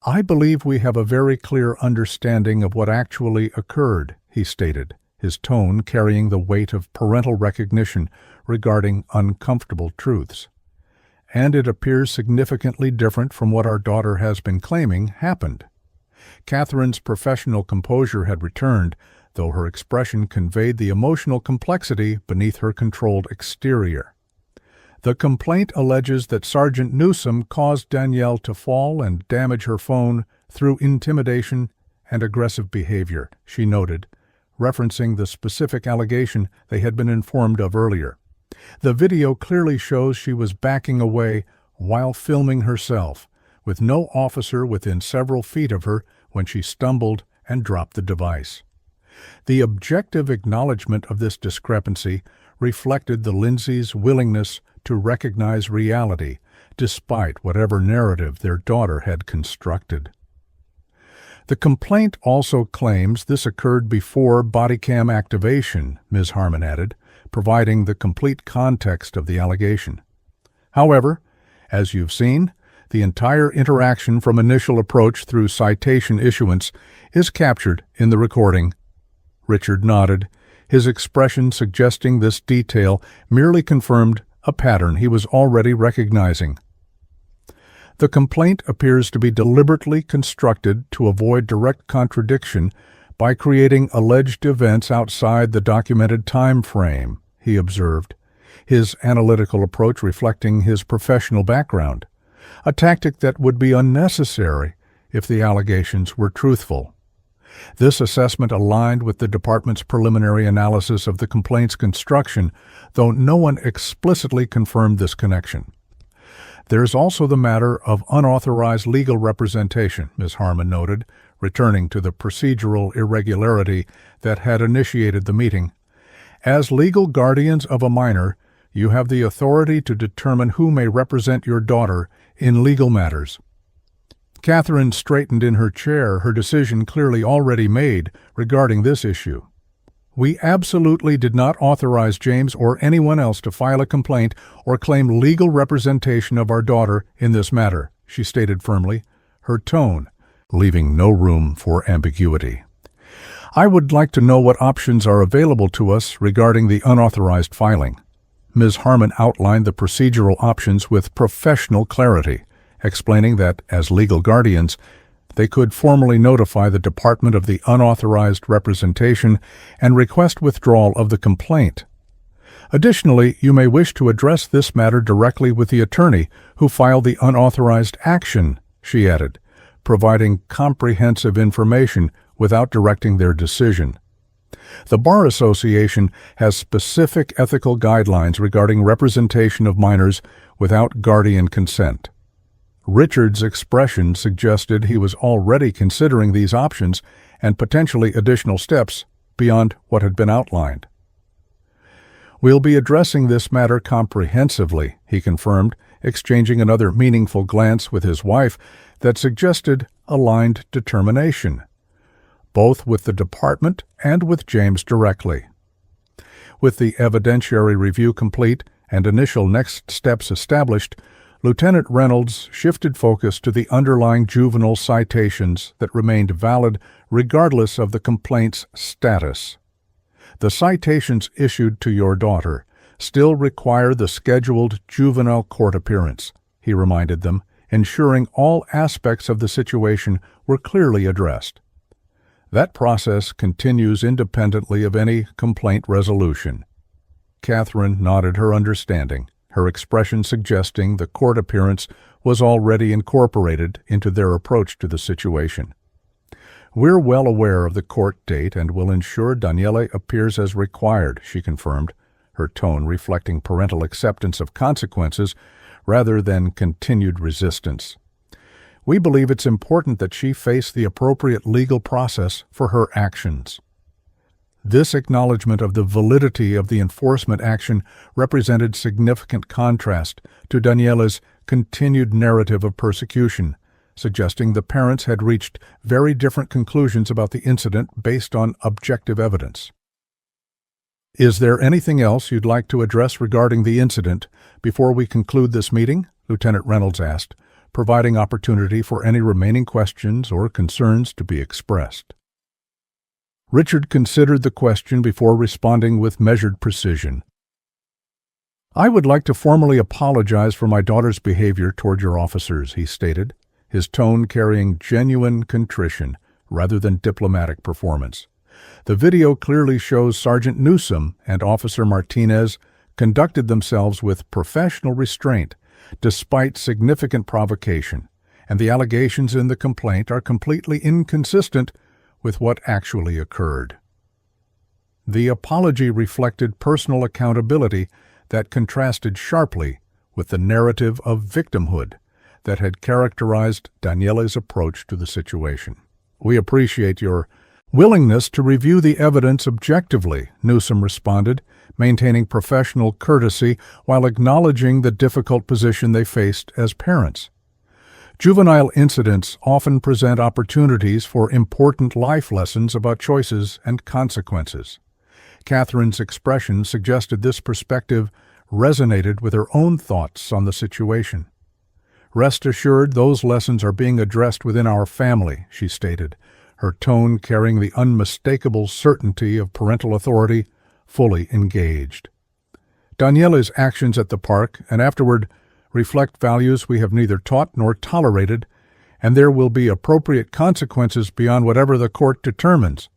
"I believe we have a very clear understanding of what actually occurred," he stated, his tone carrying the weight of parental recognition regarding uncomfortable truths. "And it appears significantly different from what our daughter has been claiming happened." Catherine's professional composure had returned, though her expression conveyed the emotional complexity beneath her controlled exterior. "The complaint alleges that Sergeant Newsom caused Danielle to fall and damage her phone through intimidation and aggressive behavior," she noted, referencing the specific allegation they had been informed of earlier. "The video clearly shows she was backing away while filming herself, with no officer within several feet of her when she stumbled and dropped the device." The objective acknowledgement of this discrepancy reflected the Lindsays' willingness to recognize reality, despite whatever narrative their daughter had constructed. The complaint also claims this occurred before body cam activation, Ms. Harmon added, providing the complete context of the allegation. However, as you've seen, the entire interaction from initial approach through citation issuance is captured in the recording. Richard nodded, his expression suggesting this detail merely confirmed a pattern he was already recognizing. The complaint appears to be deliberately constructed to avoid direct contradiction by creating alleged events outside the documented time frame, he observed, his analytical approach reflecting his professional background, a tactic that would be unnecessary if the allegations were truthful. This assessment aligned with the department's preliminary analysis of the complaint's construction, though no one explicitly confirmed this connection. "There's also the matter of unauthorized legal representation," Ms. Harmon noted, returning to the procedural irregularity that had initiated the meeting. "As legal guardians of a minor, you have the authority to determine who may represent your daughter in legal matters." Catherine straightened in her chair, her decision clearly already made regarding this issue. "We absolutely did not authorize James or anyone else to file a complaint or claim legal representation of our daughter in this matter," she stated firmly, her tone leaving no room for ambiguity. "I would like to know what options are available to us regarding the unauthorized filing." Ms. Harmon outlined the procedural options with professional clarity, explaining that, as legal guardians, they could formally notify the department of the unauthorized representation and request withdrawal of the complaint. "Additionally, you may wish to address this matter directly with the attorney who filed the unauthorized action," she added, providing comprehensive information without directing their decision. The Bar Association has specific ethical guidelines regarding representation of minors without guardian consent. Richard's expression suggested he was already considering these options and potentially additional steps beyond what had been outlined. "We'll be addressing this matter comprehensively," he confirmed, exchanging another meaningful glance with his wife that suggested aligned determination, both with the department and with James directly. With the evidentiary review complete and initial next steps established, Lieutenant Reynolds shifted focus to the underlying juvenile citations that remained valid regardless of the complaint's status. "The citations issued to your daughter still require the scheduled juvenile court appearance," he reminded them, ensuring all aspects of the situation were clearly addressed. "That process continues independently of any complaint resolution." Catherine nodded her understanding, her expression suggesting the court appearance was already incorporated into their approach to the situation. "We're well aware of the court date and will ensure Daniele appears as required," she confirmed, her tone reflecting parental acceptance of consequences rather than continued resistance. "We believe it's important that she face the appropriate legal process for her actions." This acknowledgement of the validity of the enforcement action represented significant contrast to Daniela's continued narrative of persecution, suggesting the parents had reached very different conclusions about the incident based on objective evidence. "Is there anything else you'd like to address regarding the incident before we conclude this meeting?" Lieutenant Reynolds asked, providing opportunity for any remaining questions or concerns to be expressed. Richard considered the question before responding with measured precision. "I would like to formally apologize for my daughter's behavior toward your officers," he stated, his tone carrying genuine contrition rather than diplomatic performance. "The video clearly shows Sergeant Newsom and Officer Martinez conducted themselves with professional restraint despite significant provocation, and the allegations in the complaint are completely inconsistent with what actually occurred." The apology reflected personal accountability that contrasted sharply with the narrative of victimhood that had characterized Daniele's approach to the situation. "We appreciate your willingness to review the evidence objectively," Newsom responded, maintaining professional courtesy while acknowledging the difficult position they faced as parents. "Juvenile incidents often present opportunities for important life lessons about choices and consequences." Catherine's expression suggested this perspective resonated with her own thoughts on the situation. "Rest assured, those lessons are being addressed within our family," she stated, her tone carrying the unmistakable certainty of parental authority, fully engaged. "Daniele's actions at the park and afterward reflect values we have neither taught nor tolerated, and there will be appropriate consequences beyond whatever the court determines."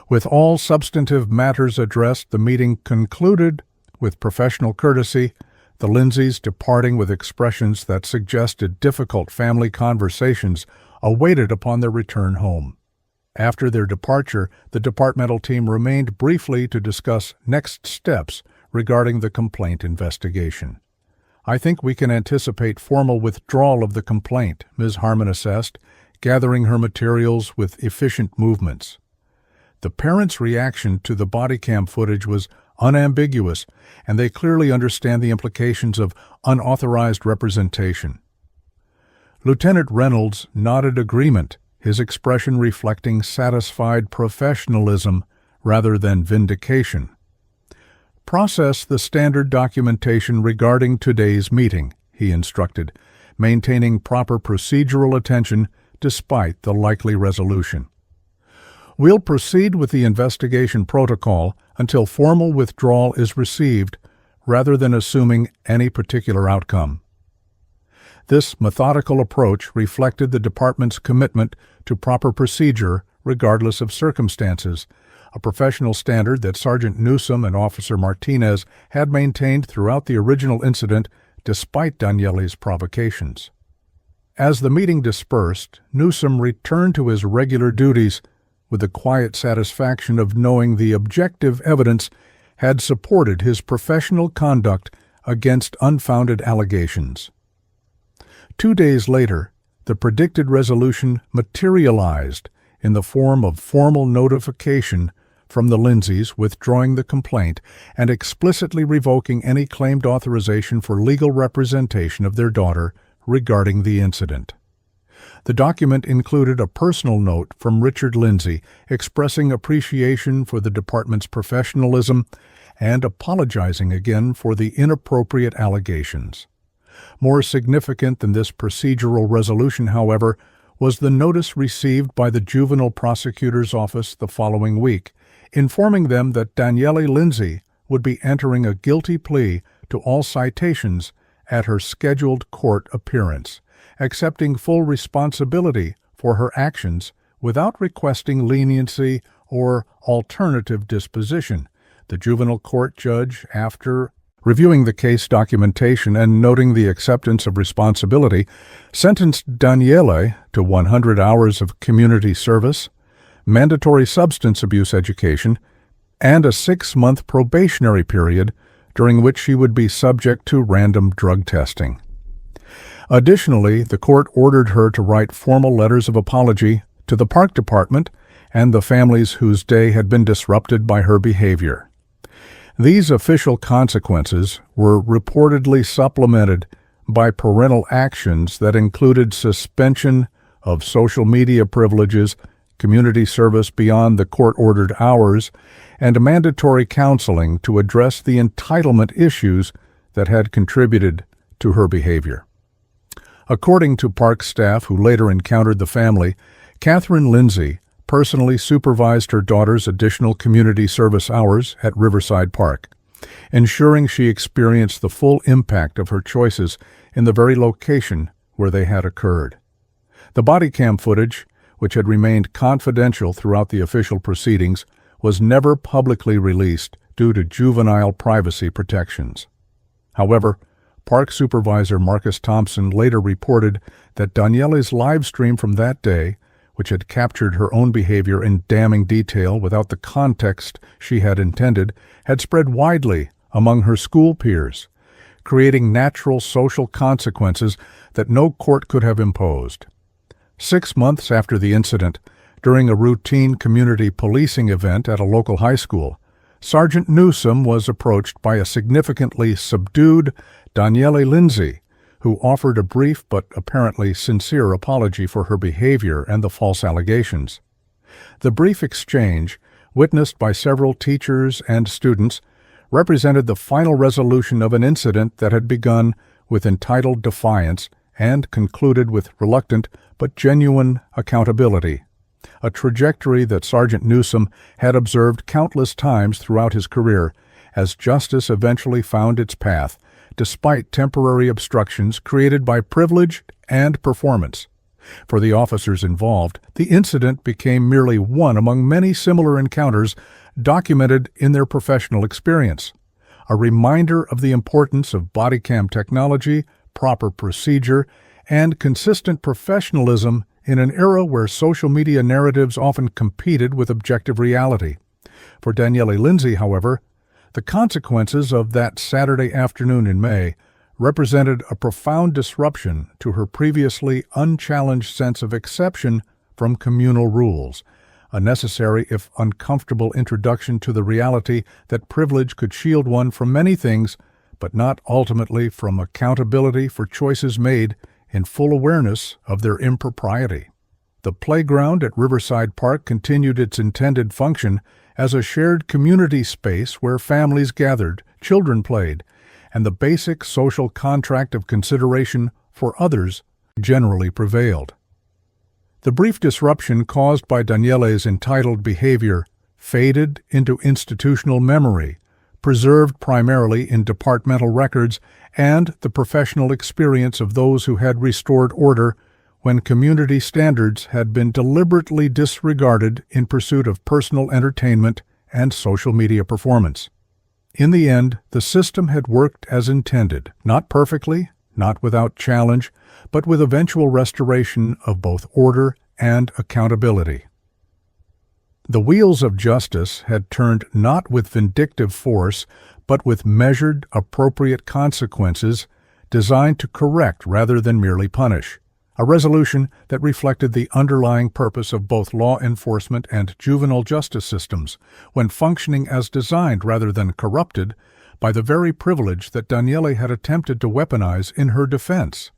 With all substantive matters addressed, the meeting concluded with professional courtesy, the Lindsays departing with expressions that suggested difficult family conversations awaited upon their return home. After their departure, the departmental team remained briefly to discuss next steps regarding the complaint investigation. "I think we can anticipate formal withdrawal of the complaint," Ms. Harmon assessed, gathering her materials with efficient movements. The parents' reaction to the body cam footage was unambiguous, and they clearly understand the implications of unauthorized representation. Lieutenant Reynolds nodded agreement, his expression reflecting satisfied professionalism rather than vindication. "Process the standard documentation regarding today's meeting," he instructed, maintaining proper procedural attention despite the likely resolution. "We'll proceed with the investigation protocol until formal withdrawal is received, rather than assuming any particular outcome." This methodical approach reflected the department's commitment to proper procedure regardless of circumstances, a professional standard that Sergeant Newsom and Officer Martinez had maintained throughout the original incident despite Daniele's provocations. As the meeting dispersed, Newsom returned to his regular duties with the quiet satisfaction of knowing the objective evidence had supported his professional conduct against unfounded allegations. 2 days later, the predicted resolution materialized in the form of formal notification from the Lindsays withdrawing the complaint and explicitly revoking any claimed authorization for legal representation of their daughter regarding the incident. The document included a personal note from Richard Lindsay expressing appreciation for the department's professionalism and apologizing again for the inappropriate allegations. More significant than this procedural resolution, however, was the notice received by the Juvenile Prosecutor's Office the following week, informing them that Daniele Lindsay would be entering a guilty plea to all citations at her scheduled court appearance, accepting full responsibility for her actions without requesting leniency or alternative disposition. The juvenile court judge, after reviewing the case documentation and noting the acceptance of responsibility, sentenced Daniele to 100 hours of community service, mandatory substance abuse education, and a 6-month probationary period during which she would be subject to random drug testing. Additionally, the court ordered her to write formal letters of apology to the park department and the families whose day had been disrupted by her behavior. These official consequences were reportedly supplemented by parental actions that included suspension of social media privileges, community service beyond the court-ordered hours, and mandatory counseling to address the entitlement issues that had contributed to her behavior. According to park staff who later encountered the family, Catherine Lindsay personally supervised her daughter's additional community service hours at Riverside Park, ensuring she experienced the full impact of her choices in the very location where they had occurred. The body cam footage, which had remained confidential throughout the official proceedings, was never publicly released due to juvenile privacy protections. However, Park Supervisor Marcus Thompson later reported that Daniele's live stream from that day, which had captured her own behavior in damning detail without the context she had intended, had spread widely among her school peers, creating natural social consequences that no court could have imposed. 6 months after the incident, during a routine community policing event at a local high school, Sergeant Newsom was approached by a significantly subdued Daniele Lindsay, who offered a brief but apparently sincere apology for her behavior and the false allegations. The brief exchange, witnessed by several teachers and students, represented the final resolution of an incident that had begun with entitled defiance and concluded with reluctant but genuine accountability, a trajectory that Sergeant Newsom had observed countless times throughout his career as justice eventually found its path, despite temporary obstructions created by privilege and performance. For the officers involved, the incident became merely one among many similar encounters documented in their professional experience, a reminder of the importance of body cam technology, proper procedure, and consistent professionalism in an era where social media narratives often competed with objective reality. For Daniele Lindsay, however, the consequences of that Saturday afternoon in May represented a profound disruption to her previously unchallenged sense of exception from communal rules, a necessary if uncomfortable introduction to the reality that privilege could shield one from many things, but not ultimately from accountability for choices made in full awareness of their impropriety. The playground at Riverside Park continued its intended function as a shared community space where families gathered, children played, and the basic social contract of consideration for others generally prevailed. The brief disruption caused by Daniele's entitled behavior faded into institutional memory, preserved primarily in departmental records and the professional experience of those who had restored order when community standards had been deliberately disregarded in pursuit of personal entertainment and social media performance. In the end, the system had worked as intended, not perfectly, not without challenge, but with eventual restoration of both order and accountability. The wheels of justice had turned not with vindictive force, but with measured, appropriate consequences designed to correct rather than merely punish, a resolution that reflected the underlying purpose of both law enforcement and juvenile justice systems, when functioning as designed rather than corrupted by the very privilege that Daniele had attempted to weaponize in her defense.